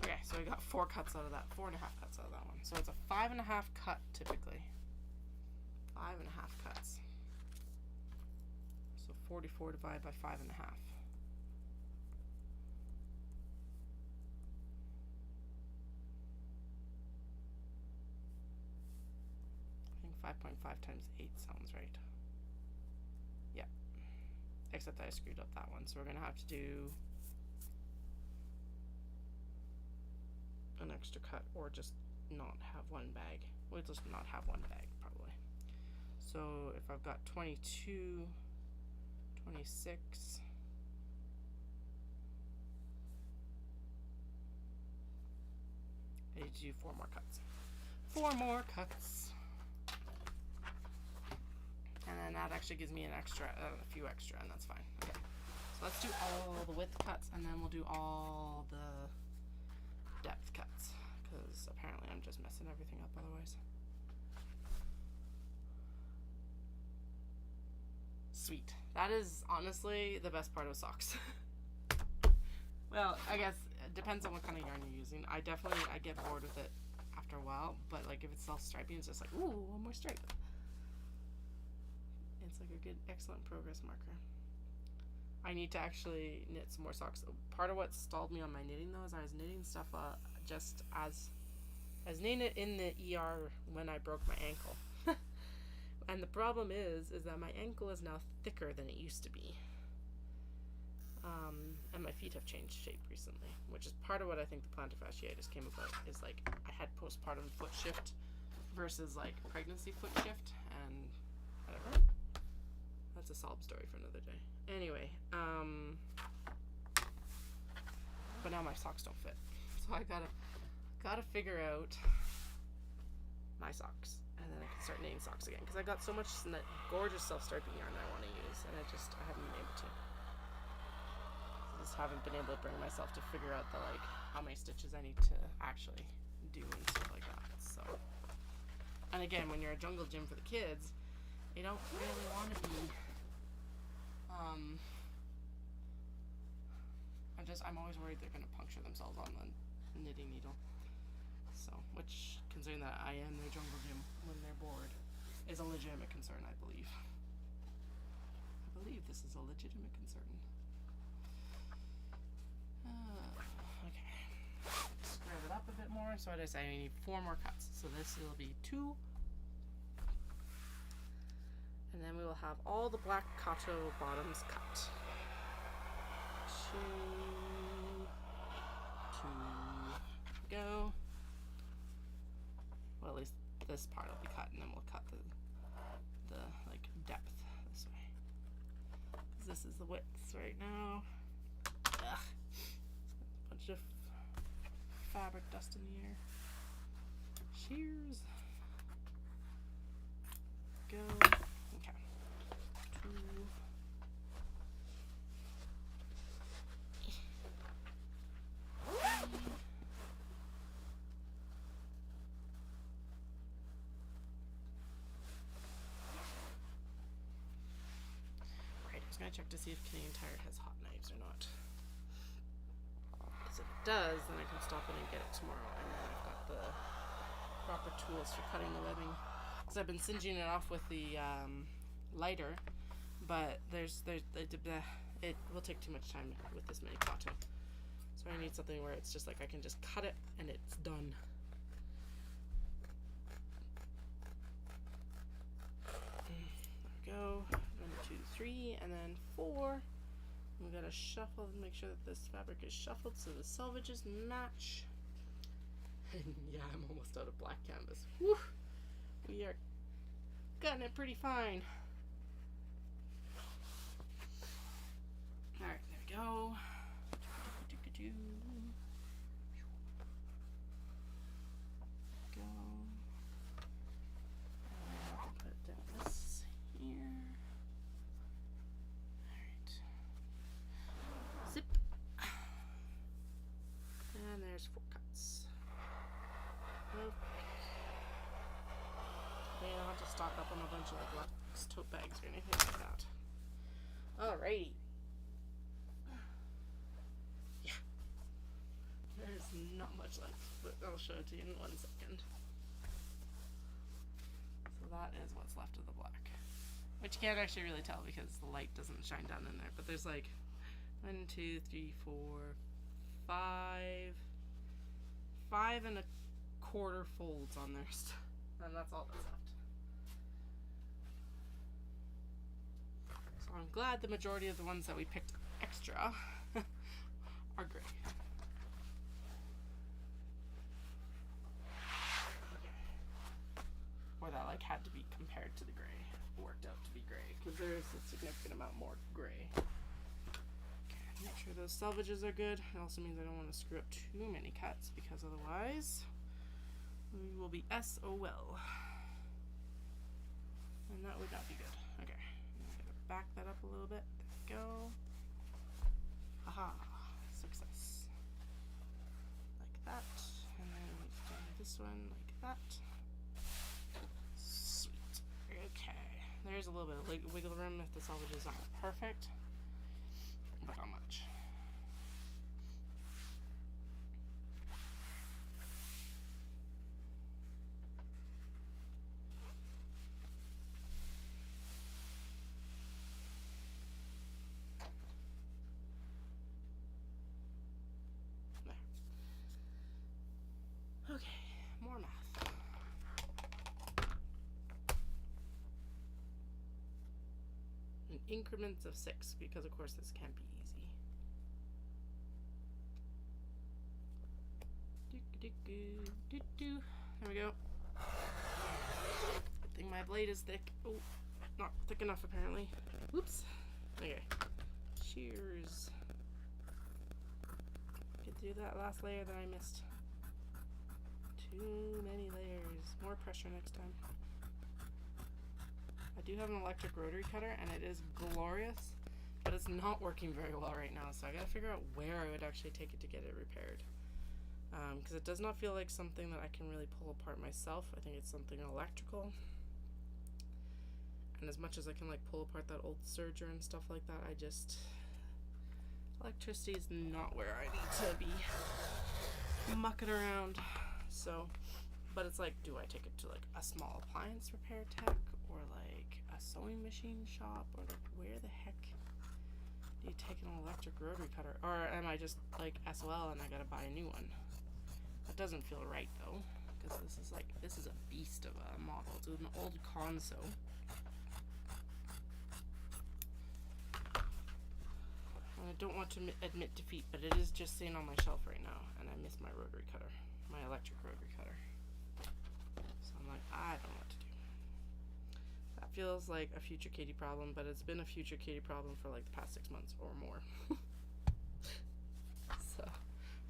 Okay, so I got 4 cuts out of that. 4.5 cuts out of that one. So it's a 5.5 cut typically. 5.5 cuts. So 44 divided by 5.5. I think 5.5 times 8 sounds right. Yeah. Except I screwed up that one, so we're gonna have to do an extra cut, or just not have one bag. We'll just not have one bag probably. So if I've got 22, 26, I need to do 4 more cuts. 4 more cuts. And then that actually gives me an extra, a few extra, and that's fine. Okay. So let's do all the width cuts, and then we'll do all the depth cuts, because apparently I'm just messing everything up otherwise. Sweet. That is honestly the best part of socks. Well, I guess it depends on what kind of yarn you're using. I get bored with it after a while, but like if it's self-striping, it's just like, ooh, one more stripe. It's like a good, excellent progress marker. I need to actually knit some more socks. Part of what stalled me on my knitting though is I was knitting stuff just as I was knitting it in the ER when I broke my ankle. And the problem is that my ankle is now thicker than it used to be. And my feet have changed shape recently, which is part of what I think the plantar fasciitis came about, is like I had postpartum foot shift versus like pregnancy foot shift, and whatever. That's a sob story for another day. Anyway, but now my socks don't fit, so I gotta figure out my socks, and then I can start knitting socks again, because I got so much gorgeous self-striping yarn I want to use, and I haven't been able to. I just haven't been able to bring myself to figure out the like how many stitches I need to actually do and stuff like that. So, and again, when you're a jungle gym for the kids, you don't really want to be. I'm always worried they're gonna puncture themselves on the knitting needle. So, which, considering that I am their jungle gym when they're bored, is a legitimate concern, I believe. I believe this is a legitimate concern. Okay. Square it up a bit more. So what did I say? I need 4 more cuts. So this will be 2. And then we will have all the black Kato bottoms cut. this part will be cut, and then we'll cut the like depth this way. This is the width right now. Ugh. Bunch of fabric dust in the air. Shears. Go. Okay. 2. I check to see if Canadian Tire has hot knives or not. Because if it does, then I can stop in and get it tomorrow, and then I've got the proper tools for cutting the webbing. Because I've been singeing it off with the lighter, but it will take too much time with this mini Kato. So I need something where it's just like I can just cut it and it's done. There we go. 1, 2, 3, and then 4. We gotta shuffle and make sure that this fabric is shuffled so the selvages match. And yeah, I'm almost out of black canvas. Woo! We are cutting it pretty fine. Alright, there we go. Go. I'll put it down this here. Zip. And there's 4 cuts. Okay. They don't have to stock up on a bunch of like tote bags or anything like that. Alrighty. Yeah. There's not much left, but I'll show it to you in 1 second. So that is what's left of the black. Which you can't actually really tell because the light doesn't shine down in there, but there's like 1, 2, 3, 4, 5 1/4 folds on there, and that's all that's left. So I'm glad the majority of the ones that we picked extra are gray. Or that like had to be compared to the gray, worked out to be gray, because there is a significant amount more gray. Make sure those selvages are good. It also means I don't want to screw up too many cuts because otherwise we will be SOL. And that would not be good. Okay, I'm going to back that up a little bit. There we go. Aha, success. Like that. And then we do this one like that. Sweet. Okay, there's a little bit of wiggle room if the selvages aren't perfect. But how much? There. Okay, more math. In increments of 6, because of course this can't be easy. There we go. Good thing my blade is thick. Oh, not thick enough apparently. Whoops. Okay. Shears. Get through that last layer that I missed. Too many layers. More pressure next time. I do have an electric rotary cutter and it is glorious, but it's not working very well right now, so I gotta figure out where I would actually take it to get it repaired. Because it does not feel like something that I can really pull apart myself. I think it's something electrical. And as much as I can like pull apart that old serger and stuff like that, electricity is not where I need to be mucking around. So, but it's like, do I take it to like a small appliance repair tech or like a sewing machine shop, or like where the heck do you take an electric rotary cutter? Or am I just like SOL and I gotta buy a new one? That doesn't feel right though, because this is a beast of a model. It's an old console. And I don't want to admit defeat, but it is just sitting on my shelf right now, and I miss my rotary cutter, my electric rotary cutter. So I'm like, I don't know what to do. That feels like a future Katie problem, but it's been a future Katie problem for like the past 6 months or more. So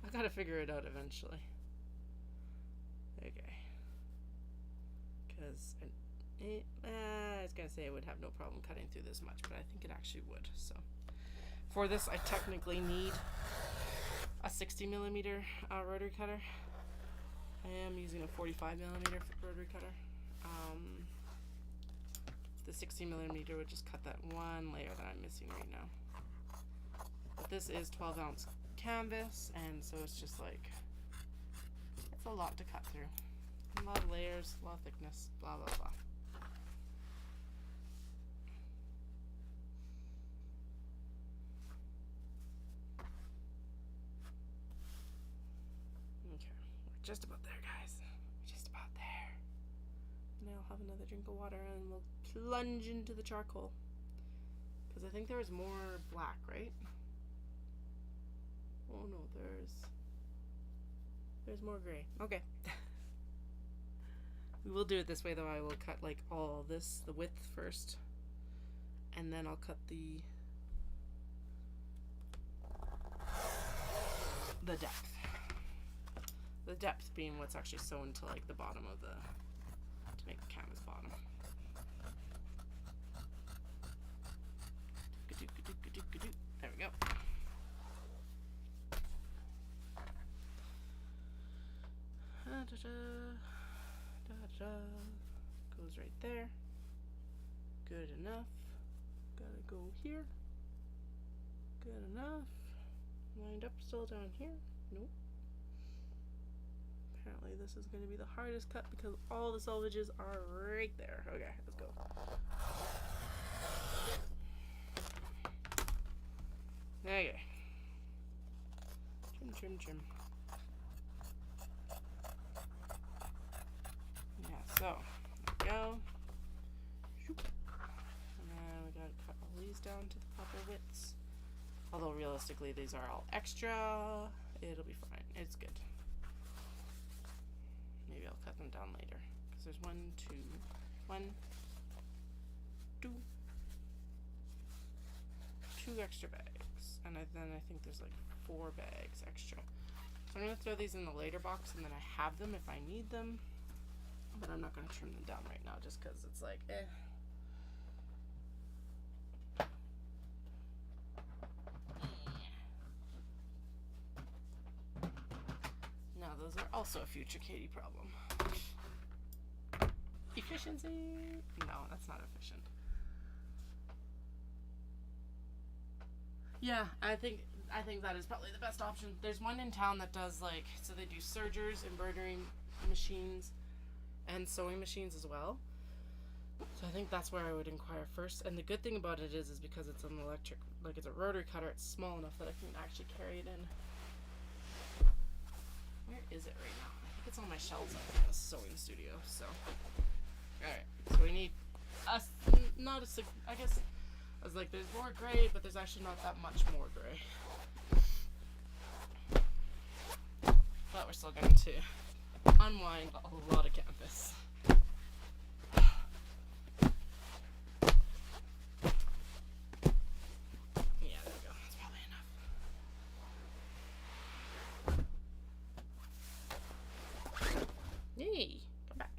I gotta figure it out eventually. Okay. Because I was gonna say I would have no problem cutting through this much, but I think it actually would. So for this, I technically need a 60mm rotary cutter. I am using a 45mm rotary cutter. The 60mm would just cut that one layer that I'm missing right now. But this is 12-ounce canvas, and so it's just like, it's a lot to cut through. A lot of layers, a lot of thickness, blah blah blah. Okay, we're just about there, guys. We're just about there. Now I'll have another drink of water and we'll plunge into the charcoal. Because I think there was more black, right? Oh no, there's more gray. Okay. We will do it this way though. I will cut like all this, the width first, and then I'll cut the depth. The depth being what's actually sewn to like the bottom of the, to make the canvas bottom. There we go. Goes right there. Good enough. Gotta go here. Good enough. Lined up still down here. Nope. Apparently this is going to be the hardest cut because all the selvages are right there. Okay, let's go. Okay. Trim, trim, trim. Yeah, so there we go. And then we gotta cut all these down to the proper widths. Although realistically these are all extra. It'll be fine. It's good. Maybe I'll cut them down later. Because there's 1, 2, 2 extra bags. And then I think there's like 4 bags extra. So I'm going to throw these in the later box and then I have them if I need them. But I'm not going to trim them down right now just because it's like, eh. Now those are also a future Katie problem. Efficiency? No, that's not efficient. Yeah, I think that is probably the best option. There's one in town that does like, so they do sergers, embroidery machines, and sewing machines as well. So I think that's where I would inquire first. And the good thing about it is because it's an electric, like it's a rotary cutter, it's small enough that I can actually carry it in. Where is it right now? I think it's on my shelves up in the sewing studio. So, alright. So we need I guess I was like, there's more gray, but there's actually not that much more gray. But we're still going to unwind a lot of canvas. Yeah, there we go. That's probably enough. Yay! Come back.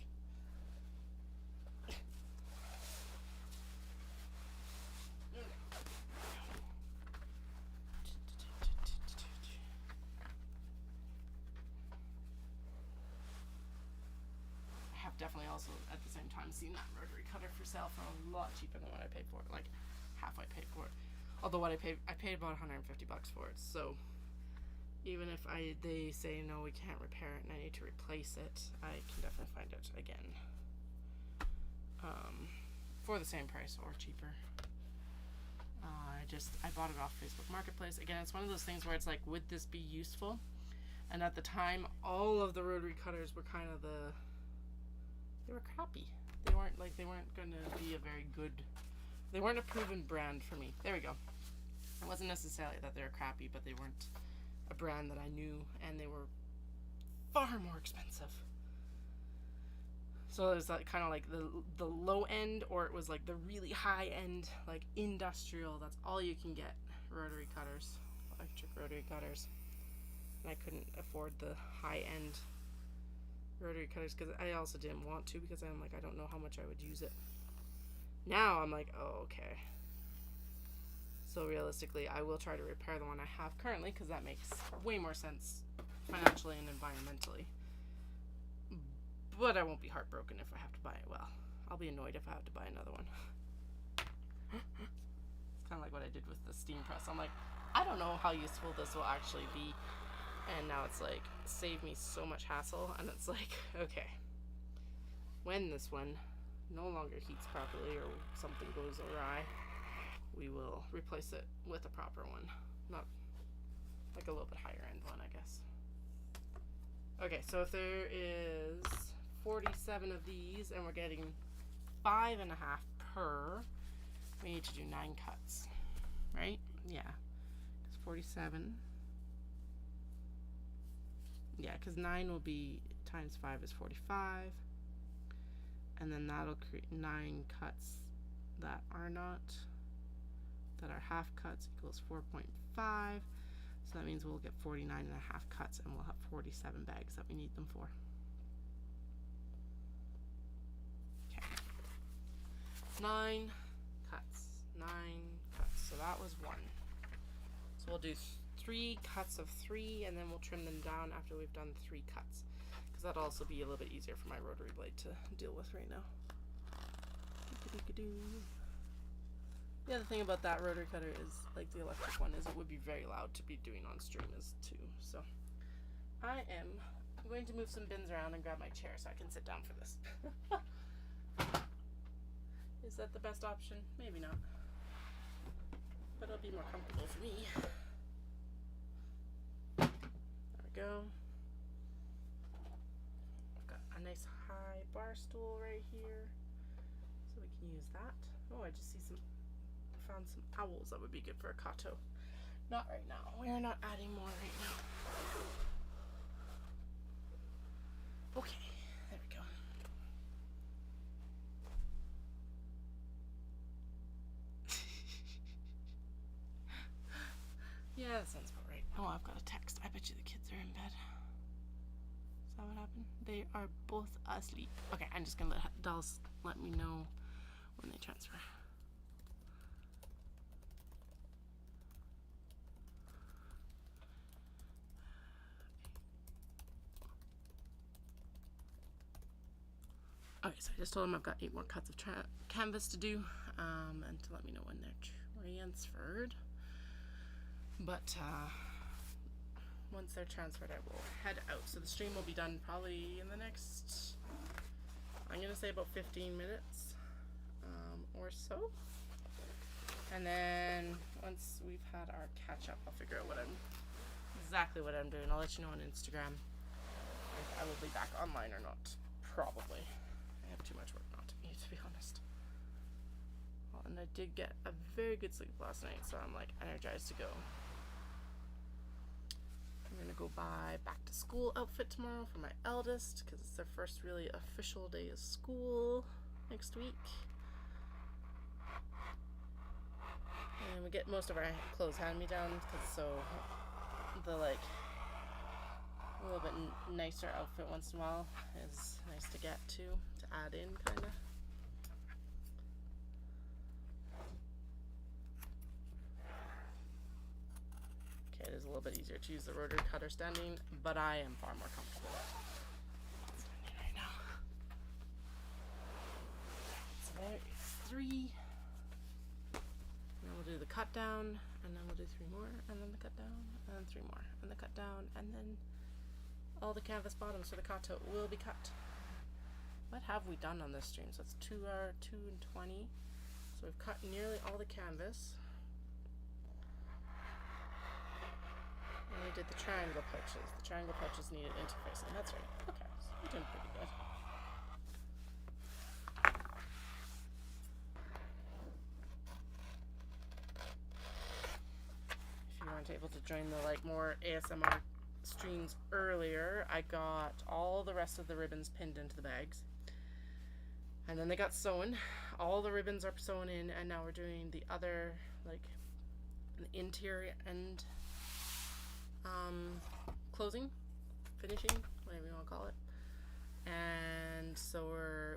Definitely also at the same time seen that rotary cutter for sale for a lot cheaper than what I paid for it, like half I paid for it. Although what I paid about $150 for it. So even if they say no, we can't repair it and I need to replace it, I can definitely find it again for the same price or cheaper. I bought it off Facebook Marketplace. Again, it's one of those things where it's like, would this be useful? And at the time, all of the rotary cutters were kind of they were crappy. They weren't going to be a very good, they weren't a proven brand for me. There we go. It wasn't necessarily that they were crappy, but they weren't a brand that I knew, and they were far more expensive. So there's like kind of like the low end, or it was like the really high end, like industrial. That's all you can get rotary cutters, electric rotary cutters. And I couldn't afford the high end rotary cutters because I also didn't want to, because I'm like, I don't know how much I would use it. Now I'm like, oh, okay. So realistically, I will try to repair the one I have currently, because that makes way more sense financially and environmentally. But I won't be heartbroken if I have to buy it. Well, I'll be annoyed if I have to buy another one. It's kind of like what I did with the steam press. I'm like, I don't know how useful this will actually be. And now it's like, save me so much hassle. And it's like, okay, when this one no longer heats properly or something goes awry, we will replace it with a proper one. Not like a little bit higher end one, I guess. Okay, so if there is 47 of these and we're getting 5.5 per, we need to do 9 cuts, right? Yeah, it's 47. Yeah, because 9 will be times 5 is 45, and then that'll create 9 cuts that are half cuts equals 4.5. So that means we'll get 49.5 cuts, and we'll have 47 bags that we need them for. Okay. 9 cuts. 9 cuts. So that was 1. So we'll do 3 cuts of 3, and then we'll trim them down after we've done 3 cuts, because that'll also be a little bit easier for my rotary blade to deal with right now. The other thing about that rotary cutter is, like the electric one, is it would be very loud to be doing on stream too. So I am going to move some bins around and grab my chair so I can sit down for this. Is that the best option? Maybe not, but it'll be more comfortable for me. There we go. I've got a nice high bar stool right here, so we can use that. Oh, I just found some owls that would be good for a Kato. Not right now. We are not adding more right now. Okay, there we go. Yeah, that sounds about right. Oh, I've got a text. I bet you the kids are in bed. Is that what happened? They are both asleep. Okay, I'm just gonna let dolls let me know when they transfer. Okay, so I just told them I've got 8 more cuts of canvas to do, and to let me know when they're transferred. But once they're transferred, I will head out. So the stream will be done probably in the next, I'm gonna say about 15 minutes or so. And then once we've had our catch up, I'll figure out exactly what I'm doing. I'll let you know on Instagram if I will be back online or not. Probably. I have too much work not to be honest. Well, and I did get a very good sleep last night, so I'm like energized to go. I'm gonna go buy back to school outfit tomorrow for my eldest, because it's their first really official day of school next week. And we get most of our clothes hand-me-downs, so the like a little bit nicer outfit once in a while is nice to get to add in, kind of. Okay, it is a little bit easier to use the rotary cutter standing, but I am far more comfortable standing right now. So there is 3. And then we'll do the cut down, and then we'll do 3 more, and then the cut down, and then 3 more, and the cut down, and then all the canvas bottoms for the Kato will be cut. What have we done on this stream? So it's 2 and 20. So we've cut nearly all the canvas. And we did the triangle pouches. The triangle pouches needed interfacing. That's right. Okay, so we're doing pretty good. If you weren't able to join the like more ASMR streams earlier, I got all the rest of the ribbons pinned into the bags, And then they got sewn. All the ribbons are sewn in, and now we're doing the other, like, the interior end closing, finishing, whatever you want to call it. And so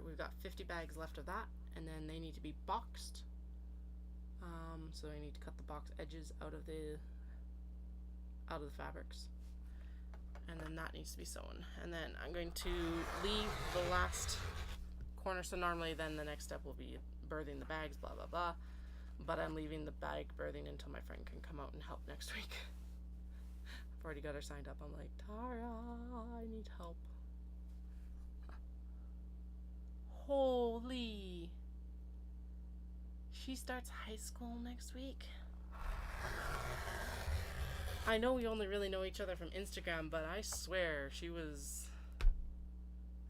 we've got 50 bags left of that, and then they need to be boxed. So I need to cut the box edges out of the fabrics, and then that needs to be sewn. And then I'm going to leave the last corner. So normally then the next step will be birthing the bags, blah blah blah, but I'm leaving the bag birthing until my friend can come out and help next week. I've already got her signed up. I'm like, Tara, I need help. Holy, she starts high school next week. I know we only really know each other from Instagram, but I swear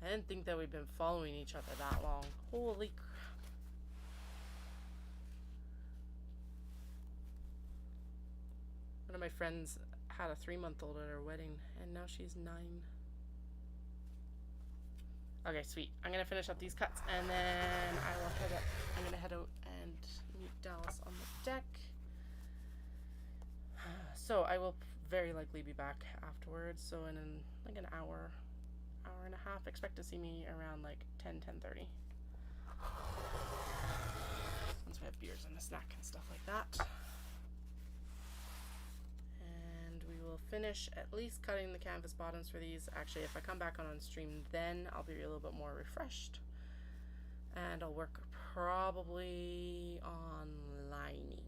I didn't think that we'd been following each other that long. Holy crap. One of my friends had a 3-month-old at her wedding, and now she's 9. Okay, sweet. I'm gonna finish up these cuts, and then I will head up. I'm gonna head out and meet Dallas on the deck. So I will very likely be back afterwards. So in like an hour and a half, expect to see me around like 10:30. Once we have beers and a snack and stuff like that. And we will finish at least cutting the canvas bottoms for these. Actually, if I come back on stream, then I'll be a little bit more refreshed. And I'll work probably on linings.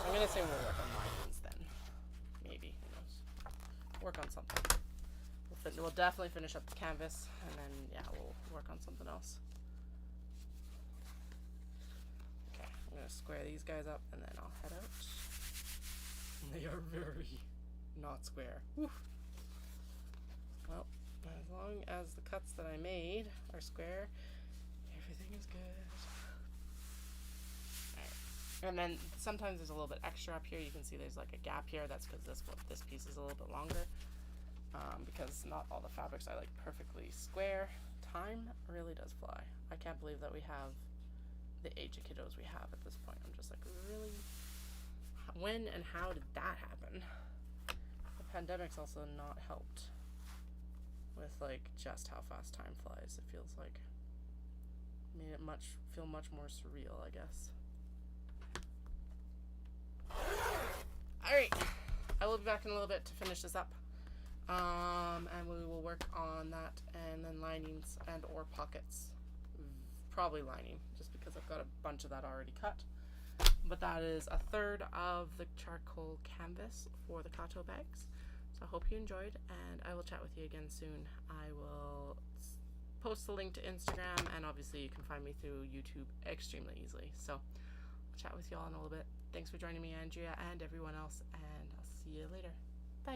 I'm gonna say we'll work on linings then. Maybe, who knows? Work on something. We'll definitely finish up the canvas, and then yeah, we'll work on something else. Okay, I'm gonna square these guys up, and then I'll head out. They are very not square. Whew. Well, as long as the cuts that I made are square, everything is good. And then sometimes there's a little bit extra up here. You can see there's like a gap here. That's because this piece is a little bit longer. Because not all the fabrics are like perfectly square. Time really does fly. I can't believe that we have the age of kiddos we have at this point. I'm just like, really? When and how did that happen? The pandemic's also not helped with like just how fast time flies. It feels like made it feel much more surreal, I guess. Alright, I will be back in a little bit to finish this up. And we will work on that, and then linings and or pockets. Probably lining, just because I've got a bunch of that already cut. But that is a third of the charcoal canvas for the Kato bags. So I hope you enjoyed, and I will chat with you again soon. I will post the link to Instagram, and obviously you can find me through YouTube extremely easily. So I'll chat with you all in a little bit. Thanks for joining me, Andrea, and everyone else, and I'll see you later.